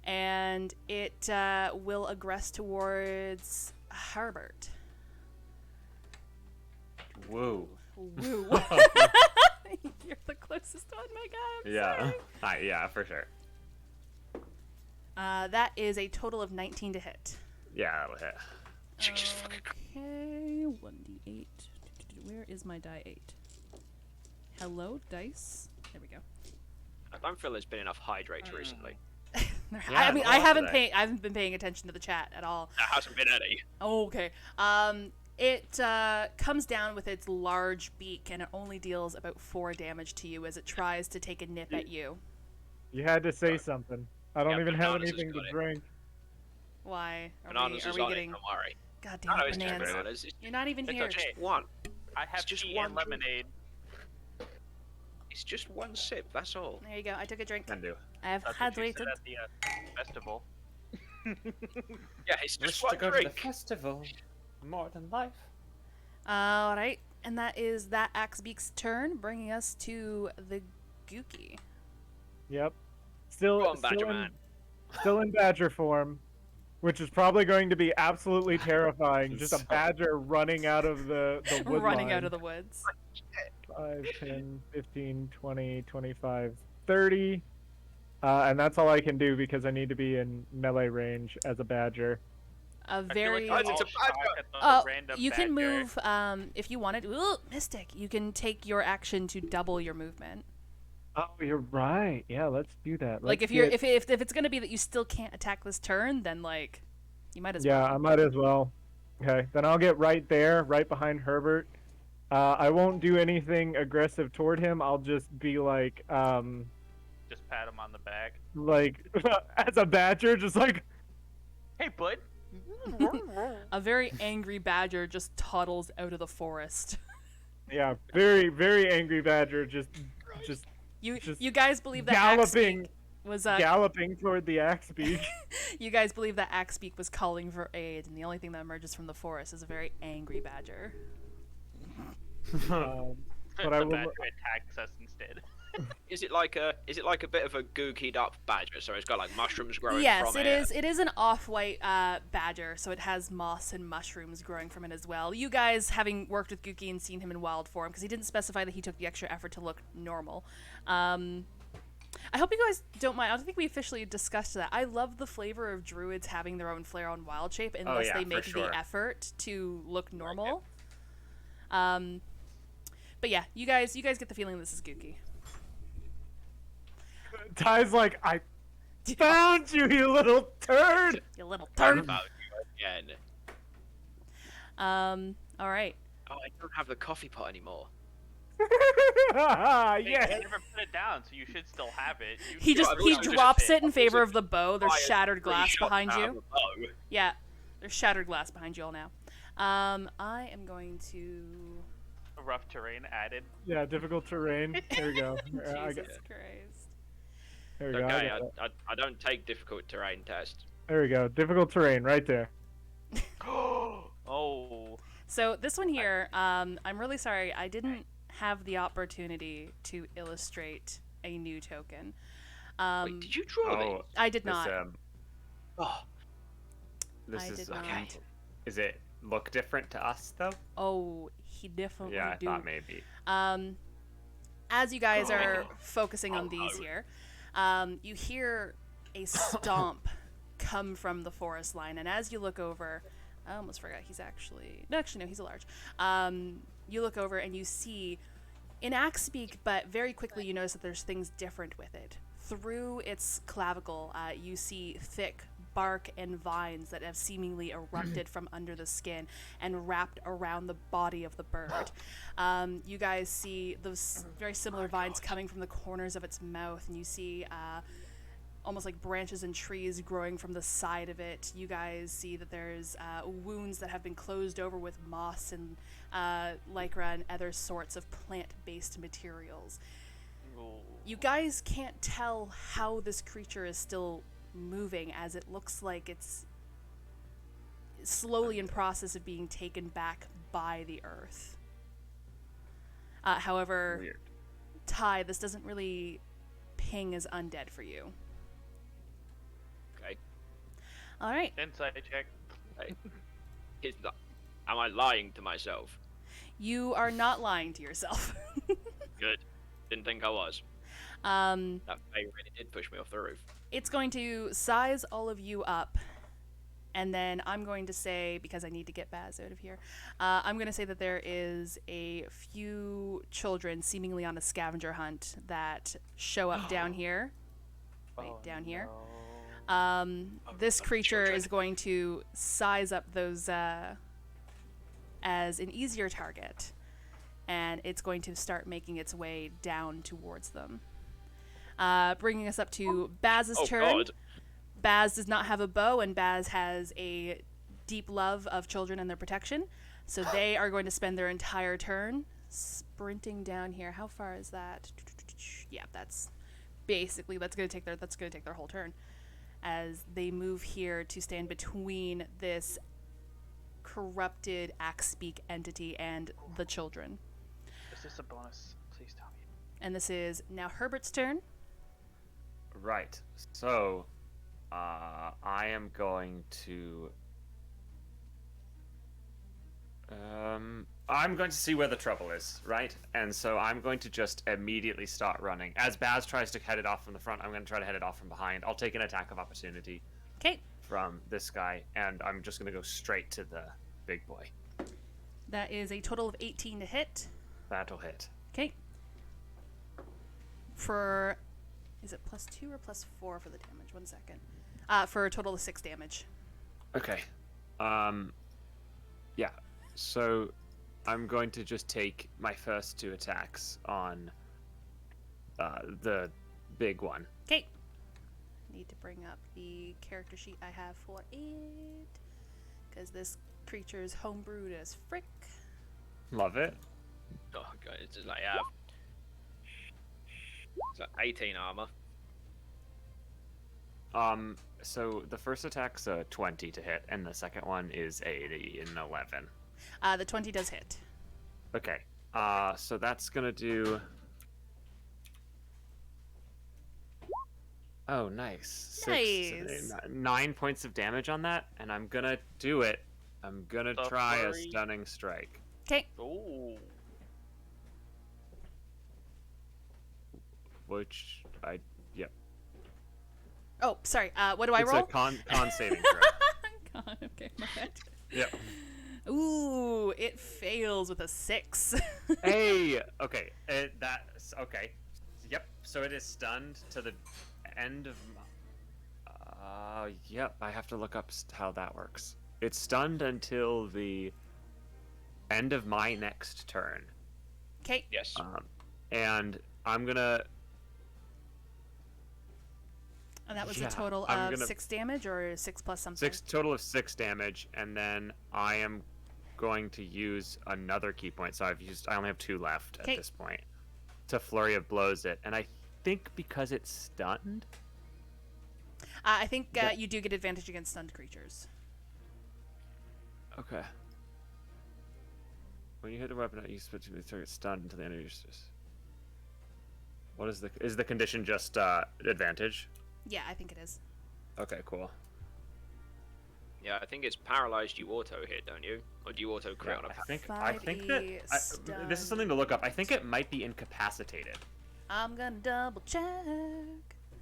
B: and it will aggress towards Herbert.
G: Whoa.
B: Woo. You're the closest one, my God. I'm
G: Yeah.
B: sorry.
G: Hi, yeah, for sure.
B: That is a total of 19 to hit.
G: Yeah, that'll hit.
D: Jesus fucking
B: Okay, 1d8. Where is my die 8? Hello, dice. There we go.
D: I don't feel there's been enough hydrates recently.
B: I mean,
G: no,
B: I haven't
G: today.
B: I haven't been paying attention to the chat at all.
D: There hasn't been any.
B: Oh, okay. It comes down with its large beak, and it only deals about 4 damage to you as it tries to take a nip at you.
F: You had to say something. I don't
D: Yeah,
F: even have
D: Bananas has
F: anything to
D: got it.
F: drink.
B: Why?
D: Bananas
B: Are
D: is
B: we
D: on
B: getting?
D: it, don't worry.
B: God
D: No,
B: damn
D: it's just
B: bananas!
D: bananas.
B: You're not even
D: It's
B: here.
D: just one.
E: I have
D: just
E: tea
D: one
E: and
D: drink.
E: lemonade.
D: It's just one sip, that's all.
B: There you go. I took a drink.
G: Can do.
B: I have
E: That's what you
B: hydrated.
E: said at the festival.
D: Yeah, it's
G: Wish
D: just
G: to
D: one
G: go to the
D: drink.
G: festival. More than life.
B: All right, and that is that Axebeak's turn, bringing us to the Gookie.
F: Yep. Still,
D: Go on, Badger
F: still, in,
D: Man.
F: still in badger form, which is probably going to be absolutely terrifying. Just a
G: So-
F: badger running out of the wood
B: Running
F: line.
B: out of the woods.
F: 5, 10, 15, 20, 25, 30. And that's all I can do because I need to be in melee range as a badger.
B: A
E: I feel
B: very.
E: like
D: It's
E: all
D: a
E: shock
D: badger.
E: at the
B: Oh,
E: random
B: you can
E: badger.
B: move if you wanted. Ooh, Mystic. You can take your action to double your movement.
F: Oh, you're right. Yeah, let's do that.
B: Like
F: Let's
B: if it's gonna be that you still can't attack this turn, then like you might as
F: Yeah,
B: well.
F: I might as well. Okay, then I'll get right there, right behind Herbert. I won't do anything aggressive toward him. I'll just be
E: Just pat him on the back.
F: like as a badger, just like
E: Hey, bud.
B: A very angry badger just toddles out of the forest.
F: yeah, very very angry badger, just
B: You
F: Just
B: you guys believe that
F: galloping,
B: Axebeak was
F: galloping toward the axe beak.
B: you guys believe that Axebeak was calling for aid, and the only thing that emerges from the forest is a very angry badger.
F: But I
E: the
F: will.
E: badger attacks us instead.
D: Is it like a bit of a gookied up badger? So it's got like mushrooms growing
B: Yes,
D: from
B: it is. It is an off-white badger, so it has moss and mushrooms growing from it as well. You guys, having worked with Gookie and seen him in wild form, because he didn't specify that he took the extra effort to look normal. I hope you guys don't mind. I don't think we officially discussed that. I love the flavor of druids having their own flair on wild shape, unless
G: yeah,
B: they
G: for
B: make
G: sure.
B: the effort to look normal. But yeah, you guys get the feeling this is Gookie.
F: Ty's like, I found you, you little turd.
B: You little
D: Turn
B: turd.
D: about you again.
B: All right.
D: Oh, I don't have the coffee pot anymore.
E: Hey,
F: yeah.
E: you never put it down, so you should still have it.
B: He
D: I've
B: he
D: also just
B: drops
D: said-
B: it in favor of the bow. There's
D: Fire
B: shattered
D: 3
B: glass
D: shots
B: behind
D: out
B: you.
D: of a bow.
B: Yeah, there's shattered glass behind you all now. I am going to.
E: Rough terrain added.
F: Yeah, difficult terrain. There we go.
B: Jesus
F: There
B: Christ.
F: we go.
D: Okay, I don't take difficult terrain tests.
F: There we go. Difficult terrain right there.
E: Oh.
B: So this one here, I'm really sorry. I didn't have the opportunity to illustrate a new token.
D: Wait, did you draw these?
G: Oh,
B: I did
G: this,
B: not.
D: Oh,
G: this
B: I
G: is
B: did not.
D: okay.
G: Is it look different to us though?
B: Oh, he definitely
G: Yeah, I
B: do.
G: thought maybe.
B: As you guys are focusing on these here, you hear a stomp come from the forest line, and as you look over, I almost forgot he's actually no, he's a large. You look over and you see in Axebeak, but very quickly you notice that there's things different with it. Through its clavicle, you see thick bark and vines that have seemingly erupted from under the skin and wrapped around the body of the bird. You guys see those very similar vines coming from the corners of its mouth, and you see almost like branches and trees growing from the side of it. You guys see that there's wounds that have been closed over with moss and lycra and other sorts of plant-based materials. You guys can't tell how this creature is still moving, as it looks like it's slowly in process of being taken back by the earth. However,
G: Weird.
B: Ty, this doesn't really ping as undead for you.
D: Okay.
B: All right.
E: Insight check.
D: Hey. Am I lying to myself?
B: You are not lying to yourself.
D: Good. Didn't think I was.
B: um,
D: That fey really did push me off the roof.
B: it's going to size all of you up, and then I'm going to say, because I need to get Baz out of here, I'm going to say that there is a few children seemingly on a scavenger hunt that show up down here. Wait, down here. This creature
D: children.
B: is going to size up those as an easier target, and it's going to start making its way down towards them. Bringing us up to Baz's
D: Oh
B: turn.
D: God.
B: Baz does not have a bow, and Baz has a deep love of children and their protection, so they are going to spend their entire turn sprinting down here. How far is that? Yeah, that's basically that's going to take their whole turn as they move here to stand between this corrupted Axebeak entity and the children.
E: Is this a bonus? Please tell me.
B: And this is now Herbert's turn.
G: Right. So, I am going to. I'm going to see where the trouble is, right? And so I'm going to just immediately start running. As Baz tries to head it off from the front, I'm going to try to head it off from behind. I'll take an attack of opportunity
B: Okay,
G: from this guy, and I'm just going to go straight to the big boy.
B: that is a total of 18 to hit.
G: That'll hit.
B: Okay. for, is it +2 or +4 for the damage? 1 second. For a total of 6 damage.
G: Okay. Yeah. So I'm going to just take my first 2 attacks on the big one.
B: Okay. Need to bring up the character sheet I have for it, because this creature is homebrewed as frick.
G: Love it.
D: Oh god, it's just like it's like 18 armor.
G: So the first attack's a 20 to hit, and the second one is an 11.
B: The 20 does hit.
G: Okay. So that's gonna do. Oh, nice. 9 points of damage on that, and I'm gonna do it. I'm gonna
E: The
G: try a
E: flurry.
G: stunning strike.
B: Okay.
E: Ooh.
G: Yep.
B: Oh, sorry. What do I
G: It's
B: roll?
G: a con saving throw.
B: God, okay, my bad.
G: Yep.
B: Ooh, it fails with a 6.
G: Hey. Okay. That's okay. Yep. So it is stunned to the end of. Yep. I have to look up how that works. It's stunned until the end of my next turn.
B: Okay.
D: Yes.
G: And I'm gonna.
B: And that was
G: Yeah,
B: a total
G: I'm
B: of
G: gonna-
B: 6 damage or 6 plus something?
G: Total of 6 damage, and then I am going to use another key point. So I only have 2 left at
B: Okay.
G: this point to flurry of blows it, and I think because it's stunned.
B: I think you do get advantage against stunned creatures.
G: Okay. When you hit the weapon, you switch to the target stunned until the end of your. What is the condition? Just advantage.
B: Yeah, I think it is.
G: Okay, cool.
D: Yeah, I think it's paralyzed. You auto hit, don't you? Or do you auto crit on a?
G: I think that this is something to look up. I think it might be incapacitated.
B: I'm gonna double check.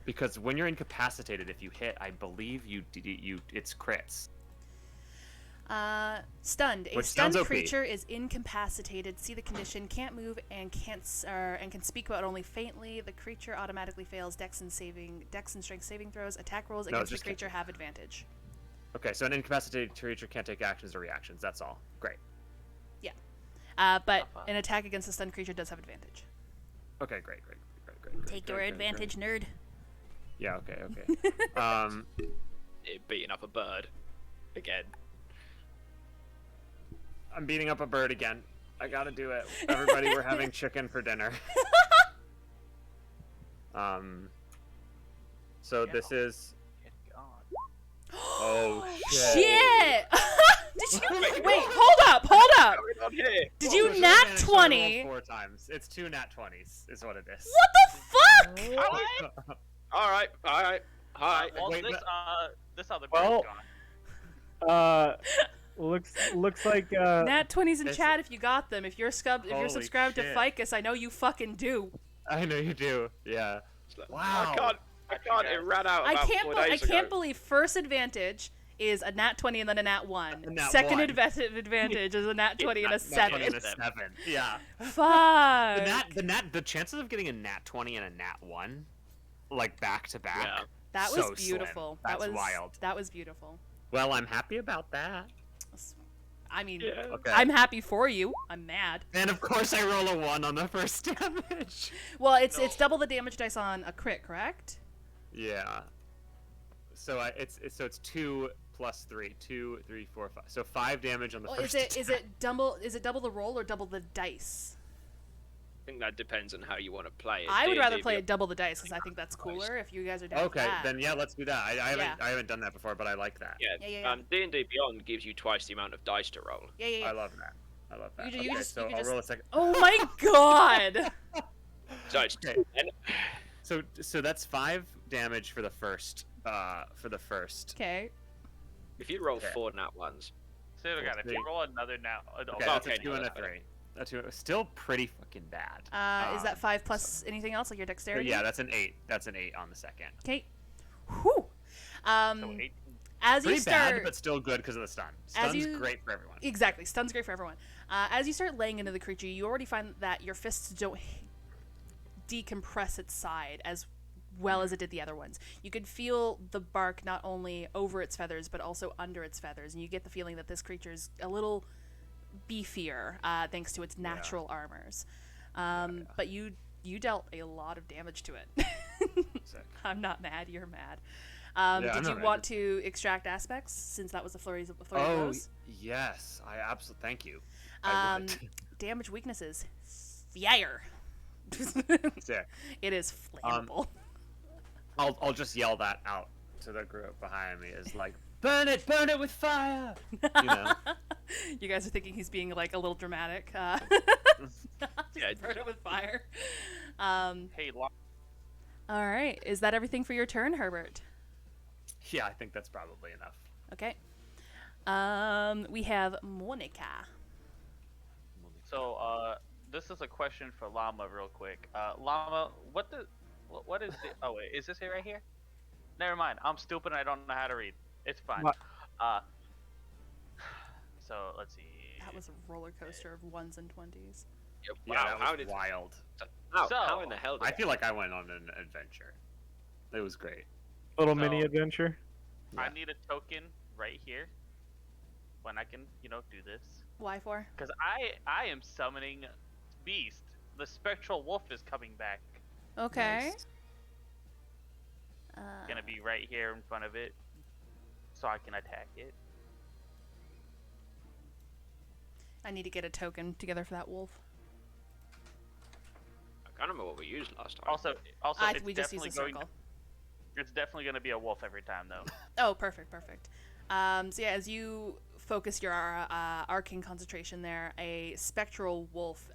G: Because when you're incapacitated, if you hit, I believe it's crits.
B: Stunned. A
G: Which
B: stunned
G: sounds OP.
B: creature is incapacitated. See the condition. Can't move and can speak but only faintly. The creature automatically fails Dex and strength saving throws. Attack rolls
G: No,
B: against the
G: just
B: creature have advantage.
G: Okay, so an incapacitated creature can't take actions or reactions. That's all. Great.
B: But an attack against a stunned creature does have advantage.
G: Okay, great.
B: Take your advantage, nerd.
G: Yeah. Okay.
D: Beating up a bird again.
G: I'm beating up a bird again. I gotta do it. Everybody, we're having chicken for dinner. So this is. Oh shit!
B: Shit! Did you wait? Hold up! Did you
G: There's an
B: nat
G: advantage, so I rolled
B: 20?
G: 4 times. It's 2 nat 20s, is what it is.
B: What the fuck?
D: All right.
E: Well,
G: wait,
E: this other
F: Well,
E: bird's gone.
F: Looks like
B: Nat 20s in
G: It's-
B: chat if you got them. If you're
G: Holy
B: subscribed to
G: shit.
B: Ficus, I know you fucking do.
G: I know you do. Yeah. Wow.
D: I can't. It ran out
B: I
D: about
B: can't
D: 4
B: I
D: days
B: can't
D: ago.
B: believe first advantage is a nat 20 and then a nat 1.
G: A nat
B: Second
G: 1.
B: advantage is a nat 20 and a
G: Nat 20 and
B: 7.
G: a 7. Yeah.
B: Fuck.
G: The chances of getting a nat 20 and a nat 1, like back to back.
D: Yeah.
B: That
G: so
B: was
G: slim.
B: beautiful.
G: That's
B: that was
G: wild.
B: That was beautiful.
G: Well, I'm happy about that.
B: I mean,
D: Yeah.
G: Okay.
B: I'm happy for you. I'm mad.
G: And of course, I roll a 1 on the first damage.
B: Well, it's double the damage dice on a crit, correct?
G: Yeah. So it's 2 plus 3, 2, 3, 4, 5. So 5 damage on the
B: Well,
G: first.
B: is it double the roll or double the dice?
D: I think that depends on how you want to play it.
B: I would rather
D: D&D
B: play it double the dice because I think that's cooler. If you guys are down
G: Okay,
B: for that.
G: then yeah, let's do that. I
B: Yeah.
G: haven't done that before, but I like that.
D: Yeah. D&D Beyond gives you twice the amount of dice to roll.
B: Yeah.
G: I love that. I love that.
B: You
G: Okay,
B: just-
G: so
B: you can
G: I'll
B: just-
G: roll a second.
B: Oh my god!
D: So it's
G: Okay.
D: 10.
G: So that's 5 damage for the first.
B: Okay.
D: If you roll
G: Okay.
D: 4 nat ones,
E: So again, if you roll another now,
G: Okay, that's
D: Okay,
G: a 2
D: no,
G: and a
D: that's better.
G: 3. That's still pretty fucking bad.
B: Is that 5 plus anything else, like your
G: So
B: dexterity?
G: yeah, that's an 8. That's an 8 on the second.
B: Okay. Whew.
E: so 8.
B: As you
G: Pretty
B: start,
G: bad, but still good because of the stun. Stun's great for everyone.
B: Exactly, stun's great for everyone. As you start laying into the creature, you already find that your fists decompress its side as well as it did the other ones. You could feel the bark not only over its feathers but also under its feathers, and you get the feeling that this creature is a little beefier thanks to its natural armors. But you dealt a lot of damage to it.
G: Sick.
B: I'm not mad. You're mad.
G: I'm
B: Did you
G: not
B: want
G: mad.
B: to extract aspects since that was a flurry of
G: Oh,
B: blows?
G: yes. I absolutely. Thank you. I would.
B: Damage weaknesses. Fire.
G: Sick.
B: It is flammable.
G: I'll just yell that out to the group behind me. Is like, burn it with fire. You know.
B: You guys are thinking he's being like a little dramatic.
D: Yeah.
B: Burn it with fire.
E: Hey,
B: All right. Is that everything for your turn, Herbert?
G: Yeah, I think that's probably enough.
B: Okay. We have Monica.
E: so this is a question for Llama, real quick. Llama, what is the? Oh wait, is this it right here? Never mind. I'm stupid and I don't know how to read. It's fine.
F: What?
E: So let's see.
B: That was a roller coaster of 1s and 20s.
G: Yeah,
D: Wow,
G: that was
D: how did
G: wild.
D: how in the hell did
G: I feel like I went on an adventure. It was great.
F: Little
E: So-
F: mini adventure.
E: I need a token right here when I can, do this.
B: Why for?
E: Because I am summoning Beast. The spectral wolf is coming back.
B: Okay.
G: Nice.
E: Gonna be right here in front of it, so I can attack it.
B: I need to get a token together for that wolf.
D: I can't remember what we used last time.
E: Also, it's
B: We just use
E: definitely
B: a circle.
E: It's definitely gonna be a wolf every time, though.
B: Oh, perfect. So yeah, as you focus your arcane concentration there, a spectral wolf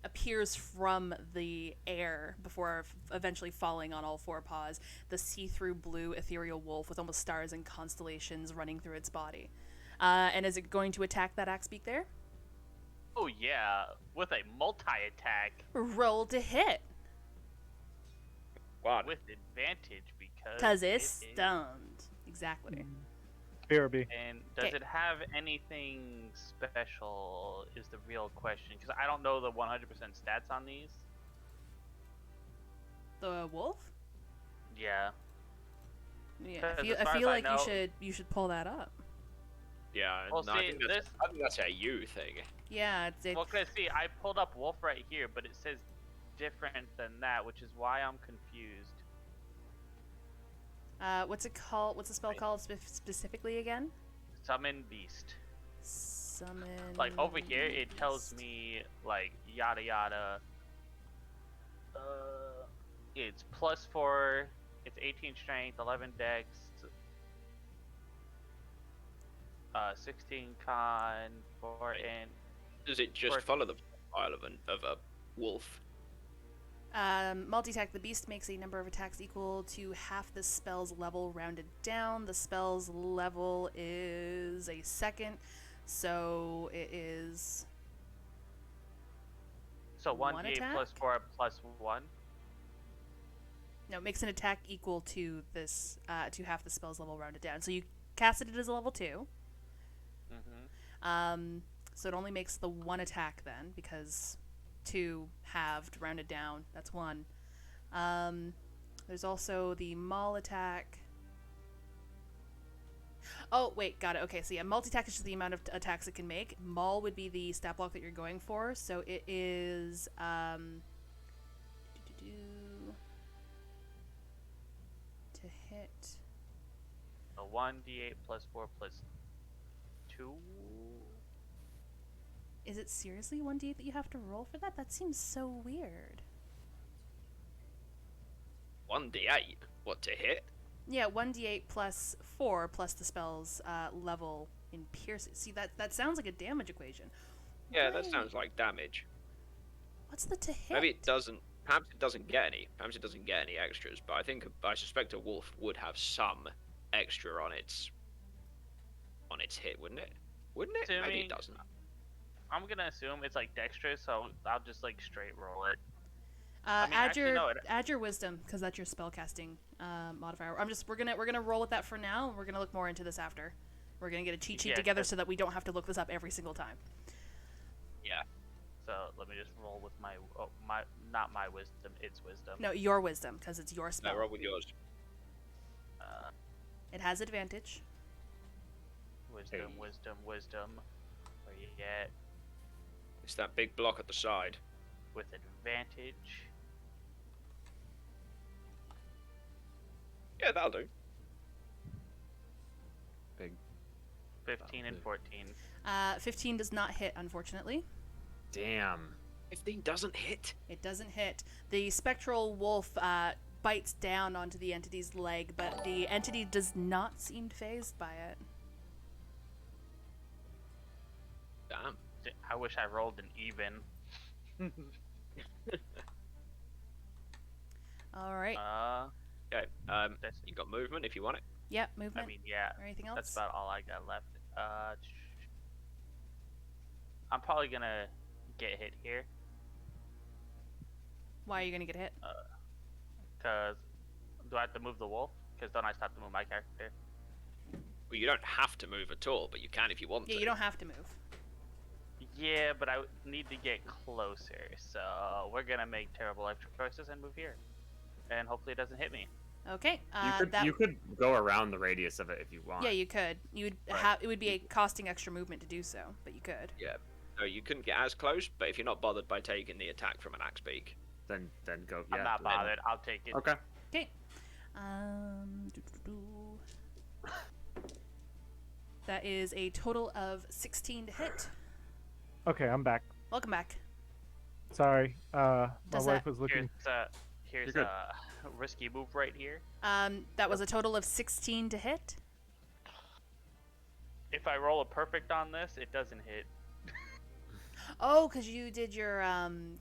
B: appears from the air before eventually falling on all four paws. The see-through blue ethereal wolf with almost stars and constellations running through its body. And is it going to attack that axe beak there?
E: Oh yeah, with a multi-attack
B: Roll to hit,
D: One.
E: with advantage because
B: because it's
E: it is-
B: stunned. Exactly.
F: BRB.
E: And does
B: Okay.
E: it have anything special? Is the real question, because I don't know the 100% stats on these.
B: The wolf?
E: Yeah.
B: Yeah.
E: Because
B: I
E: as far
B: feel
E: as I
B: like
E: know-
B: you should pull that up.
D: Yeah,
E: Well,
D: no, I
E: see,
D: think that's a you thing.
B: Yeah, it,
E: Well, cause see, I pulled up wolf right here, but it says different than that, which is why I'm confused.
B: what's it called? What's the spell called specifically again?
E: Summon beast.
B: Summon.
E: Like over here, it tells
B: beast.
E: me like yada yada. It's +4. It's 18 strength, 11 dex, 16 con, 4 int.
D: Does it just
E: Or-
D: follow the profile of a wolf?
B: Multi-attack. The beast makes a number of attacks equal to half the spell's level rounded down. The spell's level is a second, so it is
E: So
B: One
E: 1d8
B: attack?
E: +4 +1.
B: no, it makes an attack equal to this to half the spell's level rounded down. So you casted it as a level 2.
E: Mm-hmm.
B: So it only makes the one attack then, because 2 halved rounded down. That's 1. There's also the maul attack. Oh wait, got it. Okay, so yeah, multi-attack is just the amount of attacks it can make. Maul would be the stat block that you're going for. So it is to hit.
E: So 1d8 +4 +2.
B: Is it seriously 1d8 that you have to roll for that? That seems so weird.
D: 1d8. What to hit?
B: Yeah, 1d8 +4 plus the spell's level in piercing. See, that sounds like a damage equation.
D: Yeah, that
B: Why-
D: sounds like damage.
B: What's the to hit?
D: Maybe it doesn't. Perhaps it doesn't get any. Perhaps it doesn't get any extras. But I suspect a wolf would have some extra on its hit, wouldn't it? Wouldn't it? Maybe
E: Assuming-
D: it doesn't.
E: I'm gonna assume it's like dexterous, so I'll just like straight roll it.
B: Add
E: actually,
B: your
E: no, it-
B: add your wisdom, because that's your spellcasting modifier. We're gonna roll with that for now, and we're gonna look more into this after. We're gonna get a cheat sheet
E: Yeah,
B: together
E: 'cause-
B: so that we don't have to look this up every single time.
D: Yeah.
E: So let me just roll with my not my wisdom, its wisdom.
B: No, your wisdom, because it's your
D: No,
B: spell.
D: roll with yours.
B: It has advantage.
E: Wisdom,
C: Hey.
E: wisdom. Where you get
D: It's that big block at the side.
E: with advantage.
D: Yeah, that'll do.
C: Big.
E: 15 and 14.
B: 15 does not hit, unfortunately.
C: Damn.
D: 15 doesn't hit.
B: It doesn't hit. The spectral wolf bites down onto the entity's leg, but the entity does not seem fazed by it.
D: Damn.
E: I wish I rolled an even.
B: All right.
D: Okay.
E: That's,
D: You got movement if you want it.
B: Yep,
E: I
B: movement.
E: mean, yeah,
B: or anything else?
E: that's about all I got left. I'm probably gonna get hit here,
B: Why are you gonna get hit?
E: cause do I have to move the wolf? Cause then I stop to move my character.
D: Well, you don't have to move at all, but you can if you want
B: Yeah,
D: to.
B: you don't have to move.
E: Yeah, but I need to get closer, so we're gonna make terrible life choices and move here, and hopefully it doesn't hit me.
B: Okay.
G: You could go around the radius of it if you want.
B: Yeah, you could. You would
D: Right.
B: have. It would be costing extra movement to do so, but you could.
D: Yeah. No, you couldn't get as close, but if you're not bothered by taking the attack from an axe beak,
G: Then go. Yeah.
E: I'm not
G: then-
E: bothered. I'll take it.
G: Okay.
B: Okay. That is a total of 16 to hit.
F: Okay, I'm back.
B: Welcome back.
F: Sorry, my
B: Does
F: wife
B: that-
F: was looking.
E: Here's
G: You're good.
E: a risky move right here.
B: That was a total of 16 to hit.
E: If I roll a perfect on this, it doesn't hit.
B: Oh, because you did your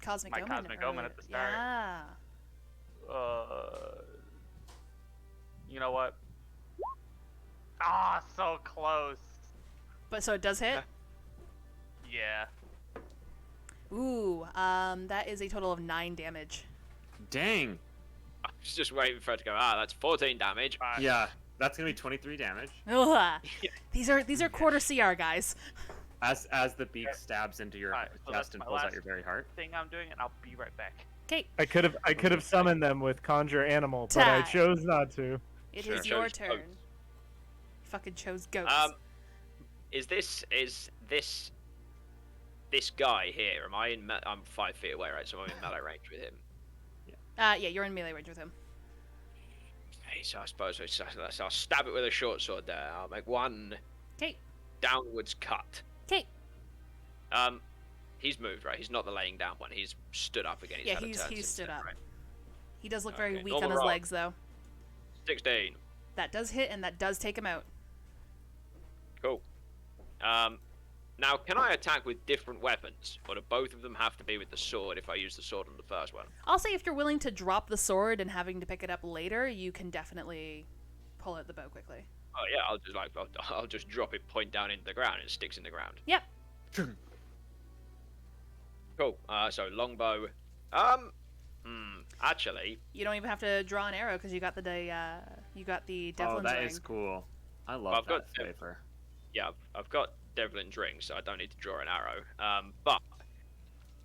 B: cosmic
E: My
B: omen.
E: cosmic omen at the start.
B: Yeah.
E: You know what? Ah, so close.
B: But so it does hit.
E: Yeah.
B: Ooh. That is a total of 9 damage.
G: Dang.
D: I was just waiting for it to go. That's 14 damage.
G: Yeah. That's gonna be 23 damage.
B: Ugh. These are quarter CR guys.
G: As the beak stabs into your
E: Alright, so that's
G: chest and
E: my
G: pulls out
E: last-
G: your very heart.
E: Thing I'm doing, and I'll be right back.
B: Okay.
F: I could have summoned them with conjure animal, but I
B: Time.
F: chose not to.
B: It
G: Sure.
B: is your
D: Chose
B: turn.
D: goats.
B: You fucking chose goats.
D: Is this guy here? Am I in? I'm 5 feet away, right? So I'm in melee range with him.
B: Yeah, you're in melee range with him.
D: Okay, so I suppose I'll stab it with a short sword there. I'll make one
B: Okay.
D: downwards cut.
B: Okay.
D: He's moved, right? He's not the laying down one. He's stood up again.
B: Yeah,
D: had a
B: he's
D: turn
B: he's
D: since
B: stood
D: then,
B: up.
D: right?
B: He does look very
D: Okay,
B: weak on
D: normal
B: his
D: roll.
B: legs, though.
D: 16.
B: That does hit, and that does take him out.
D: Cool. Now, can I attack with different weapons, or do both of them have to be with the sword if I use the sword on the first one?
B: I'll say if you're willing to drop the sword and having to pick it up later, you can definitely pull out the bow quickly.
D: Oh yeah, I'll just drop it point down into the ground and it sticks in the ground.
B: Yep.
D: Cool. So longbow. Actually,
B: You don't even have to draw an arrow because you got the Devlin's
G: Oh, that
B: ring.
G: is cool. I love
D: I've got
G: that flavor.
D: yeah, I've got Devlin's ring, so I don't need to draw an arrow. But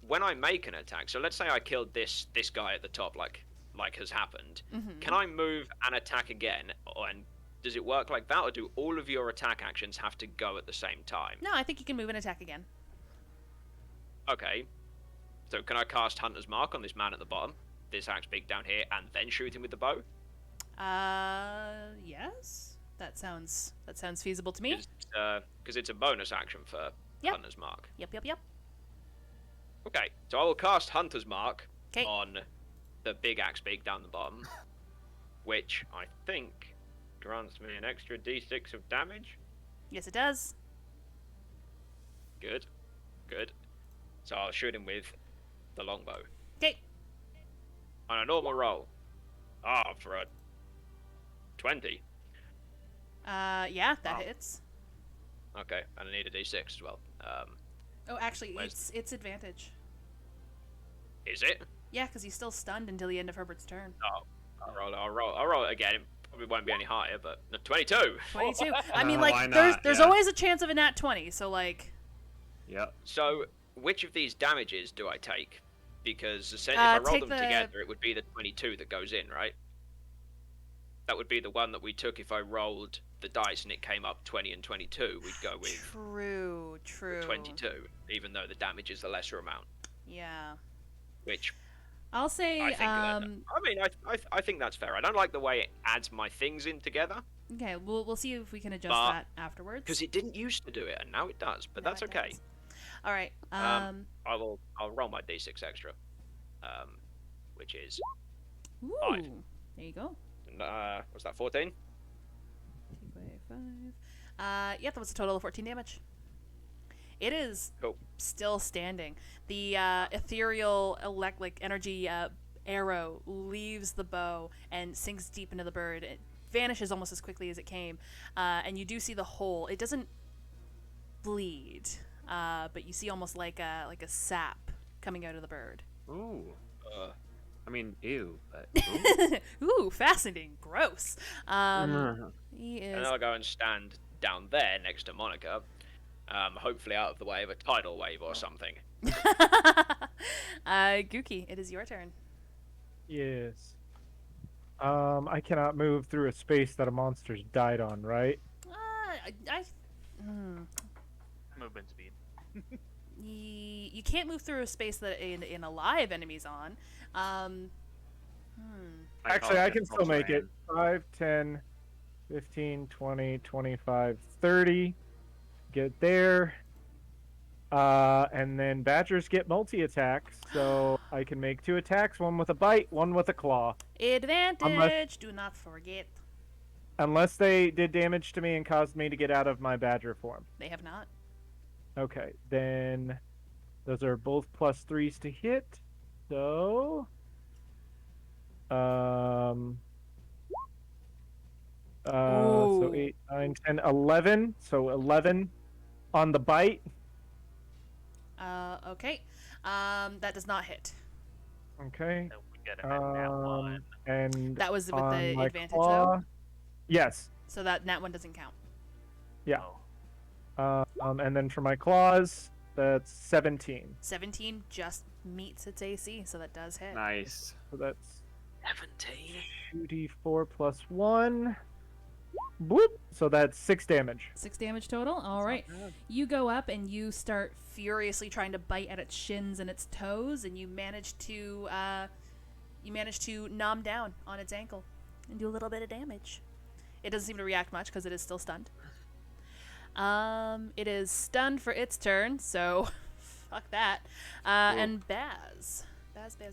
D: when I make an attack, so let's say I killed this guy at the top, like has happened.
B: Mhm.
D: Can I move and attack again, and does it work like that, or do all of your attack actions have to go at the same time?
B: No, I think you can move and attack again.
D: Okay. So can I cast Hunter's Mark on this man at the bottom, this axe beak down here, and then shoot him with the bow?
B: Yes. That sounds feasible to me.
D: Because it's a bonus action for
B: Yep.
D: Hunter's Mark.
B: Yep.
D: Okay, so I will cast Hunter's Mark
B: 'Kay.
D: on the big axe beak down the bottom, which I think grants me an extra d6 of damage.
B: Yes, it does.
D: Good. So I'll shoot him with the longbow.
B: Okay.
D: On a normal roll. For a 20.
B: Yeah, that
D: Wow.
B: hits.
D: Okay, and I need a d6 as well.
B: Oh, actually,
D: Where's-
B: it's advantage.
D: Is it?
B: Yeah, because he's still stunned until the end of Herbert's turn.
D: Oh, I'll roll it again. It probably won't be any higher, but no, 22.
B: 22. I mean,
G: why
B: like,
G: not?
B: there's
G: Yeah.
B: always a chance of a nat 20, so like,
G: Yep.
D: So which of these damages do I take? Because if
B: take
D: I roll them
B: the-
D: together, it would be the 22 that goes in, right? That would be the one that we took if I rolled the dice and it came up 20 and 22. We'd go with
B: True.
D: 22, even though the damage is the lesser amount.
B: Yeah.
D: Which
H: I'll say,
D: I think. I think that's fair. I don't like the way it adds my things in together
B: Okay, we'll see if we can adjust
D: But-
B: that afterwards.
D: because it didn't used to do it, and now it does. But
B: Now
D: that's
B: it
D: okay.
B: does. All right.
D: I'll roll my d6 extra, which is
B: Ooh,
D: 5.
B: there you go.
D: Was that 14?
B: 2 by 5. Yeah, that was a total of 14 damage. It is
D: Cool.
B: still standing. The ethereal energy arrow leaves the bow and sinks deep into the bird. It vanishes almost as quickly as it came, and you do see the hole. It doesn't bleed, but you see almost like a sap coming out of the bird.
G: Ooh.
D: Uh,
G: I mean, ew, but
B: Ooh, fascinating, gross.
G: ooh.
B: He
D: and
B: is.
D: I'll go and stand down there next to Monica, hopefully out of the way of a tidal wave or something.
B: Gookie, it is your turn.
F: Yes. I cannot move through a space that a monster's died on, right?
E: Movement speed.
B: You can't move through a space that in a live enemy's on.
F: Actually, I can still make it. 5, 10, 15, 20, 25, 30. Get there. And then badgers get multi-attacks, so I can make 2 attacks, one with a bite, one with a claw.
B: Advantage, do not forget.
F: Unless they did damage to me and caused me to get out of my badger form.
B: They have not.
F: Okay, then those are both +3s to hit. So so
B: Ooh.
F: 8, 9, 10, 11. So 11 on the bite.
B: Okay. That does not hit.
F: Okay.
E: So we get a nat one.
F: And
B: That was with
F: on
B: the
F: my
B: advantage,
F: claw,
B: though?
F: yes.
B: So that one doesn't count.
F: Yeah.
E: Oh.
F: And then for my claws, that's 17.
B: 17 just meets its AC, so that does hit.
G: Nice.
F: So that's
D: 17.
F: 2d4 plus 1. Boop. So that's 6 damage.
H: 6 damage total. All right. You go up and you start
B: Furiously trying to bite at its shins and its toes, and you manage to nom down on its ankle and do a little bit of damage. It doesn't seem to react much because it is still stunned. It is stunned for its turn, so fuck that. And Baz. Baz. I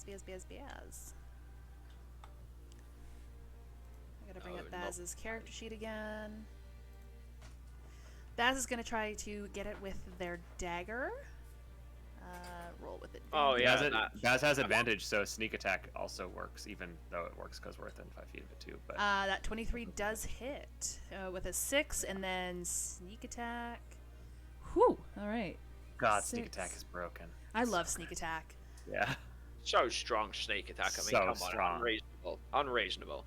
B: gotta bring up Baz's character sheet again. Baz is gonna try to get it with their dagger. Roll with it.
D: Oh, yeah.
G: Baz has advantage, so sneak attack also works, even though it works because we're within 5 feet of it too. But
B: That 23 does hit with a 6, and then sneak attack.
H: Whew. All right.
G: God, sneak
H: 6.
G: attack is broken.
B: I love sneak attack.
G: Yeah.
D: So strong sneak attack. I mean,
G: So
D: come on,
G: strong.
D: unreasonable.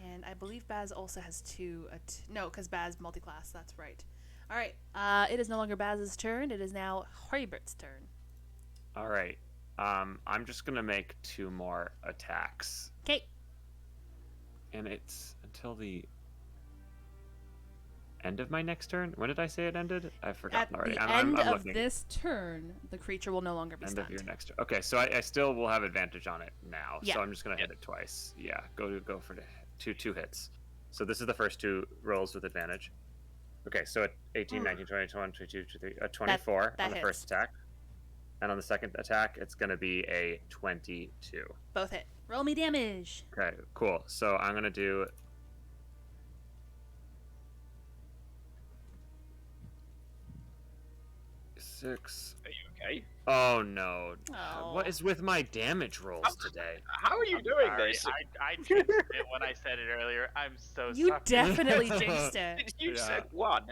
B: And I believe Baz also has 2. No, because Baz multi-class. That's right. All right. It is no longer Baz's turn. It is now Herbert's turn.
G: All right. I'm just gonna make 2 more attacks,
B: Okay.
G: and it's until the end of my next turn. When did I say it ended? I've
B: At
G: forgotten already.
B: the
G: I'm
B: end of
G: looking.
B: this turn, the creature will no longer be
G: End
B: stunned.
G: of your next turn. Okay, so I still will have advantage on it now.
B: Yeah.
G: So I'm just gonna hit it twice. Yeah, go for the two hits. So this is the first 2 rolls with advantage. Okay, so at 18, 19, 20, 21, 22, 23, 24
B: that
G: on the
B: hits.
G: first attack. And on the second attack, it's going to be a 22.
B: Both hit. Roll me damage.
G: Okay, cool. So I'm going to do... Six.
D: Are you okay?
G: Oh, no.
B: Oh.
G: What is with my damage rolls today?
D: How are you doing
E: Sorry,
D: this?
E: I jinxed it when I said it earlier. I'm so
B: You
E: sorry.
B: definitely jinxed it.
D: You
G: Yeah.
D: said 1.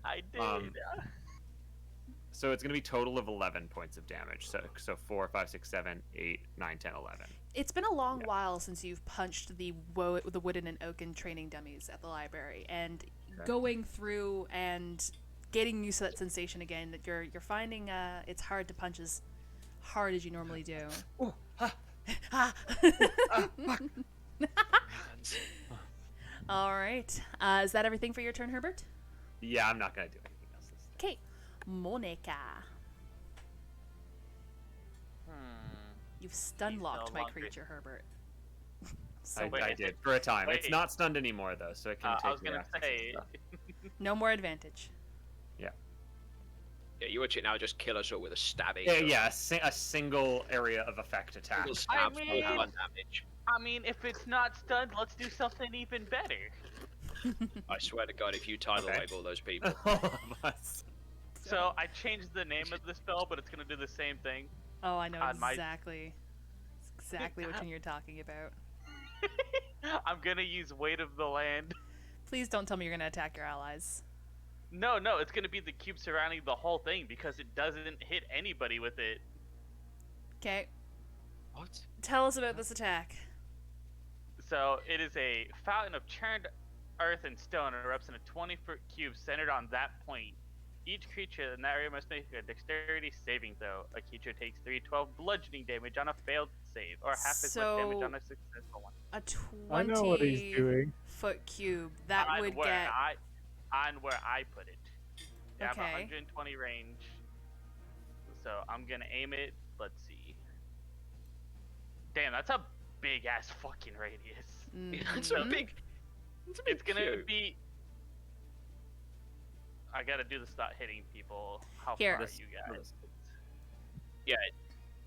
E: I did.
G: So it's going to be total of 11 points of damage. So 4, 5, 6, 7, 8, 9, 10, 11.
B: It's been a long
G: Yeah.
B: while since you've punched the wooden and oaken training dummies at the library, and
G: Okay.
B: going through and getting used to that sensation again. That you're finding it's hard to punch as hard as you normally do.
G: Ooh, ha.
B: All right. Is that everything for your turn, Herbert?
G: Yeah, I'm not gonna do anything else this turn.
B: Okay. Monica. You've stun
E: He's
B: locked
E: no
B: my
E: longer-
B: creature, Herbert.
G: I,
E: wait,
G: I did for a time. It's
E: wait.
G: not stunned anymore though, so it can take
E: I was
G: the
E: gonna
G: actions and
E: say,
G: stuff.
B: No more advantage.
D: Yeah, you watch it now. Just kill us all with a stabby.
G: Yeah, a single area of effect attack.
D: Single stab for
E: mean-
D: 1 damage.
E: I mean, if it's not stunned, let's do something even better.
D: I swear to God, if you tidal
G: Okay.
D: wave all those people.
G: All of us.
E: So I changed the name of the spell, but it's gonna do the same thing.
B: Oh, I know
E: On my-
B: exactly which one you're talking about.
E: I'm gonna use Weight of the Land.
B: Please don't tell me you're gonna attack your allies.
E: No, it's gonna be the cube surrounding the whole thing because it doesn't hit anybody with it.
B: Okay.
D: What?
B: Tell us about this attack.
E: So it is a fountain of churned earth and stone erupts in a 20-foot cube centered on that point. Each creature in that area must make a dexterity saving throw. A creature takes 3d12 bludgeoning damage on a failed save, or half as much damage
B: So-
E: on a successful one.
B: A
F: I know what he's
B: 20
F: doing.
B: foot cube. That
E: On
B: would
E: where
B: get
E: on where I put it. I have
B: Okay.
E: 120 range. So I'm gonna aim it. Let's see. Damn, that's a big ass fucking radius.
D: It's a
B: Mhm.
D: big.
E: It's gonna
D: cube.
E: be. I gotta do this without hitting people. How
B: Here.
E: far are
G: This-
E: you guys?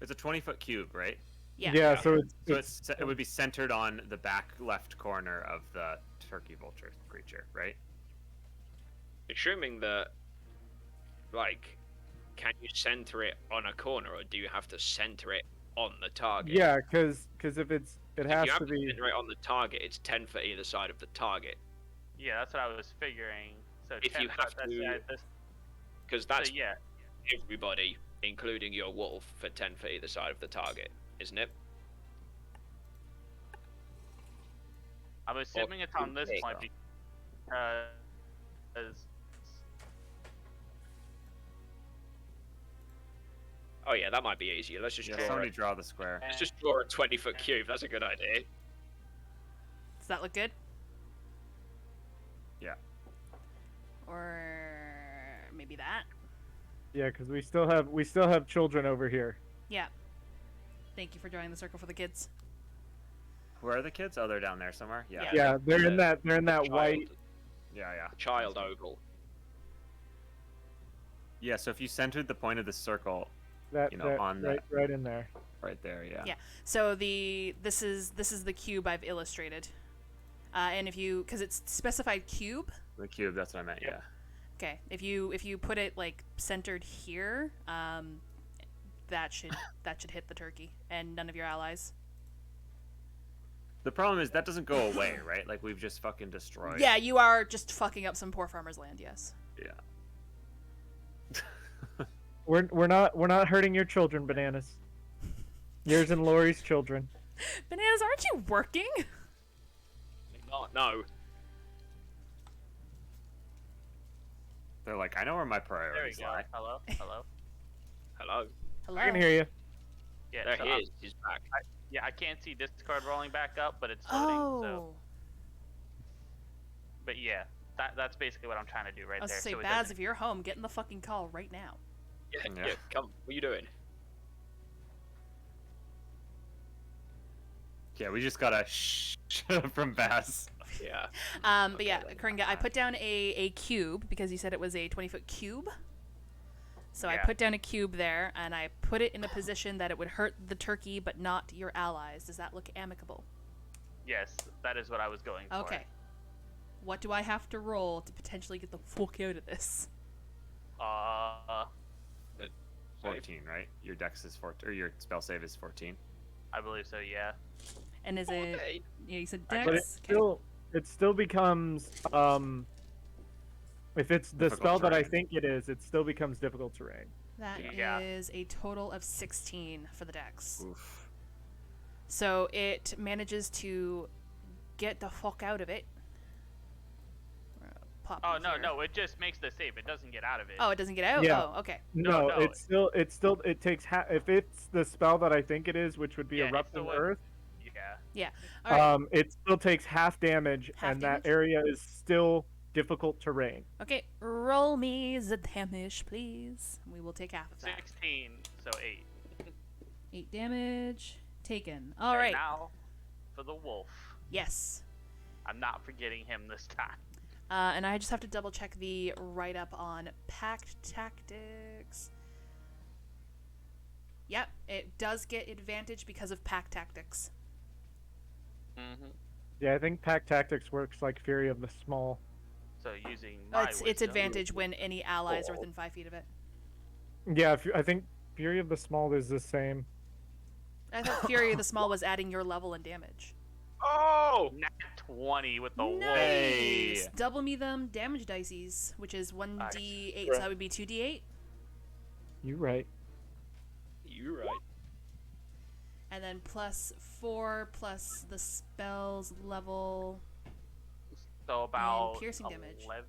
G: It's a 20-foot cube, right?
B: Yeah.
F: So it's,
G: So it would be centered on the back left corner of the turkey vulture creature, right?
D: Assuming that, like, can you center it on a corner, or do you have to center it on the target?
F: yeah, because if it
D: If
F: has
D: you have
F: to
D: to
F: be.
D: center it on the target, it's 10 for either side of the target,
E: Yeah, that's what I was figuring. So
D: If
E: 10
D: you
E: foot,
D: have
E: that's,
D: to-
E: yeah, this,
D: because
E: so
D: that's
E: yeah.
D: everybody, including your wolf, for 10 for either side of the target, isn't it?
E: I'm assuming it's on this
D: okay.
E: point because
D: Oh yeah, that might be easier. Let's just
G: Yeah,
D: draw.
G: somebody draw the square.
D: Let's just draw a 20-foot cube. That's a good idea.
B: Does that look good?
G: Yeah.
B: Or maybe that?
F: Yeah, because we still have children over here.
B: Yeah. Thank you for drawing the circle for the kids.
G: Where are the kids? Oh, they're down there somewhere. Yeah.
E: Yeah.
F: Yeah, they're in
G: Yeah.
F: that white.
G: Yeah.
D: child oval.
G: Yeah. So if you centered the point of the circle
F: That,
G: You know,
F: that
G: on
F: right in there.
G: right there, yeah.
B: Yeah. So this is the cube I've illustrated. And if you, because it's specified cube.
G: The cube. That's what I meant. Yeah.
B: Okay. If you put it like centered here, that should hit the turkey and none of your allies.
G: The problem is that doesn't go away, right? Like we've just fucking destroyed.
B: Yeah, you are just fucking up some poor farmer's land. Yes.
G: Yeah.
F: We're not hurting your children, Bananas. Yours and Lori's children.
B: Bananas, aren't you working?
D: No.
G: They're like, I know where my
E: there we
G: priorities
E: go.
G: lie.
E: Hello.
D: Hello.
B: Hello.
F: I can hear you.
E: Yeah.
D: There
E: so
D: he
E: I'm-
D: is. He's back.
E: Yeah, I can't see Discord rolling back up, but it's loading.
B: Oh.
E: So, but yeah, that's basically what I'm trying to do right
B: I was
E: there.
B: to say,
E: so it
B: Baz,
E: doesn't-
B: if you're home, get in the fucking call right now.
D: Yeah,
G: Yeah.
D: yeah. Come. What are you doing?
G: Yeah, we just got a shh from Bass.
D: Yeah.
B: But yeah, Kringa, I put down a cube because you said it was a 20-foot cube. So I
E: Yeah.
B: put down a cube there, and I put it in a position that it would hurt the turkey, but not your allies. Does that look amicable?
E: Yes, that is what I was going for.
B: Okay. What do I have to roll to potentially get the fuck out of this?
G: 14, right? Your dex is 14, or your spell save is 14.
E: I believe so. Yeah.
B: And is it?
D: Okay.
B: Yeah, you said
F: But it
B: dex. Okay.
F: still becomes if it's the
G: Difficult
F: spell that I
G: terrain.
F: think it is, it still becomes difficult terrain.
B: That
E: Yeah.
B: is a total of 16 for the dex.
G: Oof.
B: So it manages to get the fuck out of it. pop.
E: Oh
B: it
E: no,
B: here.
E: no, it just makes the save. It doesn't get out of it.
B: Oh, it doesn't get out.
F: Yeah.
B: Oh, okay.
F: No,
E: no.
F: it still takes if it's the spell that I think it is, which would be
E: Yeah, it's
F: Erupt
E: the
F: of
E: one-
F: Earth.
E: Yeah.
B: All right.
F: It still takes half damage,
B: Half
F: and
B: damage?
F: that area is still difficult terrain.
B: Okay, roll me the damage, please. We will take half of that.
E: 16, so 8.
H: 8 damage taken. All
E: And
H: right.
E: now for the wolf.
B: Yes.
E: I'm not forgetting him this time.
B: And I just have to double check the write up on packed tactics. Yep, it does get advantage because of pack tactics.
E: Mm-hmm.
F: Yeah, I think Pack Tactics works like Fury of the Small.
E: So using
B: Oh,
E: my
B: it's
E: wisdom,
B: advantage when any allies are within 5 feet of it.
F: Yeah, I think Fury of the Small is the same.
B: I thought Fury of the Small was adding your level and damage.
D: Oh!
E: Nat 20 with the wolf.
B: Nice! Double me them damage dices, which is 1d8, so that would be 2d8.
F: You right.
D: You right.
B: And then plus 4 plus the spell's level.
E: So about
B: piercing damage.
E: 11,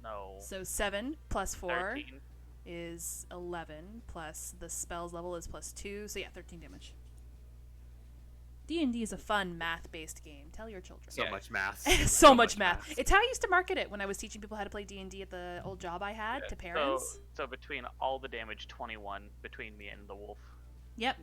E: no.
B: So 7 plus 4
E: 13.
B: is 11, plus the spell's level is plus 2, so yeah, 13 damage. D&D is a fun math-based game. Tell your children.
C: So
D: Yeah.
C: much math.
B: So much math. It's how I used to market it when I was teaching people how to play D&D at the old job I had to parents.
E: So between all the damage, 21 between me and the wolf.
B: Yep.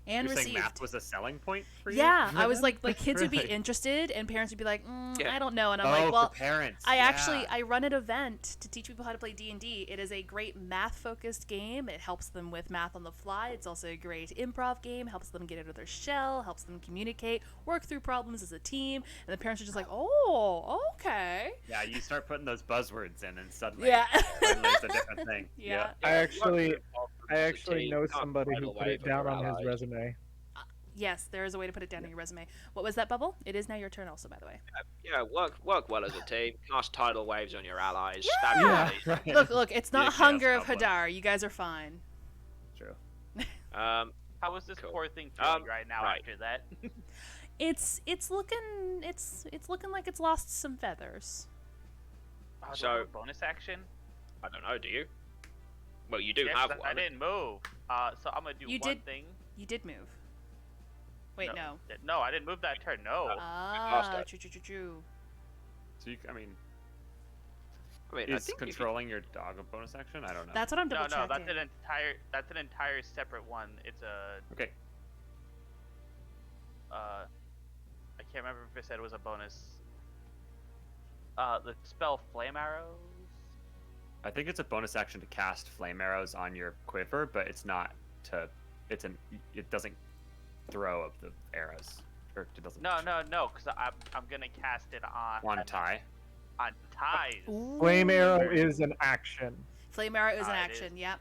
B: And
G: You're saying
B: received.
G: math was a selling point for you?
B: Yeah, I was like kids would be
G: Really?
B: interested, and parents would be like,
D: Yeah.
B: I don't know, and I'm
G: Oh,
B: like, well,
G: for parents.
B: I
G: yeah.
B: actually I run an event to teach people how to play D&D. It is a great math-focused game. It helps them with math on the fly. It's also a great improv game. Helps them get out of their shell. Helps them communicate, work through problems as a team. And the parents are just like, oh, okay.
G: Yeah, you start putting those buzzwords in, and suddenly,
B: Yeah.
G: suddenly it's a different thing.
B: Yeah.
F: I actually
D: As a team,
F: know
D: can't
F: somebody who
D: tidal
F: put
D: wave
F: it down
D: your
F: on his
D: allies.
F: resume.
B: Yes, there is a way to put it down in your resume. What was that, Bubble? It is now your turn, also, by the way.
D: Yeah, work well as a team. Cast tidal waves on your allies.
B: Yeah.
D: Stab your
F: Yeah,
D: allies.
F: right.
B: Look, it's not
G: Yeah, chaos
B: Hunger of
G: goblin.
B: Hadar. You guys are fine.
G: True.
D: Um,
E: How is this
D: Cool.
E: poor thing feeling
D: Um,
E: right now
D: right.
E: after that?
B: It's looking like it's lost some feathers.
E: Oh, do I
D: So-
E: have a bonus action?
D: I don't know. Do you? Well, you do
E: Yes,
D: have
E: I
D: one.
E: didn't move. So I'm gonna do
B: You
E: one
B: did-
E: thing.
B: You did move. Wait, no.
E: No, I didn't move that turn. No.
B: Ah,
D: it.
B: true.
G: So I mean,
D: I mean, I
G: is
D: think if you-
G: controlling your dog a bonus action? I don't know.
B: That's what I'm
E: No,
B: double checking.
E: that's an entire separate one. It's a
G: Okay.
E: I can't remember if it said it was a bonus. The spell Flame Arrows.
G: I think it's a bonus action to cast flame arrows on your quiver, but it's not to. It doesn't throw of the arrows, or it doesn't.
E: No, because I'm gonna cast it on
G: tie.
E: on ties.
F: Flame Arrow is an action.
B: Flame arrow is an
E: Ah, it
B: action.
E: is.
B: Yep.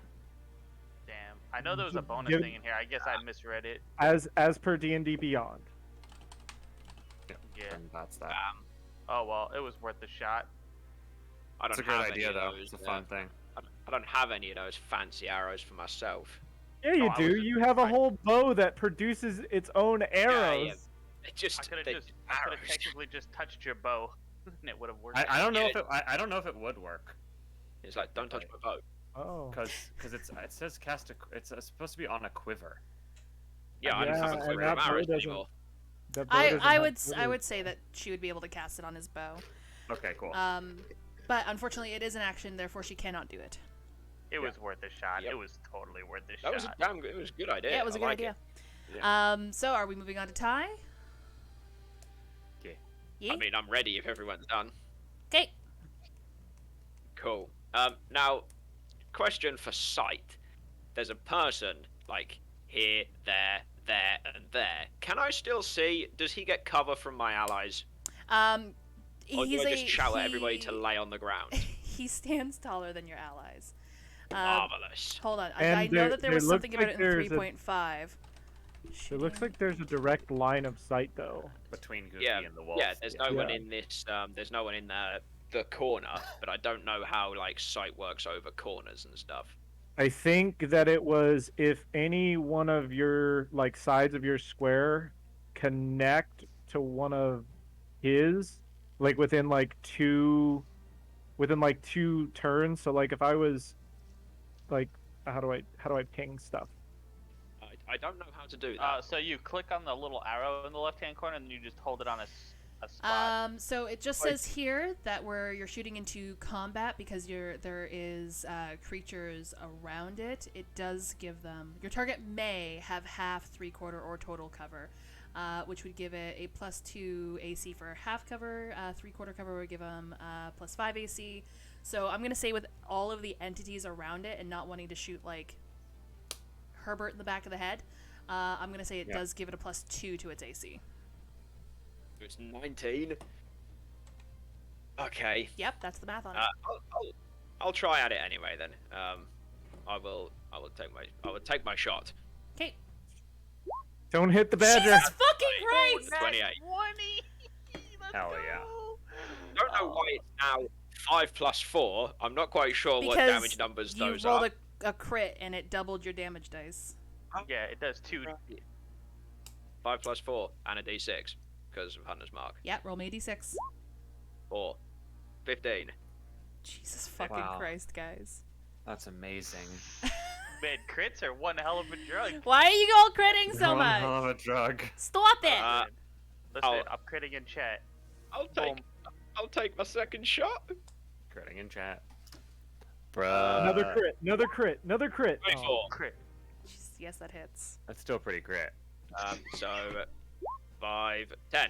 E: Damn, I know there was a bonus
F: Give-
E: thing in here. I guess I misread it.
F: As per D&D Beyond.
E: Yeah.
G: And that's that.
E: Oh well, it was worth the shot.
D: I don't
C: It's a great
D: have any
C: idea,
D: of
C: though.
D: those,
C: It's a fun thing.
D: I don't have any of those fancy arrows for myself.
F: Yeah, you
E: Oh, I
F: do.
E: was-
F: You have a
E: I-
F: whole bow that produces its own arrows.
D: It just
E: I could have
D: they-
E: just
D: arrows.
E: technically just touched your bow, and it would have worked.
G: I don't know if it. I don't know if it would work
D: It's like don't touch my bow.
F: Oh.
G: because it says cast a. It's supposed to be on a quiver.
D: Yeah, I
F: Yeah,
D: don't have a
F: and
D: quiver
F: that
D: of
F: bow
D: arrows
F: doesn't-
D: anymore.
F: The bow doesn't
B: I
F: have
B: would
F: quivers.
B: say that she would be able to cast it on his bow.
G: Okay, cool.
B: But unfortunately, it is an action, therefore she cannot do it.
E: It was worth a shot.
D: Yep.
E: It was totally worth a
D: That
E: shot.
D: was a damn good. It was a good idea.
B: Yeah, it was a
D: I
B: good
D: like
B: idea.
D: it.
B: So are we moving on to Ty?
G: Okay.
B: Yeah.
D: I mean, I'm ready if everyone's done.
B: Okay.
D: Cool. Now, question for sight. There's a person like here, there, and there. Can I still see? Does he get cover from my allies, or
B: He's
D: do I just shout at
B: he-
D: everybody to lay on the ground?
B: He stands taller than your allies.
D: Marvelous.
B: Hold on.
F: And
B: I know
F: there-
B: that there
F: there
B: was
F: looks
B: something about
F: like
B: it in
F: there's a-
B: 3.5.
F: It looks like there's a direct line of sight, though.
G: Between Goofy
D: Yeah,
G: and the wolf.
D: yeah. There's no one
F: Yeah.
D: in this. There's no one in the corner, but I don't know how like sight works over corners and stuff.
F: I think that it was if any one of your like sides of your square connect to one of his, like within like 2 within like 2 turns. So like if I was like, how do I ping stuff?
D: I don't know how to do that.
E: So you click on the little arrow in the left-hand corner, and then you just hold it on a spot.
B: So it just says here that you're shooting into combat because there is creatures around it. It does give them, your target may have half, 3/4, or total cover, which would give it a +2 AC for half cover. 3/4 cover would give them +5 AC. So I'm gonna say with all of the entities around it and not wanting to shoot like Herbert in the back of the head, I'm gonna say it does give it a +2 to its AC.
D: It's 19. Okay.
B: Yep, that's the math on it.
D: I'll try at it anyway then. I will take my shot.
B: Okay.
F: Don't hit the badger.
B: Jesus fucking Christ!
D: 28.
E: 20. Let's
G: Hell
E: go.
G: yeah.
D: I don't know why it's now 5 plus 4. I'm not quite sure what
B: Because
D: damage numbers
B: you
D: those
B: rolled
D: are.
B: a crit and it doubled your damage dice.
E: Yeah, it does 2.
D: 5 plus 4 and a d6 because of Hunter's Mark.
B: Yeah, roll me a d6.
D: 4. 15.
B: Jesus fucking
G: Wow.
B: Christ, guys.
G: That's amazing.
E: Man, crits are one hell of a drug.
B: Why are you all critting so
G: One
B: much?
G: hell of a drug.
B: Stop it!
E: Listen, I'm critting in chat.
D: I'll take my second shot.
G: Critting in chat. Bruh.
F: Another crit.
D: 24.
E: Crit.
B: Jeez, yes, that hits.
G: That's still pretty grit.
D: So 5, 10.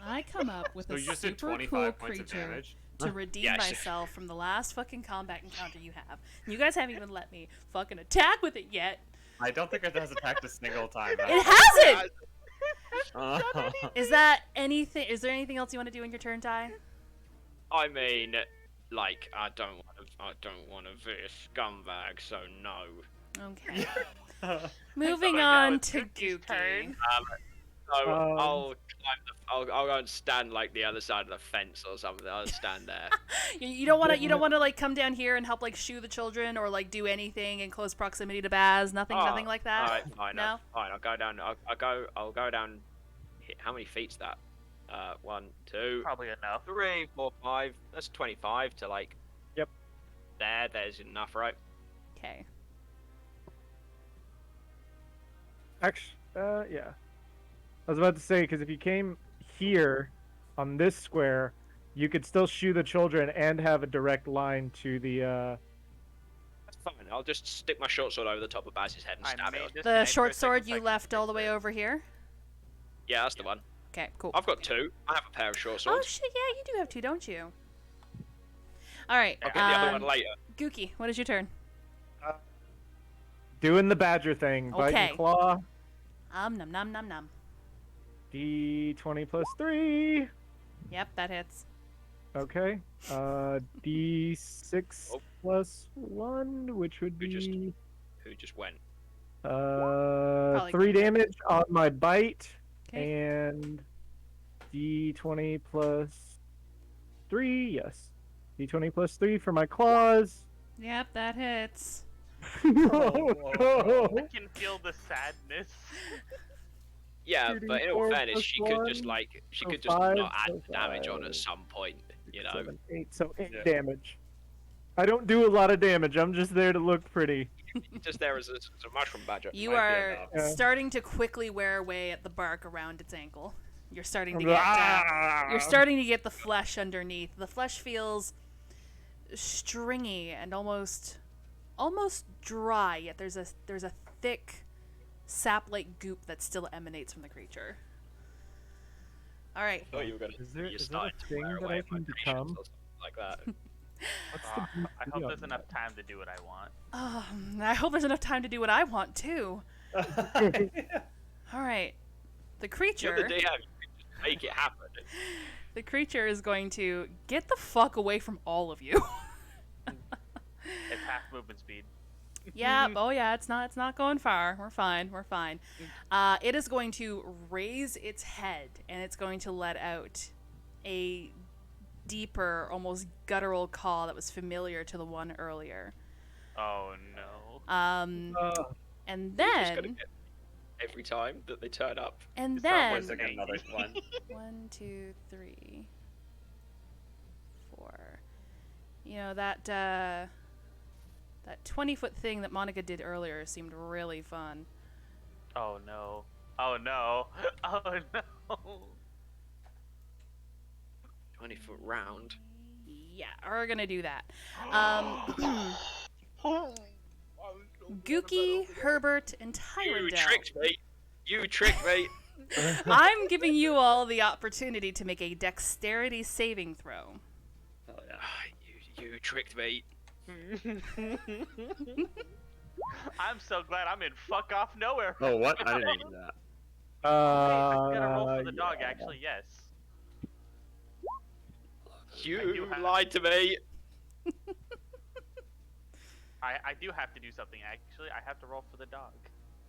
H: I come up with
G: So
H: a
G: you just did
H: super
G: 25
H: cool
G: points of
H: creature
G: damage?
B: To redeem
D: Yes.
B: myself from the last fucking combat encounter you have. You guys haven't even let me fucking attack with it yet.
G: I don't think it has attacked a single time.
B: It hasn't!
G: Uh,
B: Is there anything else you want to do in your turn, Ty?
D: I mean, like, I don't want to be a scumbag, so no.
B: Okay. Moving
E: Now
B: on
E: it's
B: to
E: Cookie's
B: Gookie.
E: turn.
D: So I'll go and stand like the other side of the fence or something. I'll stand there.
B: You don't want to like come down here and help like shoo the children or like do anything in close proximity to Baz. Nothing like that.
D: All right, fine.
B: No?
D: Fine. I'll go down. I'll go down. How many feet's that? 1, 2,
E: Probably enough.
D: 3, 4, 5. That's 25 to like.
F: Yep.
D: There's enough, right?
B: Okay.
F: Actually, yeah. I was about to say, because if you came here on this square, you could still shoo the children and have a direct line to the.
D: That's fine. I'll just stick my short sword over the top of Baz's head and
E: I
D: stab
E: made
D: it.
E: this
B: The
E: an
B: short
E: extra
B: sword
E: second
B: you
E: so I can
B: left all
E: fix
B: the way
E: it.
B: over here.
D: Yeah, that's the one.
B: Okay, cool.
D: I've got 2. I have a pair of short
B: Oh
D: swords.
B: shit! Yeah, you do have two, don't you? All right.
D: I'll get the other one later.
B: Gookie, what is your turn?
F: Doing the badger thing. Bite
B: Okay.
F: and claw.
B: Nom nom nom nom.
F: D20 plus 3.
B: Yep, that hits.
F: Okay. D6
D: Oh.
F: plus 1, which would
D: Who just-
F: be
D: Who just went?
F: 3 damage on my bite.
B: Okay.
F: And D20 plus 3, yes. D20 plus 3 for my claws.
B: Yep, that hits.
F: Oh, no.
E: I can feel the sadness.
D: Yeah, but in all
F: 2d4
D: fairness,
F: plus
D: she could
F: 1,
D: just
F: so
D: not
F: 5,
D: add
F: so
D: the damage on
F: 5,
D: at some point, you know.
F: 7, 8, so 8
G: Yeah.
F: damage. I don't do a lot of damage. I'm just there to look pretty.
D: Just there as a mushroom badger.
B: You
G: Might be
B: are
G: enough.
F: Yeah.
B: starting to quickly wear away at the bark around its ankle. You're starting to get the flesh underneath. The flesh feels stringy and almost dry, yet there's a thick sap-like goop that still emanates from the creature. All right.
D: I thought you were gonna.
F: Is there
D: you
F: a
D: started to
F: thing
D: wear
F: that
D: away
F: I
D: at my
F: can
D: patience
F: become?
D: or something like that.
F: What's
E: I
F: the
E: hope
F: BT
E: there's
F: on
E: enough time to do what I want.
B: I hope there's enough time to do what I want too. All right. The
D: You're
B: creature.
D: the DM. You can just make it happen.
B: The creature is going to get the fuck away from all of you.
E: It's half movement speed.
B: Yeah. Oh yeah. It's not going far. We're fine. We're fine. It is going to raise its head and it's going to let out a deeper, almost guttural call that was familiar to the one earlier.
E: Oh no.
B: And
D: Just gotta
B: then
D: get every time that they turn up.
B: and
E: It's always
B: then
G: Like another one.
B: 1, 2, 3, 4. You know, that 20-foot thing that Monica did earlier seemed really fun.
E: Oh no. Oh no. Oh no.
D: 20-foot round.
B: Yeah, we're gonna do that. Gookie, Herbert, and
D: You
B: Tyrandel.
D: tricked me. You tricked me.
B: I'm giving you all the opportunity to make a dexterity saving throw.
C: Oh yeah.
D: You tricked me.
E: I'm so glad I'm in fuck off nowhere.
C: Oh what? I didn't do that.
E: I'm gonna roll for the dog, actually, yes.
D: You lied to me.
E: I do have to do something, actually. I have to roll for the dog.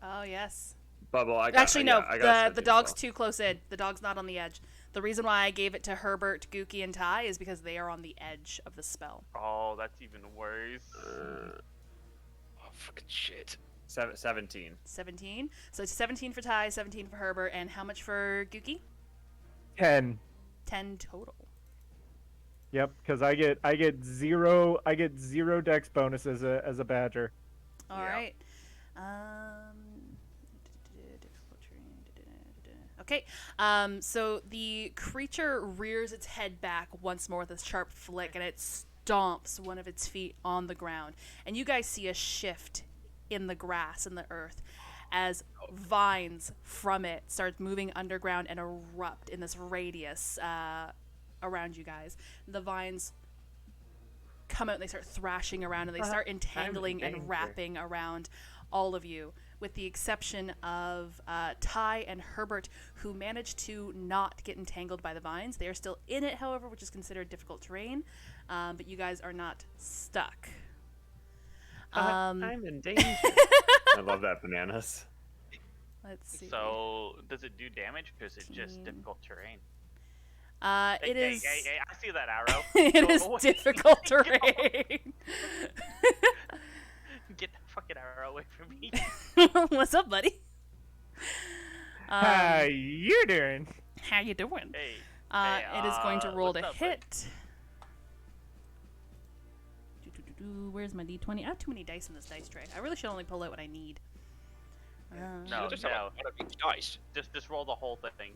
B: Oh, yes.
C: Bubble, I got,
B: Actually, no.
C: I got
B: The dog's too close in. The dog's not on the edge. The reason why I gave it to Herbert, Gookie, and Ty is because they are on the edge of the spell.
E: Oh, that's even worse.
D: Oh, fucking shit.
C: 17.
B: 17. So it's 17 for Ty, 17 for Herbert, and how much for Gookie?
F: 10.
B: 10 total.
F: Yep, because I get zero dex bonus as a badger.
B: All
C: Yeah.
B: right. Okay. So the creature rears its head back once more with a sharp flick, and it stomps one of its feet on the ground. And you guys see a shift in the grass and the earth as vines from it start moving underground and erupt in this radius around you guys. The vines come out and they start thrashing around and they start entangling and wrapping around all of you, with the exception of Ty and Herbert, who managed to not get entangled by the vines. They are still in it, however, which is considered difficult terrain, but you guys are not stuck.
C: I'm in danger. I love that, bananas.
B: Let's see.
E: So, does it do damage, or is it just
B: 15.
E: difficult terrain?
B: It is.
E: Hey, I see that arrow.
B: It
E: Go
B: is
E: away.
B: difficult terrain.
E: Get that fucking arrow away from me.
B: What's up, buddy?
F: How you doing?
B: How you doing?
E: Hey.
B: It is going to roll
E: what's
B: to
E: up, bud?
B: hit. Where's my d20? I have too many dice in this dice tray. I really should only pull out what I need.
E: No,
D: Just have
E: no.
D: one of each dice.
E: Just roll the whole thing.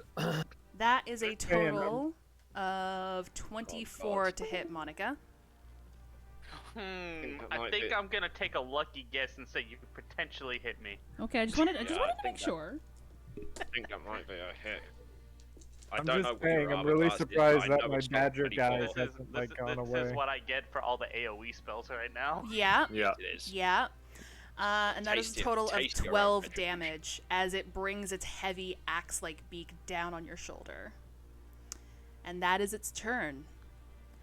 B: That is a
F: Okay, and,
B: total of 24 to hit, Monica.
D: that
E: I
D: might
E: think
D: be-
E: I'm gonna take a lucky guess and say you potentially hit me.
H: Okay, I just wanted
D: Yeah,
H: to
D: I
H: make
D: think that-
H: sure.
D: I think that might be a hit. I
F: I'm
D: don't
F: just
D: know what your
F: saying, I'm
D: armor
F: really
D: class is,
F: surprised
D: but I
F: that
D: know
F: my
D: it's not
F: badger
D: 24.
F: guy
E: This is
F: hasn't gone
E: this
F: away.
E: is what I get for all the AOE spells right now.
B: Yeah,
C: Yeah.
D: It is.
B: yeah. And that is a
D: Tasty-
B: total of
D: tasty
B: 12
D: around
B: damage as it brings its heavy axe-like beak down on your shoulder. And that is its turn.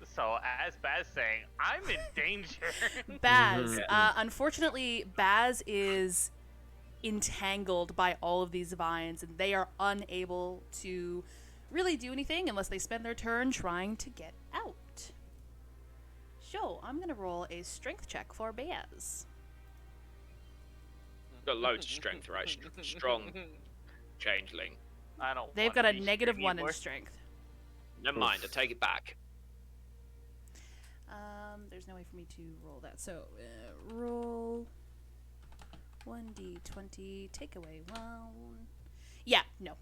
E: So as Baz saying, I'm in danger.
B: Baz, unfortunately, Baz is entangled by all of these vines, and they are unable to really do anything unless they spend their turn trying to get out. So, I'm going to roll a strength check for Baz.
D: Got loads of strength, right? Strong changeling.
E: I don't.
B: They've
E: wanna
B: got a
E: be
B: negative
E: here
B: 1 in
E: anymore.
B: strength.
D: Never mind, I take it back.
B: There's no way for me to roll that. So, roll 1d20, take away 1. Yeah, no.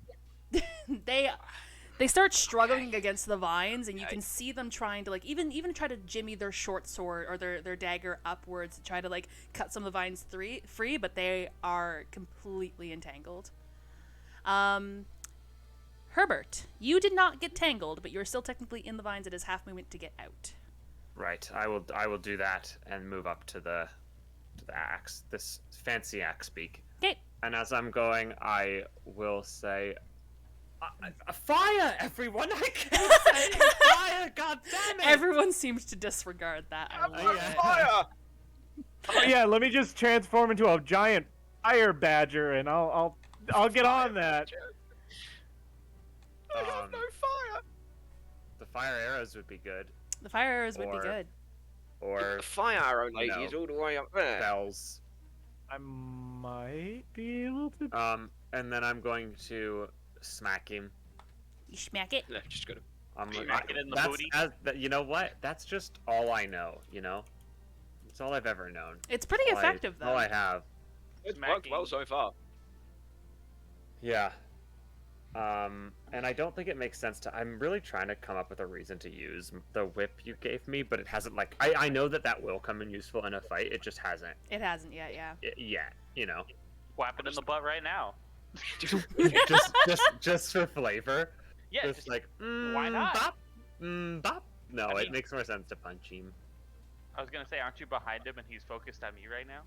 B: They start struggling against the vines, and you can see them trying to, like, even try to jimmy their short sword or their dagger upwards to try to, like, cut some of the vines free, but they are completely entangled. Herbert, you did not get tangled, but you're still technically in the vines. It is half movement to get out.
C: Right. I will do that and move up to the axe. This fancy axe beak.
B: Okay.
C: And as I'm going, I will say, "Fire, everyone! I can't say fire! God damn it!"
B: Everyone seems to disregard that. I love it.
D: Fire!
F: Oh yeah, let me just transform into a giant fire badger, and I'll get on that.
D: I have no fire.
C: The fire arrows would be good,
B: The fire arrows would be
C: Or-
B: good.
C: or
D: The fire arrow lady
C: No.
D: is all the way up there.
C: bells.
F: I might be able to.
C: And then I'm going to smack him.
B: You smack it.
D: No, just gotta
E: Smack it in the
G: that's
E: booty?
G: you know what? That's just all I know. You know, it's all I've ever known.
B: It's pretty
G: All
B: effective,
G: All
B: though.
G: I have.
D: It's worked well so far.
G: Yeah. And I don't think it makes sense to. I'm really trying to come up with a reason to use the whip you gave me, but it hasn't. Like, I know that will come in useful in a fight. It just hasn't
B: It hasn't yet, yeah.
G: yet. You know.
E: Whap it in the butt right now.
G: just for flavor.
E: Yeah,
G: Just like
E: why not?
G: Bop, bop. No,
E: I
G: it
E: mean-
G: makes more sense to punch him.
E: I was gonna say, aren't you behind him and he's focused on me right now?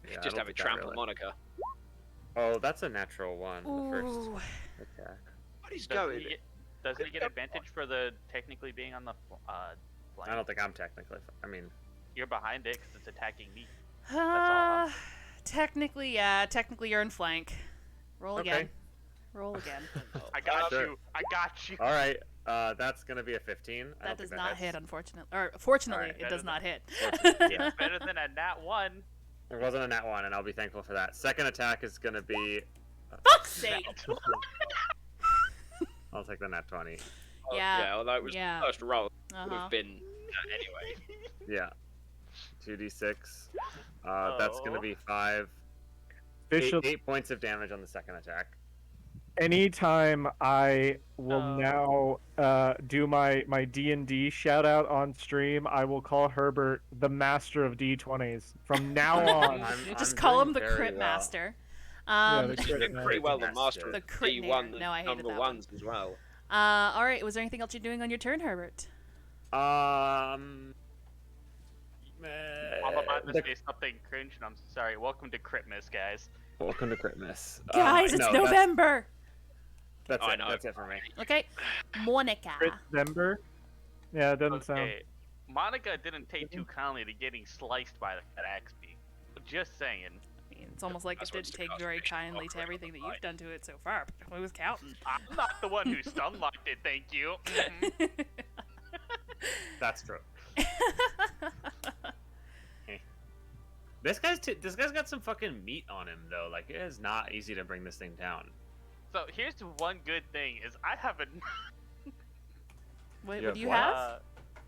G: Yeah, I
D: Just
G: don't
D: have a
G: think that
D: trample
G: really-
D: Monica.
G: Oh, that's a natural one. The
B: Ooh.
G: first attack.
D: What is
E: Doesn't
D: going?
E: he get advantage for the technically being on the flank?
G: I don't think I'm technically. I mean,
E: You're behind it because it's attacking me. all I'm
B: Technically, yeah. Technically, you're in flank. Roll
G: Okay.
B: again. Roll again.
E: I got
G: Sure.
E: you. I got you.
G: all right. That's gonna be a 15. I
B: That
G: don't
B: does
G: think
B: not
G: hits.
B: hit, unfortunately. Or fortunately,
G: Alright,
B: it
E: better
B: does not hit.
G: Yeah.
E: Better than a nat 1.
G: It wasn't a nat one, and I'll be thankful for that. Second attack is gonna be.
B: Fuck's sake!
G: I'll take the nat 20.
B: Yeah.
D: Yeah, although it was
B: Yeah.
D: the first roll, it would
B: Uh-huh.
D: have been anyway.
G: Yeah. 2d6. That's gonna
E: Oh.
G: be 5.
F: Official.
G: 8 points of damage on the second attack.
F: Anytime I will
E: Oh.
F: now do my D&D shout out on stream, I will call Herbert the master of D20s from now on.
B: Just
G: I'm
B: call
G: doing
B: him the
G: very
B: crit
G: well.
B: master.
F: Yeah,
B: Um,
F: the
D: He's
F: crit
D: doing
F: master.
D: pretty well the
G: That's
D: master
G: good.
D: of
B: The crit
D: D1
B: nader. No, I hated
D: number
B: that one.
D: ones as well.
B: all right. Was there anything else you're doing on your turn, Herbert?
E: I'm about to
G: the-
E: say something cringe, and I'm sorry. Welcome to Critmas, guys.
G: Welcome to Critmas.
B: Guys, it's
G: no,
B: November.
G: That's
D: Oh, I
G: it.
D: know.
G: That's it for me.
B: Okay. Monica.
F: Crit December? Yeah, it doesn't sound.
E: Okay, Monica didn't take too kindly to getting sliced by that axe beak. Just saying.
B: I mean, it's almost like
D: That's
B: it
D: what's
B: didn't
D: the
B: take very
D: concentration
B: kindly to
D: of
B: everything that
D: the
B: you've done to it so far. But who's counting?
E: I'm not the one who stun locked it, thank you.
G: That's true. This guy's got some fucking meat on him though. Like, it is not easy to bring this thing down.
E: So here's one good thing: is I haven't.
B: What,
G: You
B: what do you
G: have
B: have?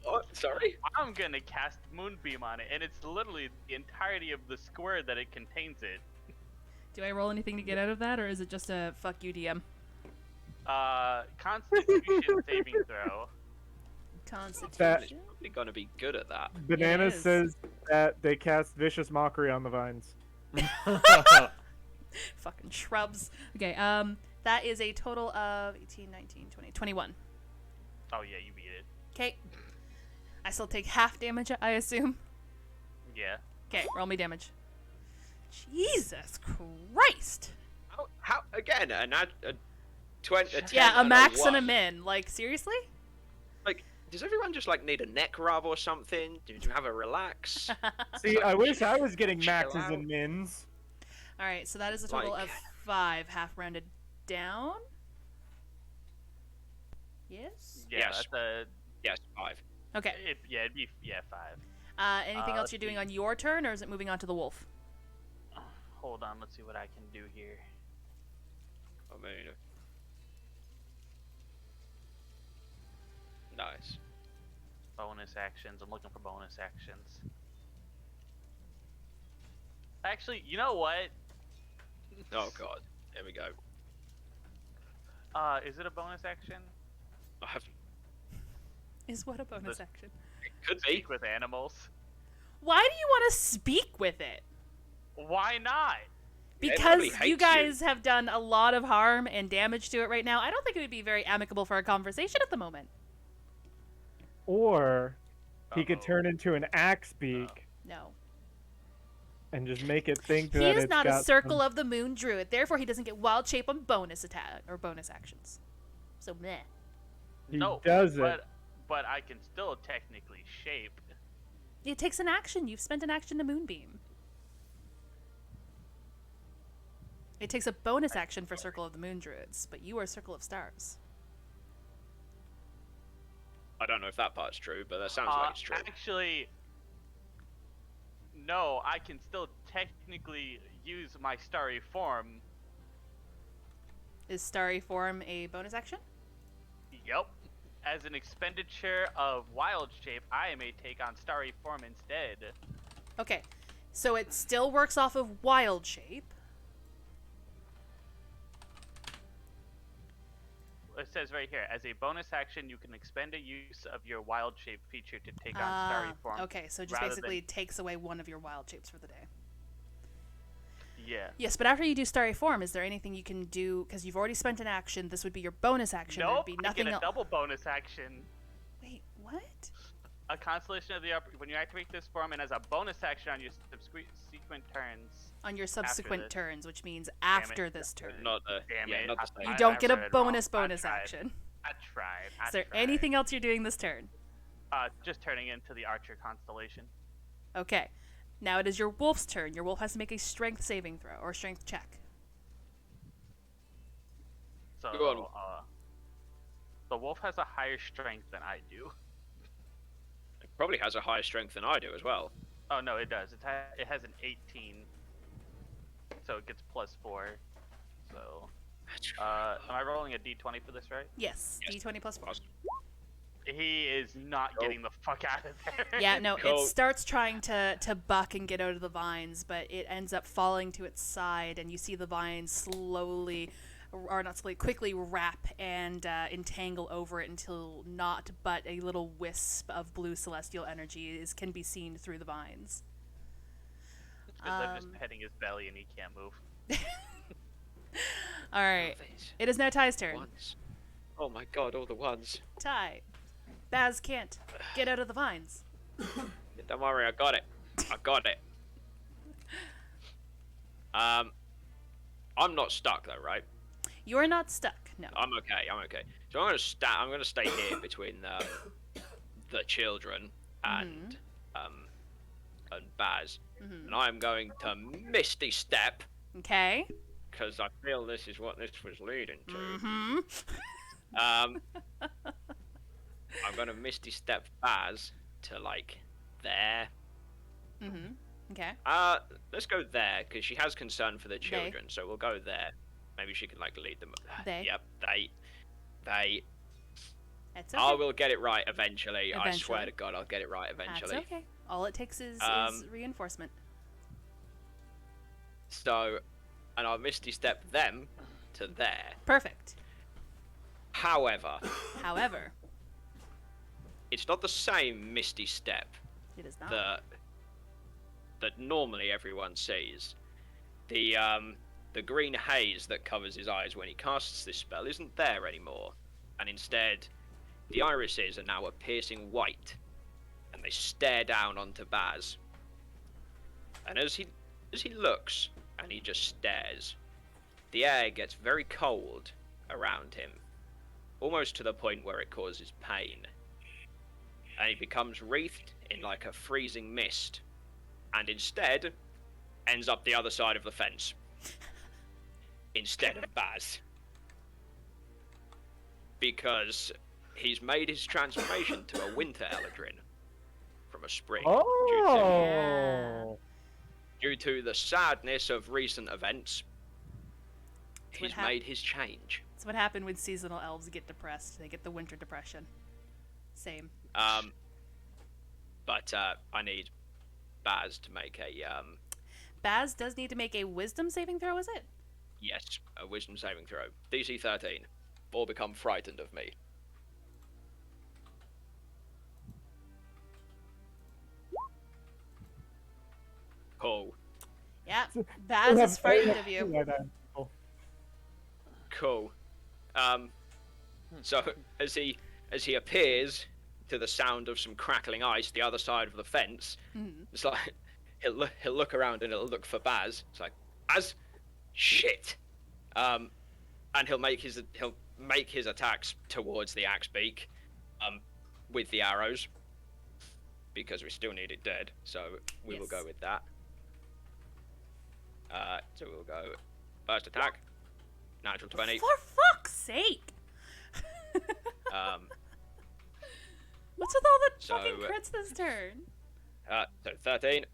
D: What? Sorry?
E: I'm gonna cast Moonbeam on it, and it's literally the entirety of the square that it contains it.
H: Do I roll anything to get out of that, or is it just a fuck you, DM?
E: Constitution saving throw.
B: Constitution.
D: Probably gonna be good at that.
F: Banana
B: it is.
F: says that they cast Vicious Mockery on the vines.
B: Fucking shrubs.
H: Okay,
B: That is a total of 18, 19, 20, 21.
E: Oh yeah, you beat it.
B: Okay. I still take half damage, I assume.
E: Yeah.
B: Okay, roll me damage. Jesus Christ.
D: How again? A 20. A 10
B: Yeah, a
D: and
B: max and a
D: 1.
B: min. Like, seriously?
D: Like, does everyone just like need a neck rub or something? Do you have a relax?
F: See, I wish I was getting
D: Chill
F: maxes
D: out.
F: and mins.
B: Alright, so that is a total
D: Like-
B: of 5, half rounded down. Yes?
E: Yeah.
D: Yes.
E: That's a.
D: Yes, 5.
B: Okay.
E: It'd be 5.
B: Anything else
E: let's
B: you're doing
E: see.
B: on your turn, or is it moving on to the wolf?
E: Hold on, let's see what I can do here.
D: I mean, nice.
E: Bonus actions. I'm looking for bonus actions. Actually, you know what?
D: Oh god, here we go.
E: Is it a bonus action?
D: I have.
B: Is what a bonus action?
D: It could be.
E: Speak with animals.
B: Why do you want to speak with it?
E: Why not?
B: Because
D: probably
B: you
D: hates
B: guys have done a lot of harm and damage to it right now. I don't think it would be very amicable for a conversation at the moment.
F: Or he could
E: Uh-oh.
F: turn into an axe beak
B: No.
F: and just make it think
B: He
F: that
B: is
F: it's
B: not a
F: got
B: Circle
F: some-
B: of the Moon druid, therefore he doesn't get wild shape on bonus attack or bonus actions. So meh.
F: He
E: No,
F: does it.
E: but I can still technically shape.
B: It takes an action. You've spent an action to Moonbeam. It takes a bonus action for Circle of the Moon druids, but you are Circle of Stars.
D: I don't know if that part's true, but that sounds like it's true.
E: Actually, no, I can still technically use my starry form.
B: Is Starry Form a bonus action?
E: Yup. As an expenditure of wild shape, I may take on starry form instead.
B: Okay, so it still works off of wild shape.
E: It says right here, as a bonus action, you can expend a use of your wild shape feature to take on starry form.
B: Okay, so it just
E: rather
B: basically takes away one of your wild shapes for the day.
E: Yeah.
B: Yes, but after you do starry form, is there anything you can do? Because you've already spent an action. This would be your bonus action.
E: Nope.
B: There'd be
E: I
B: nothing
E: get a
B: else.
E: double bonus action.
B: Wait, what?
E: A constellation of the upper. When you activate this form, and as a bonus action on your subsequent turns.
B: On your subsequent
E: this.
B: turns, which means after this turn.
D: Not the.
E: Damn
D: yeah,
E: it.
D: not the
E: I-
D: same.
B: You don't get a
E: read it wrong.
B: bonus
E: I tried.
B: action.
E: I tried.
B: Is there anything else you're doing this turn?
E: Just turning into the Archer constellation.
B: Okay. Now it is your wolf's turn. Your wolf has to make a strength saving throw or strength check.
E: So,
D: Go on.
E: the wolf has a higher strength than I do.
D: It probably has a higher strength than I do as well.
E: Oh no, it does. It has an 18, so it gets +4. So, am I rolling a d20 for this, right?
B: Yes.
D: Yes.
B: D20 plus 4.
E: He is not
D: Go.
E: getting the fuck out of there.
B: Yeah, no,
D: Cool.
B: it starts trying to buck and get out of the vines, but it ends up falling to its side, and you see the vines slowly, or not slowly, quickly wrap and entangle over it until not but a little wisp of blue celestial energy can be seen through the vines.
E: Because I'm just petting his belly and he can't move.
B: All right, it is now Ty's turn.
D: Ones. Oh my god, all the ones.
B: Ty, Baz can't get out of the vines.
D: Don't worry, I got it. I got it. I'm not stuck though, right?
B: You're not stuck. No.
D: I'm okay. I'm okay. So I'm gonna stay here between the children and Baz, and I'm going to Misty Step
B: Okay.
D: because I feel this is what this was leading to.
B: Mm-hmm.
D: I'm gonna Misty Step Baz to like there.
B: Mm-hmm. Okay.
D: Let's go there because she has concern for the children, so we'll go there. Maybe she can like lead them.
B: They.
D: Yep, they.
B: That's okay.
D: I will get it right eventually. I swear
B: Eventually.
D: to God, I'll get it right
B: That's
D: eventually.
B: okay. All it takes is reinforcement.
D: So, and I'll Misty Step them to there.
B: Perfect.
D: However,
B: However,
D: it's not the same Misty Step
B: it is not.
D: that normally everyone sees. The green haze that covers his eyes when he casts this spell isn't there anymore, and instead, the irises are now a piercing white, and they stare down onto Baz. And as he looks, and he just stares, the air gets very cold around him, almost to the point where it causes pain. And he becomes wreathed in like a freezing mist, and instead ends up the other side of the fence. Instead of Baz. Because he's made his transformation to a winter Eladrin from a spring.
F: Oh.
D: Due to the sadness of recent events,
B: That's what
D: he's made his change.
B: That's what happened when seasonal elves get depressed. They get the winter depression. Same.
D: But I need Baz to make a
B: Baz does need to make a wisdom saving throw, is it?
D: yes, a wisdom saving throw. DC 13. Or become frightened of me. Cool.
B: Yeah. Baz is frightened of you.
D: Cool. So as he appears to the sound of some crackling ice the other side of the fence, it's like he'll look around and he'll look for Baz. It's like Baz, shit. And he'll make his attacks towards the axe beak, with the arrows, because we still need it dead. So we will
B: Yes.
D: go with that. So we'll go first attack, natural 20.
B: For fuck's sake! What's with all the
D: So,
B: fucking crits this turn?
D: So 13.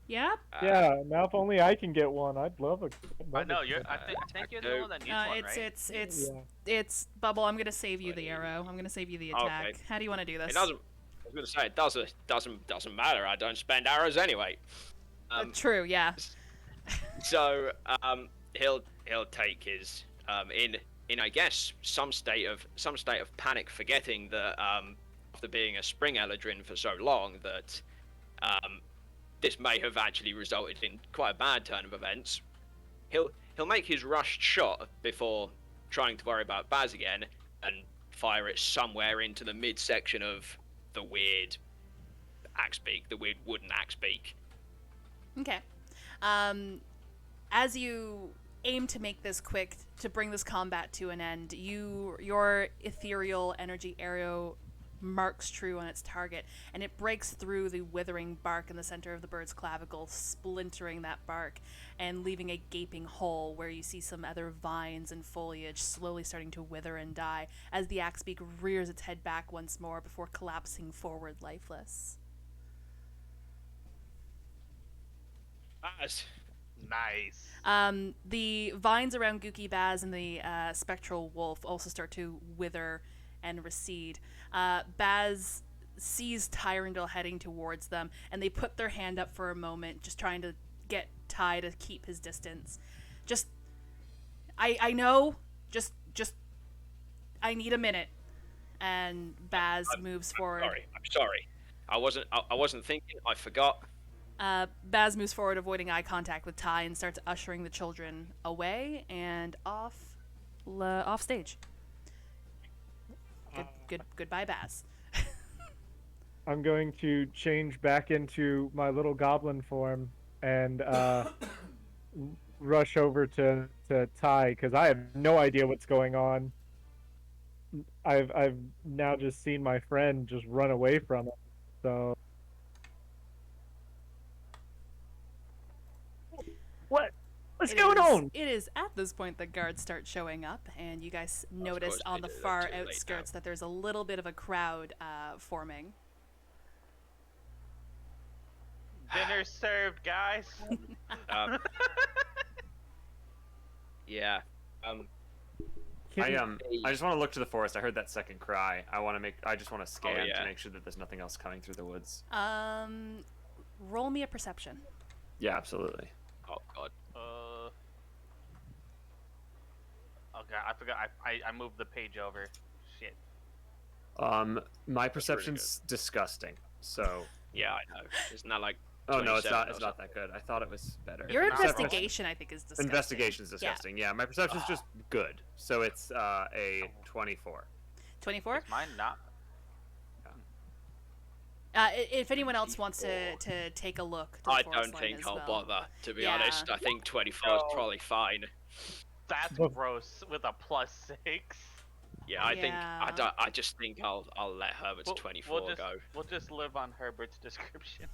H: Yeah.
F: Yeah, now if only I can get one, I'd love a.
E: I know you're. I think you're the
D: do.
E: one that needs one, right?
B: It's Bubble. I'm gonna save you the arrow. I'm gonna save you the attack.
D: Okay.
B: How do you want to do this?
D: It doesn't. I was gonna say it doesn't matter. I don't spend arrows anyway.
B: True. Yeah.
D: So he'll take his in I guess some state of panic, forgetting that after being a spring eladrin for so long that this may have actually resulted in quite a bad turn of events. He'll make his rushed shot before trying to worry about Baz again and fire it somewhere into the midsection of the weird axe beak, the weird wooden axe beak.
B: Okay. As you aim to make this quick, to bring this combat to an end, your ethereal energy arrow marks true on its target, and it breaks through the withering bark in the center of the bird's clavicle, splintering that bark and leaving a gaping hole where you see some other vines and foliage slowly starting to wither and die as the axebeak rears its head back once more before collapsing forward lifeless.
D: Baz.
E: Nice.
B: The vines around Gookie Baz and the spectral wolf also start to wither and recede. Baz sees Tyrandil heading towards them, and they put their hand up for a moment, just trying to get Ty to keep his distance. I know, just, I need a minute. And Baz moves forward.
D: I'm sorry. I wasn't thinking. I forgot.
B: Baz moves forward, avoiding eye contact with Ty, and starts ushering the children away and off stage. Goodbye, Baz.
F: I'm going to change back into my little goblin form and rush over to Ty, because I have no idea what's going on. I've now just seen my friend just run away from him. So what's going on?
B: It is at this point that guards start showing up, and you guys notice
D: course
B: on
D: they
B: the
D: do.
B: far
D: Too late
B: outskirts
D: now.
B: that there's a little bit of a crowd forming.
E: Dinner served, guys.
D: Yeah.
G: I just want to look to the forest. I heard that second cry. I just want to scan
D: yeah.
G: to make sure that there's nothing else coming through the woods.
B: Roll me a perception.
G: Yeah, absolutely.
D: Oh God.
E: Okay, I forgot. I moved the page over. Shit.
G: My perception's disgusting. So.
D: Yeah, I know. Isn't that like?
G: Oh no, it's
D: 27
G: not.
D: or
G: It's not that good. I thought it was better.
B: Your
E: Perception-
B: investigation, I think, is disgusting.
G: Investigation's disgusting. Yeah, my perception's just good. So it's a 24.
B: 24?
E: Is mine not?
B: If anyone else wants to take a look, to the
D: I
B: forest
D: don't
B: line
D: think
B: as
D: I'll
B: well.
D: bother. To be
B: Yeah.
D: honest, I think 24 is probably fine.
E: That's
F: Well-
E: gross. With a +6.
D: Yeah, I think
B: Yeah.
D: I just think I'll let Herbert's 24 go.
E: We'll just live on Herbert's description.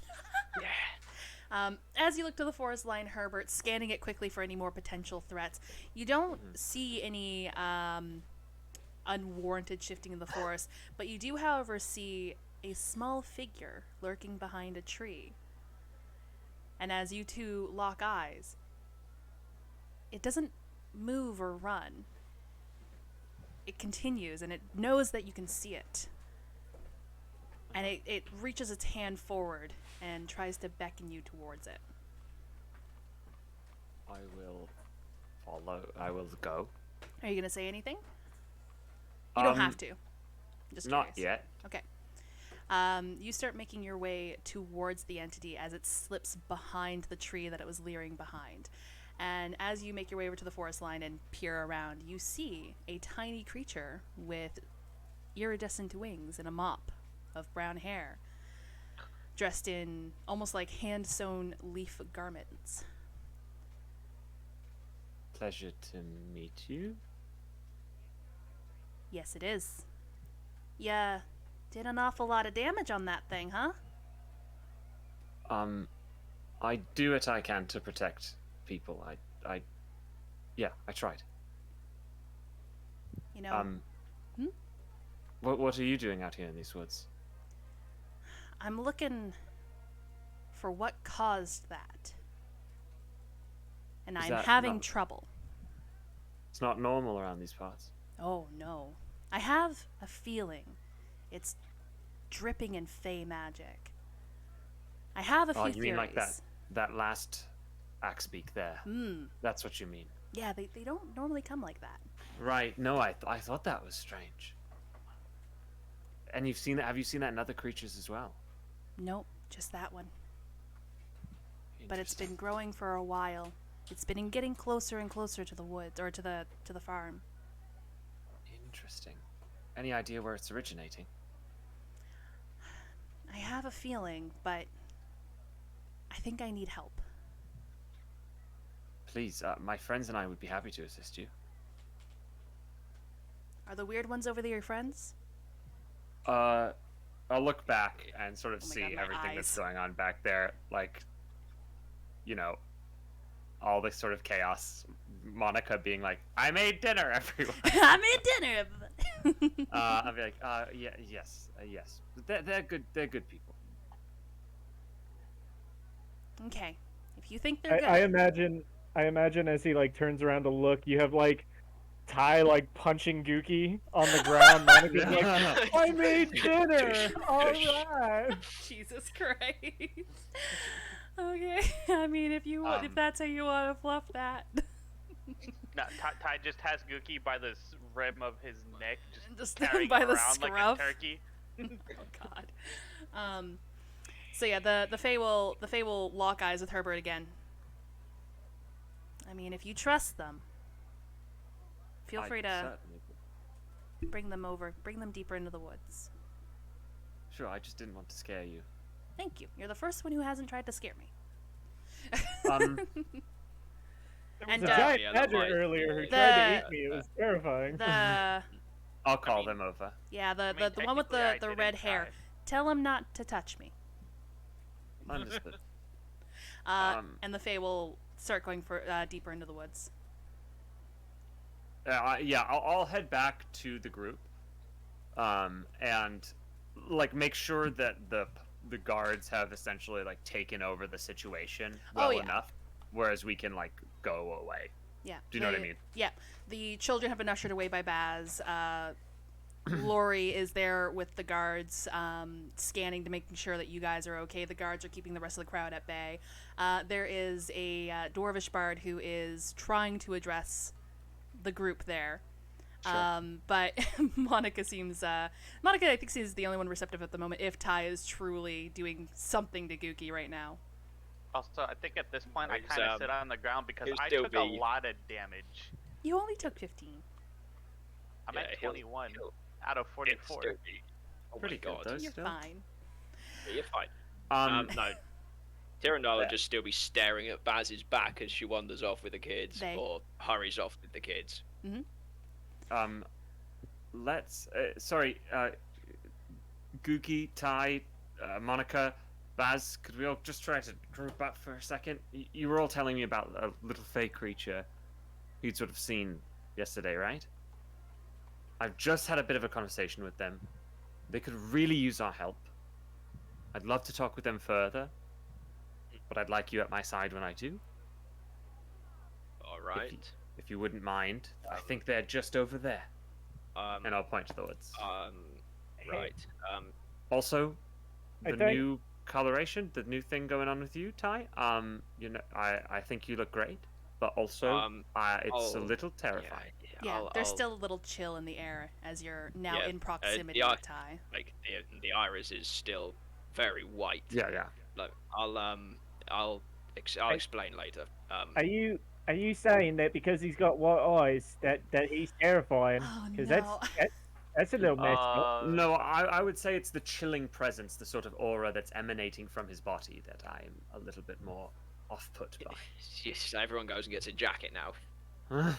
D: Yeah.
B: As you look to the forest line, Herbert, scanning it quickly for any more potential threats, you don't see any unwarranted shifting in the forest, but you do, however, see a small figure lurking behind a tree. And as you two lock eyes, it doesn't move or run. It continues, and it knows that you can see it. And it reaches its hand forward and tries to beckon you towards it.
G: I will follow. I will go.
B: Are you going to say anything? You don't have to. Just
G: Not
B: curious.
G: yet.
B: Okay. You start making your way towards the entity as it slips behind the tree that it was leering behind. And as you make your way over to the forest line and peer around, you see a tiny creature with iridescent wings and a mop of brown hair, dressed in almost like hand-sewn leaf garments.
G: Pleasure to meet you.
B: Yes, it is. Ya did an awful lot of damage on that thing, huh?
G: I do what I can to protect people. Yeah, I tried.
B: You know,
G: What are you doing out here in these woods?
B: I'm looking for what caused that. And
G: Is
B: I'm
G: that
B: having
G: not-
B: trouble.
G: It's not normal around these parts.
B: Oh, no. I have a feeling it's dripping in fey magic. I have a few
G: Oh, you
B: theories.
G: mean like that last axe beak there? That's what you mean.
B: Yeah, they don't normally come like that.
G: Right. No, I thought that was strange. And you've seen that? Have you seen that in other creatures as well?
B: Nope, just that one. But it's
G: Interesting.
B: been growing for a while. It's been getting closer and closer to the woods, or to the farm.
G: Interesting. Any idea where it's originating?
B: I have a feeling, but I think I need help.
G: Please, my friends and I would be happy to assist you.
B: Are the weird ones over there your friends?
G: I'll look back and sort of
B: Oh my
G: see
B: God, my
G: everything that's
B: eyes.
G: going on back there. Like, you know, all this sort of chaos. Monica being like, I made dinner, everyone.
B: I made dinner.
G: I'll be like, yeah, yes, yes. They're good. They're good people.
B: Okay, if you think they're good.
F: I imagine as he like turns around to look, you have like Ty like punching Gookie on the ground. Monica's like, I made dinner. All right.
B: Jesus Christ. Okay, I mean, if if that's how you want to fluff that,
E: No, Ty just has Gookie by the rim of his neck,
B: just
E: carrying
B: by
E: him
B: the
E: around like a
B: scruff.
E: turkey.
B: Oh God. So yeah, the Fae will lock eyes with Herbert again. I mean, if you trust them, feel
G: I
B: free to
G: certainly would.
B: bring them deeper into the woods.
G: Sure, I just didn't want to scare you.
B: Thank you. You're the first one who hasn't tried to scare me.
G: Um,
B: And
F: There's a giant
D: Yeah, that
F: badger
D: might-
F: earlier who
B: The-
F: tried to eat me. It was terrifying.
B: The
G: I'll call
E: mean-
G: them over.
B: yeah, the
E: I mean,
B: the one with
E: technically, I
B: the
E: didn't
B: red hair.
E: try.
B: Tell him not to touch me.
G: Understood.
B: And the Fae will start going for deeper into the woods.
G: Yeah, I'll head back to the group, and like make sure that the guards have essentially like taken over the situation well
B: yeah.
G: enough, whereas we can like go away.
B: Yeah.
G: Do you know what I mean?
B: Yeah. The children have been ushered away by Baz. Lori is there with the guards, scanning to making sure that you guys are okay. The guards are keeping the rest of the crowd at bay. There is a Dwarvish bard who is trying to address the group there. But Monica I think is the only one receptive at the moment, if Ty is truly doing something to Gookie right now.
E: Also, I think at this point I
D: He's,
E: kind of sit on the ground because
D: he'll
E: I
D: still
E: took a
D: be-
E: lot of damage.
B: You only took 15.
E: I'm
D: Yeah,
E: at
D: he'll-
E: 21
D: he'll-
E: out of
D: It's
E: 44.
D: still be- Oh
G: Pretty
D: my
G: good,
D: god.
G: though.
B: You're
G: Still.
B: fine.
D: Yeah, you're fine.
G: Um,
D: No. Tyrandal will
G: Yeah.
D: just still be staring at Baz's back as she wanders off with the kids,
B: They-
D: or hurries off with the kids.
G: let's. Sorry, Gookie, Ty, Monica, Baz. Could we all just try to group up for a second? You were all telling me about a little fey creature you'd sort of seen yesterday, right? I've just had a bit of a conversation with them. They could really use our help. I'd love to talk with them further, but I'd like you at my side when I do.
D: All right.
G: If you wouldn't mind. I think they're just over there. And I'll point to the woods.
D: Right.
G: Also,
F: I
G: the
F: think-
G: new coloration, the new thing going on with you, Ty. You know, I think you look great, but also, it's a little terrifying.
B: Yeah, there's still a little chill in the air as you're now
D: Yeah,
B: in proximity
D: yeah.
B: with Ty.
D: Like the iris is still very white.
G: Yeah, yeah.
D: Like, I'll explain later.
F: Are you saying that because he's got white eyes that he's terrifying?
B: Oh,
F: Because
B: no.
F: that's a little messed up.
G: No, I would say it's the chilling presence, the sort of aura that's emanating from his body that I'm a little bit more off-put
D: Yes, everyone goes and gets a jacket now.
G: by.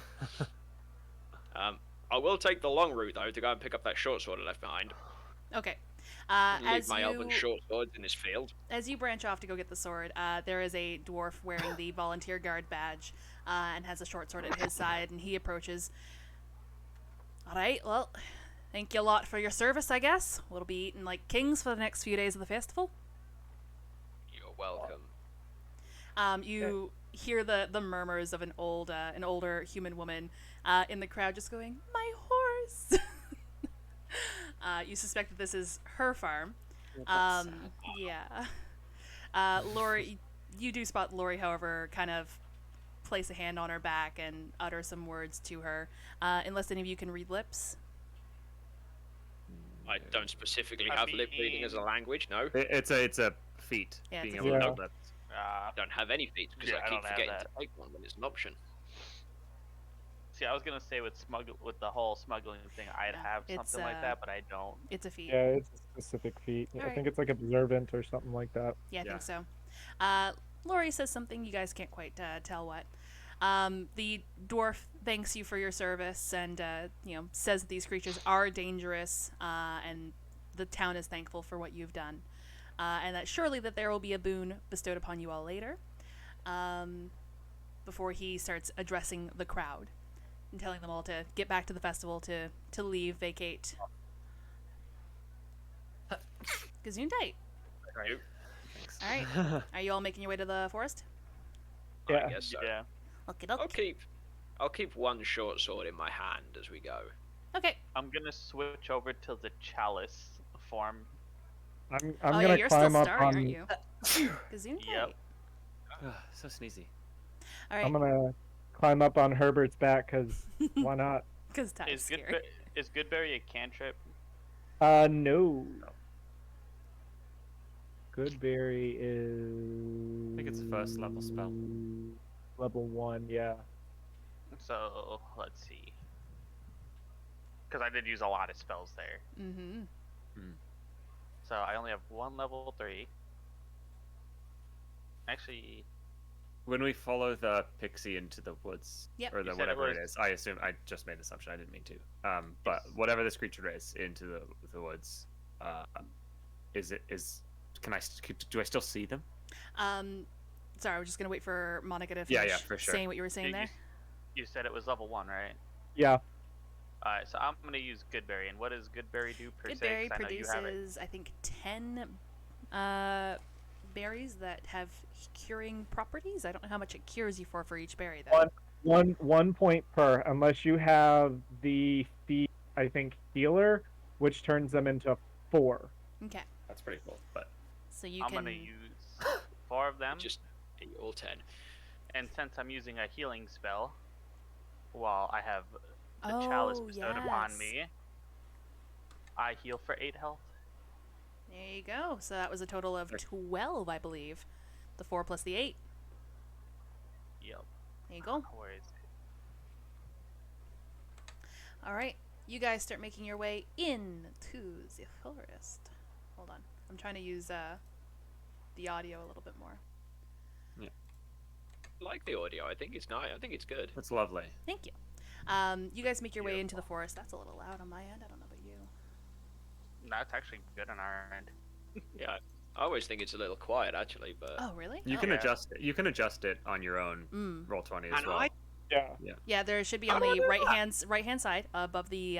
D: I will take the long route though to go and pick up that short sword I left behind.
B: Okay.
D: Leave my elven short swords in this field.
B: As you branch off to go get the sword, there is a dwarf wearing the volunteer guard badge and has a short sword at his side, and he approaches. All right, well, thank you a lot for your service, I guess. We'll be eating like kings for the next few days of the festival.
D: You're welcome.
B: You hear the murmurs of an older human woman in the crowd just going, "My horse!" You suspect that this is her farm. Yeah. Lori, you do spot Lori, however, kind of place a hand on her back and utter some words to her. Unless any of you can read lips.
D: I don't specifically
E: I
D: have lip reading
E: mean-
D: as a language, no.
G: It's a feat.
B: Yeah, it's
G: being
B: a
G: able to
F: feat.
G: read lips.
D: I don't have any feet because
E: Yeah,
D: I
E: I
D: keep
E: don't have
D: forgetting to
E: that.
D: take one when it's an option.
E: See, I was gonna say with the whole smuggling thing, I'd
B: Yeah,
E: have
B: it's,
E: something like that, but I don't.
B: It's a feat.
F: Yeah, it's a specific feat. I
B: Alright.
F: think it's like observant or something like that.
B: Yeah, I
G: Yeah.
B: think so. Lori says something you guys can't quite tell what. The dwarf thanks you for your service and says that these creatures are dangerous and the town is thankful for what you've done, and that surely that there will be a boon bestowed upon you all later. Before he starts addressing the crowd and telling them all to get back to the festival, to leave, vacate. Gesundheit.
D: Right.
G: Thanks.
B: All right. Are you all making your way to the forest?
D: I
F: Yeah.
D: guess so.
E: Yeah.
B: Okie
D: I'll
B: doke.
D: keep one short sword in my hand as we go.
B: Okay.
E: I'm gonna switch over to the chalice form.
F: I'm
B: Oh yeah,
F: gonna
B: you're still
F: climb up
B: starry,
F: on.
B: aren't you? Gesundheit.
E: Yep.
G: So sneezy.
B: All
F: I'm
B: right.
F: gonna climb up on Herbert's back because why not?
B: Because that is
E: Is
B: scary.
E: is Goodberry a cantrip?
F: No. Goodberry is.
G: I think it's a first level spell.
F: Level 1, yeah.
E: So let's see. Because I did use a lot of spells there.
B: Mm-hmm.
E: So I only have one level 3. Actually,
G: When we follow the pixie into the woods,
B: Yep.
G: or
E: You
G: the
E: said it
G: whatever it
E: was-
G: is, I assume I just made an assumption. I didn't mean to. But
E: Yes.
G: whatever this creature is into the woods, can I do I still see them?
B: Sorry, I was just gonna wait for Monica to
G: Yeah,
B: finish
G: yeah, for sure.
B: saying what you were saying
E: you,
B: there.
E: you said it was level 1, right?
F: Yeah.
E: Alright, so I'm gonna use Goodberry. And what does Goodberry do per se?
B: Goodberry
E: 'Cause I know you have it.
B: produces, I think, 10 berries that have curing properties. I don't know how much it cures you for each berry, though.
F: One point per, unless you have the feat, I think, healer, which turns them into 4.
B: Okay,
G: That's pretty cool. But
B: so you
E: I'm
B: can.
E: gonna use 4 of them.
D: Just eat all 10.
E: And since I'm using a healing spell, while I have the chalice
B: Oh,
E: bestowed upon
B: yes.
E: me, I heal for 8 health.
B: There you go. So that was a total of 12, I believe. The 4 plus the 8.
E: Yep.
B: There you go.
E: Where is it?
B: All right, you guys start making your way into the forest. Hold on, I'm trying to use the audio a little bit more.
D: I like the audio. I think it's nice. I think it's good.
G: that's lovely.
B: Thank you. You guys make your way into the forest. That's a little loud on my end. I don't know about you.
E: That's actually good on our end.
D: Yeah, I always think it's a little quiet actually, but
B: Oh, really?
G: You
B: Oh.
G: can
E: Yeah.
G: adjust it. You can adjust it on your own roll 20 as
D: And
G: well.
F: Yeah.
B: Yeah, there should be on the right hand side above the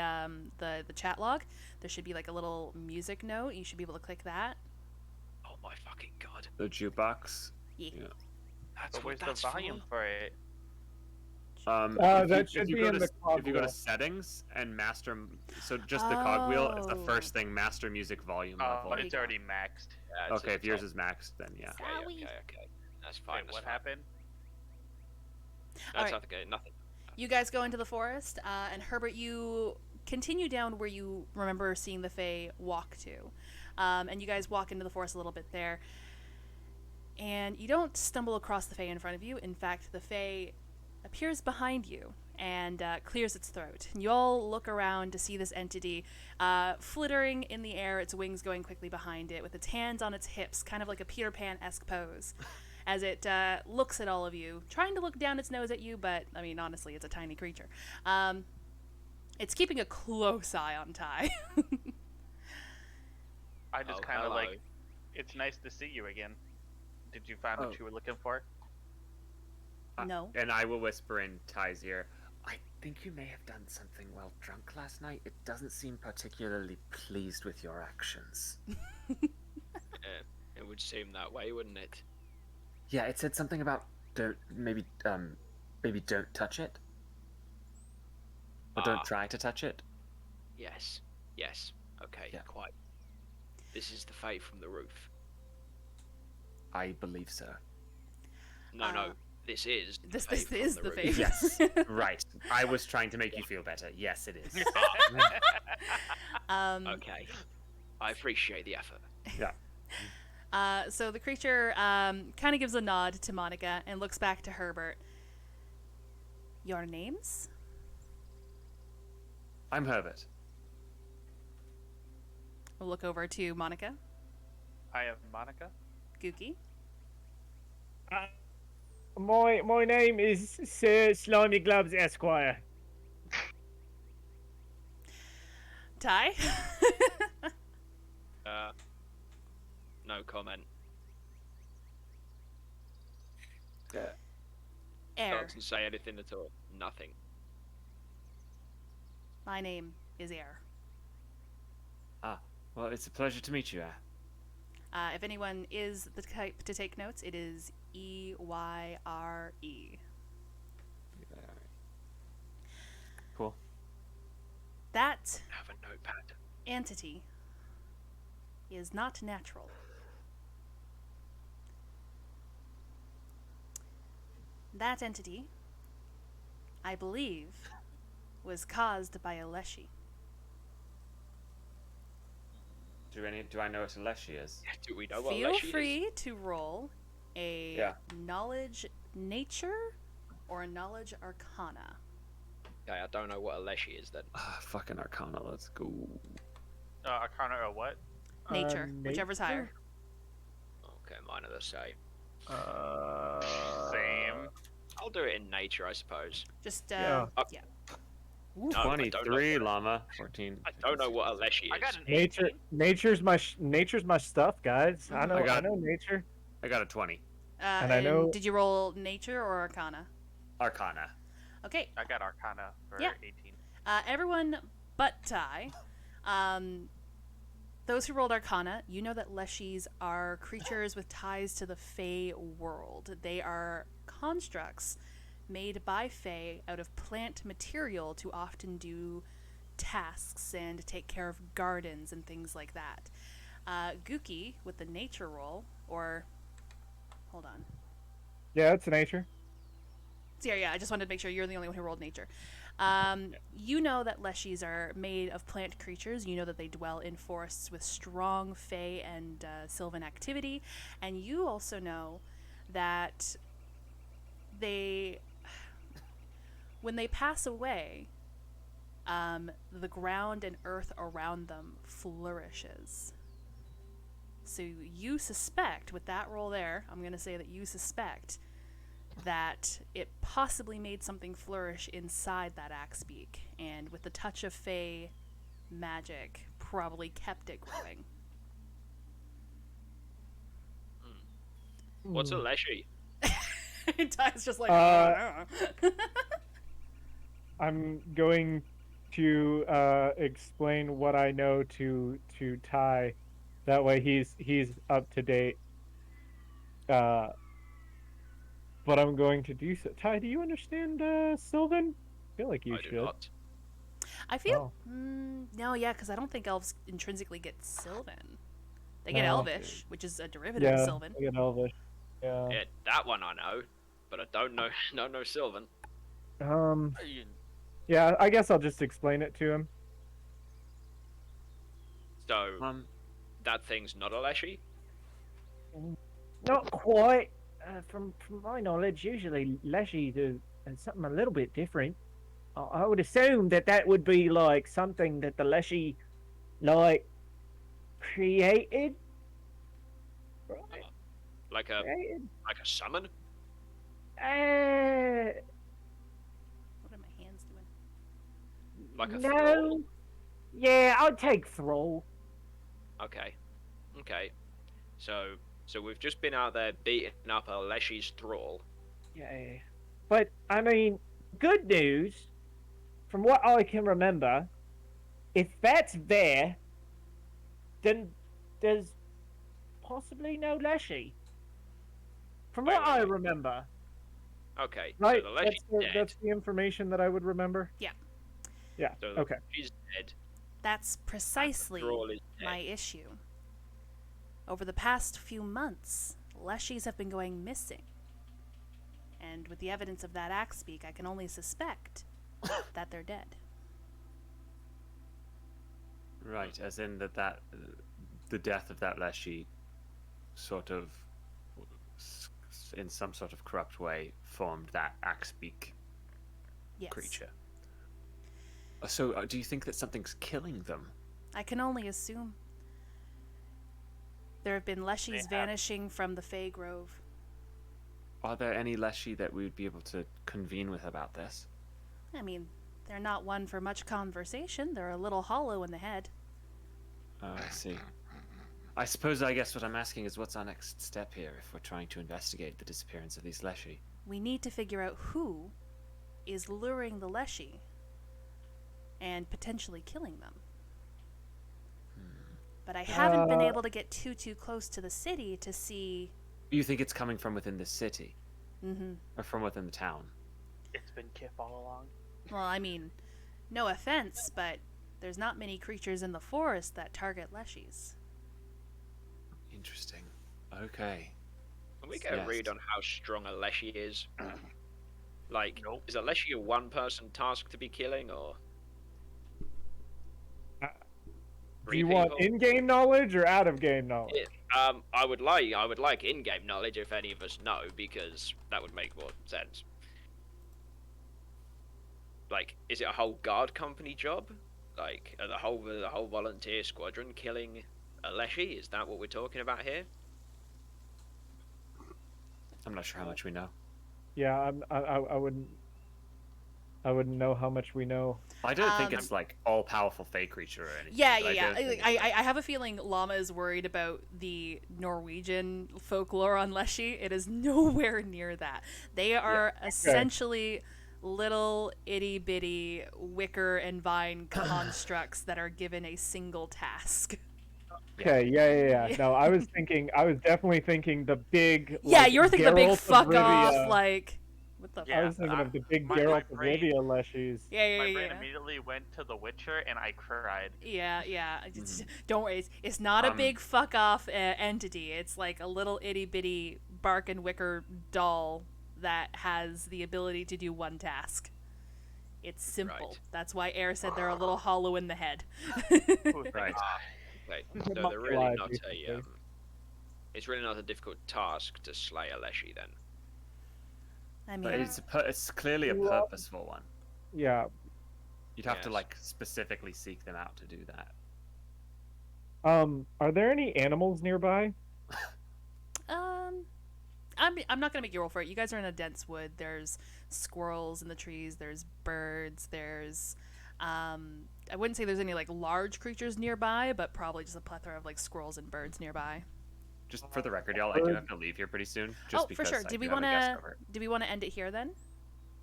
B: chat log. There should be like a little music note. You should be able to click that.
D: oh my fucking god,
G: The jukebox.
B: Yeah.
G: Yeah.
D: that's
E: But
D: what
E: where's the
D: that's
E: volume for it?
F: That should be
G: go
F: in
G: to,
F: the
G: if you go to
F: cogwheel.
G: settings and master, so just the cogwheel is the
B: Oh.
G: first thing. Master music volume
E: Oh,
G: level.
B: There you
E: it's
B: go.
E: already maxed.
D: Yeah, it's
G: Okay,
D: at
G: if
D: the
G: yours
D: top.
G: is maxed, then yeah.
D: Okay. That's fine.
E: Wait,
D: that's
E: what
D: fine.
E: happened?
D: That's
B: Alright.
D: not okay. Nothing.
B: You guys go into the forest, and Herbert, you continue down where you remember seeing the Fae walk to. And you guys walk into the forest a little bit there. And you don't stumble across the Fae in front of you. In fact, the Fae appears behind you and clears its throat. And you all look around to see this entity flittering in the air, its wings going quickly behind it, with its hands on its hips, kind of like a Peter Pan-esque pose, as it looks at all of you, trying to look down its nose at you, but, I mean, honestly, it's a tiny creature. It's keeping a close eye on Ty.
E: I just
D: Oh,
E: kind of
D: hello.
E: like, it's nice to see you again. Did you find
G: Oh.
E: what you were looking for?
B: No.
G: And I will whisper in Ty's ear. I think you may have done something while drunk last night. It doesn't seem particularly pleased with your actions.
D: It would seem that way, wouldn't it?
C: Yeah, it said something about maybe don't touch it. Or don't try to touch it.
D: Yes. Yes. Okay,
C: Yeah.
D: quite. This is the Fae from the roof.
C: I believe so.
D: No, this is the
B: This
D: Fae
B: this
D: from
B: is
D: the
B: the
D: roof.
B: face.
C: Yes, right. I was trying to make you feel better. Yes, it is.
D: Okay. I appreciate the effort.
C: Yeah.
B: So the creature kind of gives a nod to Monica and looks back to Herbert. Your names?
C: I'm Herbert.
B: We'll look over to Monica,
E: I am Monica.
B: Gookie,
F: My name is Sir Slimy Gloves Esquire.
B: Ty,
D: No comment.
B: Air.
D: Doesn't say anything at all. Nothing.
B: My name is Air.
C: Well, it's a pleasure to meet you.
B: If anyone is the type to take notes, it is EYRE.
C: Cool.
B: That
D: Have a notepad.
B: entity is not natural. That entity, I believe, was caused by a Leshy.
C: Do I know what a leshy is?
D: Do we know what
B: Feel
D: Leshy
B: free to roll a
C: Yeah.
B: knowledge nature or a knowledge arcana.
D: is? Okay, I don't know what a Leshy is then.
C: Fucking Arcana, let's go.
E: Arcana or what?
B: Nature, whichever's higher.
D: Okay, mine are the same.
E: Same.
D: I'll do it in nature, I suppose.
B: Just
F: Yeah.
B: yeah.
D: No, I don't know
C: 23,
D: what-
C: llama. 14.
D: I don't know what a Leshy is.
E: I got an
F: Nature,
E: 18.
F: nature's my stuff, guys. I know,
C: I
F: I know nature.
C: I got a 20.
F: And I know-
B: Did you roll nature or arcana?
C: Arcana.
B: Okay.
E: I got Arcana for
B: Yeah.
E: 18.
B: Everyone but Ty. Those who rolled Arcana, you know that Leshies are creatures with ties to the Fae world. They are constructs made by Fae out of plant material to often do tasks and take care of gardens and things like that. Gookie, with the nature roll, or... Hold on.
F: Yeah, it's nature.
B: So yeah, I just wanted to make sure you're the only one who rolled nature. You know that Leshies are made of plant creatures. You know that they dwell in forests with strong Fae and Sylvan activity. And you also know that when they pass away, the ground and earth around them flourishes. So you suspect, with that roll there, I'm going to say that you suspect that it possibly made something flourish inside that axe beak, and with the touch of Fae magic, probably kept it growing.
D: What's a Leshy?
B: Ty's just like,
F: Uh, I'm going to explain what I know to Ty. That way he's up to date. But I'm going to do so. Ty, do you understand Sylvan? I feel like you
D: I
F: should.
D: do not.
B: I feel
F: Oh.
B: no, yeah, because I don't think elves intrinsically get Sylvan. They get
F: No.
B: Elvish, which is a derivative of
F: Yeah,
B: Sylvan.
F: I get Elvish. Yeah.
D: Yeah, that one I know, but I don't know Sylvan.
F: Yeah, I guess I'll just explain it to him.
D: So that thing's not a Leshy?
F: Not quite. From my knowledge, usually Leshy do something a little bit different. I would assume that would be like something that the Leshy like created. Right?
D: Like a
F: Created.
D: summon?
B: What are my hands doing?
D: Like a
F: no.
D: thrall?
F: Yeah, I'd take Thrall.
D: Okay. So we've just been out there beating up a Leshy's thrall.
F: Yeah. But, I mean, good news, from what I can remember, if that's there, then there's possibly no Leshy. From
D: Wait,
F: what
D: wait,
F: I
D: wait.
F: remember.
D: Okay,
F: Right?
D: so the Leshy's dead.
F: That's the information that I would remember.
B: Yeah.
F: Yeah.
D: So
F: Okay.
D: she's dead.
B: That's precisely
D: Thrall is dead.
B: my issue. Over the past few months, leshies have been going missing. And with the evidence of that axe beak, I can only suspect that they're dead.
G: Right, as in that the death of that Leshy sort of, in some sort of corrupt way, formed that axe beak
B: Yes.
G: creature. So, do you think that something's killing them?
B: I can only assume. There have been leshies
E: have-
B: vanishing from the Fey Grove.
G: Are there any Leshy that we would be able to convene with about this?
B: I mean, they're not one for much conversation. They're a little hollow in the head.
G: Oh, I see. I guess what I'm asking is what's our next step here if we're trying to investigate the disappearance of these Leshy?
B: We need to figure out who is luring the leshy and potentially killing them. But I haven't been able to get too close to the city to see.
G: You think it's coming from within the city?
B: Mm-hmm.
G: Or from within the town?
E: It's been Kip all along.
B: Well, I mean, no offense, but there's not many creatures in the forest that target leshies.
G: Interesting. Okay.
D: Can we get a
G: Yes.
D: read on how strong a Leshy is? Like,
E: Nope.
D: is a Leshy a one-person task to be killing, or
F: Do
D: three
F: you want
D: people?
F: in-game knowledge or out-of-game knowledge?
D: I would like in-game knowledge if any of us know, because that would make more sense. Like, is it a whole guard company job? Like, are the whole volunteer squadron killing a Leshy? Is that what we're talking about here?
G: I'm not sure how much we know.
F: Yeah, I wouldn't. I wouldn't know how much we know.
G: I don't think
B: Um,
G: it's like all-powerful fey creature or anything.
B: Yeah,
G: but
B: yeah,
G: don't think
B: yeah.
G: it's, like-
B: I have a feeling Llama is worried about the Norwegian folklore on Leshy. It is nowhere near that. They are essentially little itty bitty wicker and vine constructs that are given a single task.
F: Okay, yeah. No, I was definitely thinking the big.
B: Yeah,
F: like,
B: you were thinking the big
F: Geralt of
B: fuck off,
F: Rivia.
B: like what the?
E: Yeah.
F: I was thinking of the big
E: my
F: Geralt of
E: brain-
F: Rivia leshies.
B: Yeah,
E: My
B: yeah,
E: brain
B: yeah.
E: immediately went to The Witcher, and I cried.
B: Yeah. Don't worry, it's not a big fuck off entity. It's like a little itty bitty bark and wicker doll that has the ability to do one task. It's simple.
D: Right.
B: That's why Air said they're a little hollow in the head.
G: Right.
D: Like,
F: It
D: so
F: might
D: they're
F: be
D: really
F: live,
D: not
F: basically.
D: a. It's really not a difficult task to slay a Leshy, then.
B: I
G: But
B: mean,
G: it's clearly a
F: Well-
G: purposeful one.
F: Yeah.
G: You'd have to
D: Yes.
G: like specifically seek them out to do that.
F: Are there any animals nearby?
B: I'm not gonna make you roll for it. You guys are in a dense wood. There's squirrels in the trees. There's birds. There's I wouldn't say there's any like large creatures nearby, but probably just a plethora of like squirrels and birds nearby.
G: Just for the record, y'all, I do have to leave here pretty soon. Just
B: Oh,
G: because
B: for sure.
G: I
B: Did we
G: do have
B: want
G: a guest
B: to?
G: over.
B: Do we want to end it here then?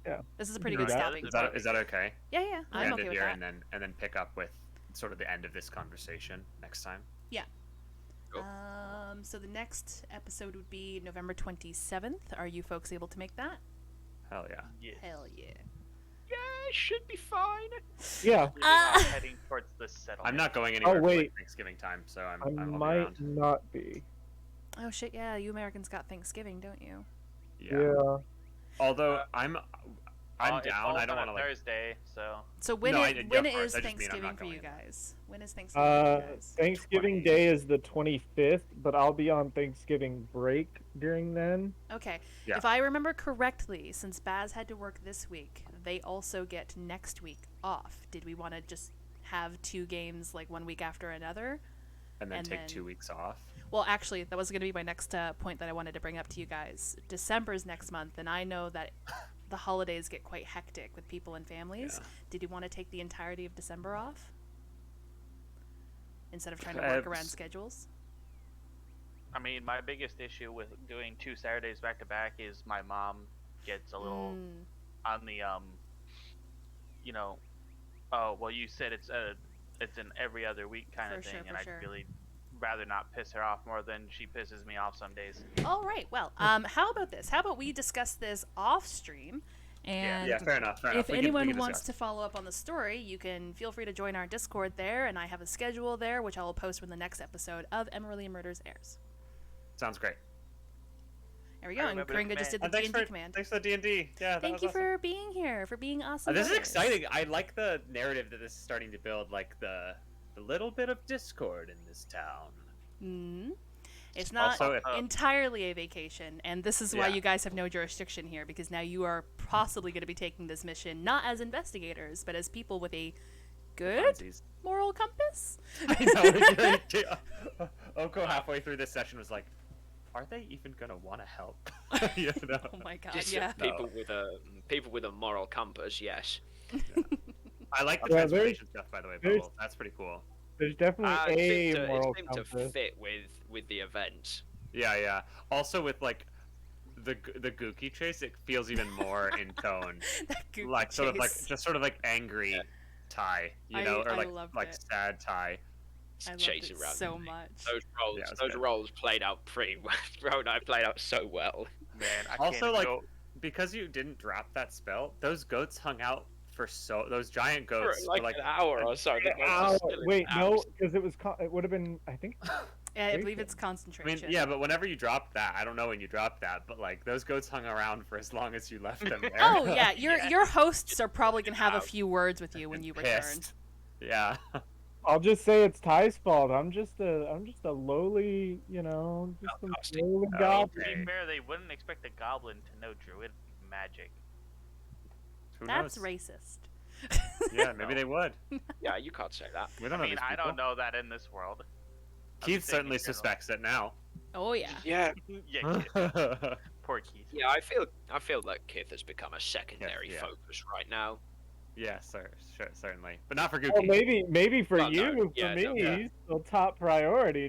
F: Yeah.
B: This is a pretty
F: do
B: good
F: that.
B: stopping.
G: Is that okay?
B: Yeah. I'm
G: End
B: okay
G: it
B: with
G: here
B: that.
G: and then pick up with sort of the end of this conversation next time.
D: Cool.
B: So the next episode would be November 27th. Are you folks able to make that?
G: Hell yeah.
E: Yeah.
B: Hell yeah.
D: Yeah, it should be fine.
F: Yeah.
E: We're not heading towards the settlement.
G: I'm not going anywhere for
F: wait.
G: like, Thanksgiving time, so
F: I
G: I'll be
F: might
G: around.
F: not be.
B: Oh shit, yeah, you Americans got Thanksgiving, don't you?
G: Yeah. Although I'm
E: It
G: down.
E: falls
G: I don't
E: on
G: want
E: a
G: to like.
E: Thursday, so
B: So when
G: No,
B: it,
G: of
B: when
G: course,
B: is
G: I just mean I'm
B: Thanksgiving
G: not
B: for you
G: going anywhere.
B: guys? When is Thanksgiving for you guys?
F: Thanksgiving
G: 20.
F: Day is the 25th, but I'll be on Thanksgiving break during then.
B: Okay.
G: Yeah.
B: If I remember correctly, since Baz had to work this week, they also get next week off. Did we want to just have 2 games like one week after another?
G: And then
B: and
G: take
B: then-
G: 2 weeks off.
B: Well, actually, that was going to be my next point that I wanted to bring up to you guys. December's next month, and I know that the holidays get quite hectic with people and families.
G: Yeah.
B: Did you want to take the entirety of December off? Instead of trying to work around schedules?
E: I mean, my biggest issue with doing 2 Saturdays back to back is my mom gets a little on the you know, oh well, you said it's an every other week kind
B: For
E: of thing,
B: sure,
E: and
B: for
E: I'd
B: sure.
E: really rather not piss her off more than she pisses me off some days.
B: All right. Well, how about this? How about we discuss this off stream? And
G: Yeah, fair enough.
B: if
G: We
B: anyone
G: can
B: wants
G: discuss.
B: to follow up on the story, you can feel free to join our Discord there, and I have a schedule there, which I will post when the next episode of Emerilla Murders airs.
G: Sounds great.
B: There we go.
E: I
B: And
E: remember the
B: Kringa just did
G: And
B: the
G: thanks
B: D&D
G: for
B: command.
G: thanks for the D&D. Yeah, that
B: Thank
G: was
B: you
G: awesome.
B: for being here, for being awesome.
G: This is
B: brothers.
G: exciting. I like the narrative that this is starting to build, like the little bit of discord in this town.
B: It's not
G: Also, if-
B: entirely a vacation, and this is why
G: Yeah.
B: you guys have no jurisdiction here, because now you are possibly going to be taking this mission not as investigators, but as people with a good
G: Funsies.
B: moral compass.
G: I know. Oko halfway through this session was like, "Are they even gonna want to help?" You know?
B: Oh my god,
D: Just
B: yeah.
D: people with a moral compass, yes.
G: I like the
F: Yeah,
G: transformation stuff, by the way,
F: there's-
G: Bubble. That's pretty cool.
F: There's definitely
D: It
F: a moral
D: seemed to
F: compass.
D: fit with the event.
G: Yeah. Also, with like the Gookie chase, it feels even more in tone,
B: That goofy
G: like sort of like
B: chase.
G: just sort of like angry Ty, you
B: I-
G: know, or
B: I
G: like
B: loved
G: like
B: it.
G: sad Ty.
B: I loved
D: Chasing
B: it
D: around
B: so
D: me.
B: much.
G: Yeah, it was
D: Those
G: good.
D: roles played out pretty well. Played out so well.
E: Man, I
G: Also,
E: can't
G: like,
E: go.
G: because you didn't drop that spell, those goats hung out for those giant
D: For
G: goats
D: like,
G: for like
D: an hour or so. the
F: Ow,
D: ghost was still in
F: wait,
D: the
F: no,
D: house.
F: because it would have been, I think.
B: Yeah, I believe
F: Bacon.
B: it's
G: I
B: concentration.
G: mean, yeah, but whenever you dropped that, I don't know when you dropped that, but like those goats hung around for as long as you left them there.
B: Oh yeah, your
E: Yeah.
B: your hosts are probably gonna have a
D: Out.
B: few words with you when you return.
G: Pissed. Yeah.
F: I'll just say it's Ty's fault. I'm just a lowly, just a
D: Outcasting.
F: lowly
G: Oh,
F: goblin.
E: To
G: okay.
E: be fair, they wouldn't expect a goblin to know druid magic.
G: Who
B: That's
G: knows?
B: racist.
G: Yeah, maybe they would.
D: Yeah, you can't say that.
G: We don't
E: I
G: know
E: mean,
G: these
E: I
G: people.
E: don't know that in this world. I'm
G: Keith
E: just saying
G: certainly
E: in general.
G: suspects it now.
B: Oh yeah.
D: Yeah,
E: Yeah, Keith. Poor Keith.
D: yeah. I feel like Kith has become a secondary
G: Yeah.
D: focus right now.
G: Yeah, certainly, but not for Gookie.
F: Well, maybe for
D: Well, no,
F: you,
D: yeah,
F: for me,
D: no, yeah.
F: he's still top priority,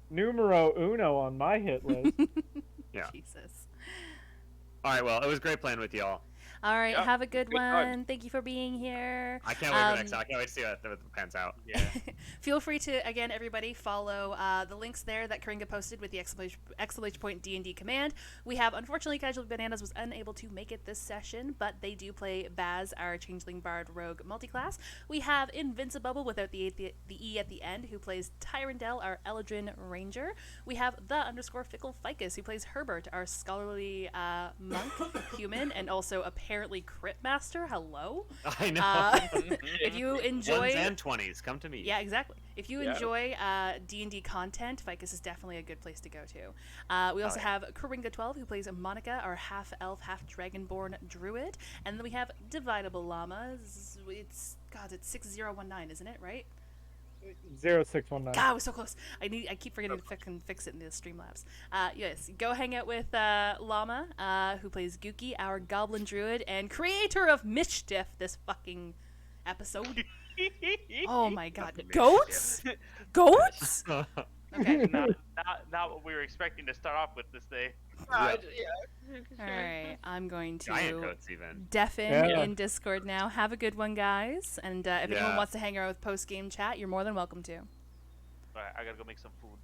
F: numero uno on my hit list.
G: Yeah.
B: Jesus.
G: All right, well, it was great playing with y'all.
B: All right,
D: Yeah,
B: have a good
D: good time.
B: one. Thank you for being here.
G: I can't wait for
B: Um,
G: next time. I can't wait to see how it pans out.
E: Yeah.
B: Feel free to, again, everybody, follow the links there that Kringa posted with the exclamation point D&D command. We have, unfortunately, Casual Bananas was unable to make it this session, but they do play Baz, our Changeling Bard Rogue multiclass. We have Invincibubble without the E at the end, who plays Tyrandel, our Eladrin Ranger. We have the _Fickle Ficus, who plays Herbert, our scholarly monk human, and also apparently Crit Master. Hello.
G: I know.
B: If you enjoy...
G: 1s and 20s, come to me.
B: Yeah, exactly. If you
D: Yeah.
B: enjoy D&D content, Ficus is definitely a good place to go to. We also
G: yeah.
B: have Karinga12, who plays Monica, our half-elf, half-dragonborn druid. And then we have Dividable Llamas. It's 6019, isn't it, right?
F: 0619.
B: God, I was so close. I keep forgetting to fucking fix it in the Streamlabs. Yes, go hang out with Llama, who plays Gookie, our goblin druid, and creator of Mischief this fucking episode. Oh my god. Goats? Goats? Okay.
E: Not what we were expecting to start off with this day.
B: Alright, I'm going
G: Giant
B: to
G: goats, even.
B: deafen
F: Yeah.
B: in Discord now. Have a good one, guys. And if anyone
G: Yeah.
B: wants to hang out with post-game chat, you're more than welcome to.
E: Alright, I gotta go make some food.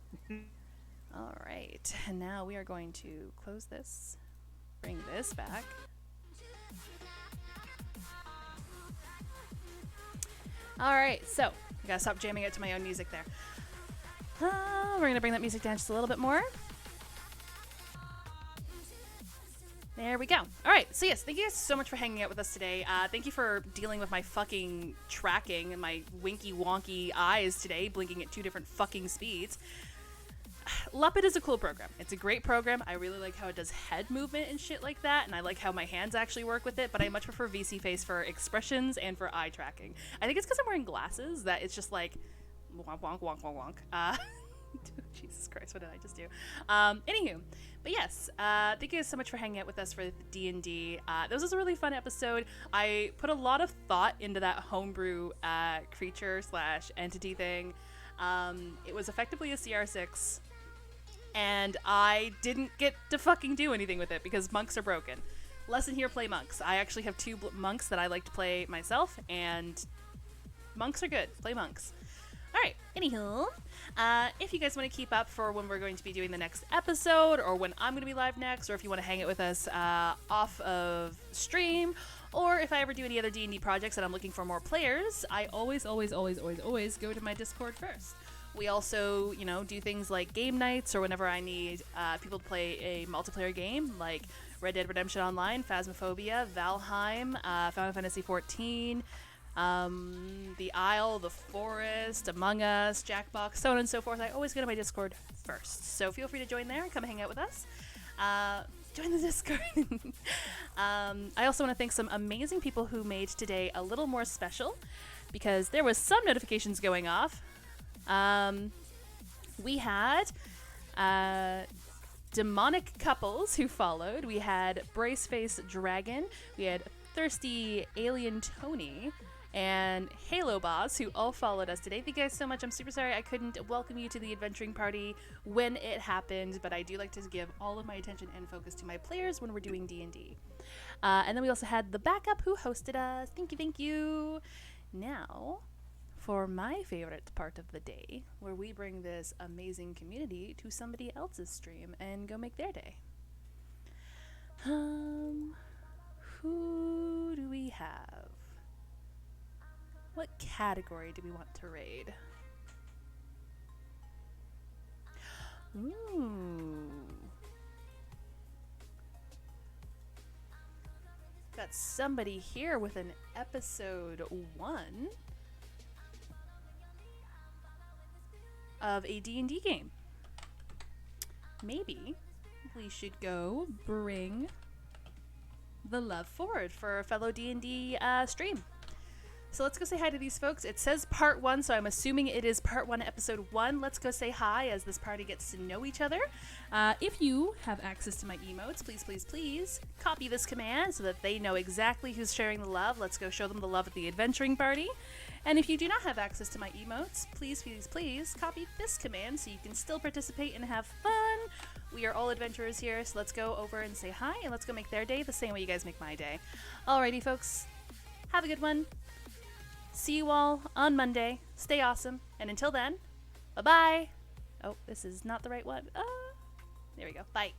B: Alright, and now we are going to close this, bring this back. Alright, so, I gotta stop jamming out to my own music there. We're gonna bring that music down just a little bit more. There we go. All right. So yes, thank you guys so much for hanging out with us today. Thank you for dealing with my fucking tracking and my winky wonky eyes today, blinking at 2 different fucking speeds. Luppet is a cool program. It's a great program. I really like how it does head movement and shit like that, and I like how my hands actually work with it, but I much prefer VC Face for expressions and for eye tracking. I think it's because I'm wearing glasses that it's just like wonk, wonk, wonk, wonk, wonk. Jesus Christ, what did I just do? Anywho, but yes, thank you guys so much for hanging out with us for D&D. This was a really fun episode. I put a lot of thought into that homebrew creature / entity thing. It was effectively a CR6, and I didn't get to fucking do anything with it because monks are broken. Lesson here, play monks. I actually have 2 monks that I like to play myself, and monks are good. Play monks. All right. Anywho, if you guys want to keep up for when we're going to be doing the next episode, or when I'm going to be live next, or if you want to hang it with us off of stream, or if I ever do any other D&D projects and I'm looking for more players, I always go to my Discord first. We also, do things like game nights, or whenever I need people to play a multiplayer game, like Red Dead Redemption Online, Phasmophobia, Valheim, Final Fantasy XIV, The Isle, The Forest, Among Us, Jackbox, so on and so forth. I always go to my Discord first. So feel free to join there and come hang out with us. Join the Discord. I also want to thank some amazing people who made today a little more special, because there was some notifications going off. We had demonic couples who followed. We had Braceface Dragon. We had Thirsty Alien Tony and Halo Boss, who all followed us today. Thank you guys so much. I'm super sorry I couldn't welcome you to the adventuring party when it happened, but I do like to give all of my attention and focus to my players when we're doing D&D. And then we also had the backup who hosted us. Thank you. Now, for my favorite part of the day, where we bring this amazing community to somebody else's stream and go make their day. Who do we have? What category do we want to raid? Ooh. Got somebody here with an episode 1 of a D&D game. Maybe we should go bring the love forward for a fellow D&D stream. So let's go say hi to these folks. It says part 1, so I'm assuming it is part 1, episode 1. Let's go say hi as this party gets to know each other. If you have access to my emotes, please copy this command so that they know exactly who's sharing the love. Let's go show them the love at the adventuring party. And if you do not have access to my emotes, please copy this command so you can still participate and have fun. We are all adventurers here, so let's go over and say hi, and let's go make their day the same way you guys make my day. Alrighty, folks. Have a good one. See you all on Monday. Stay awesome. And until then, bye-bye. Oh, this is not the right one. There we go. Bye.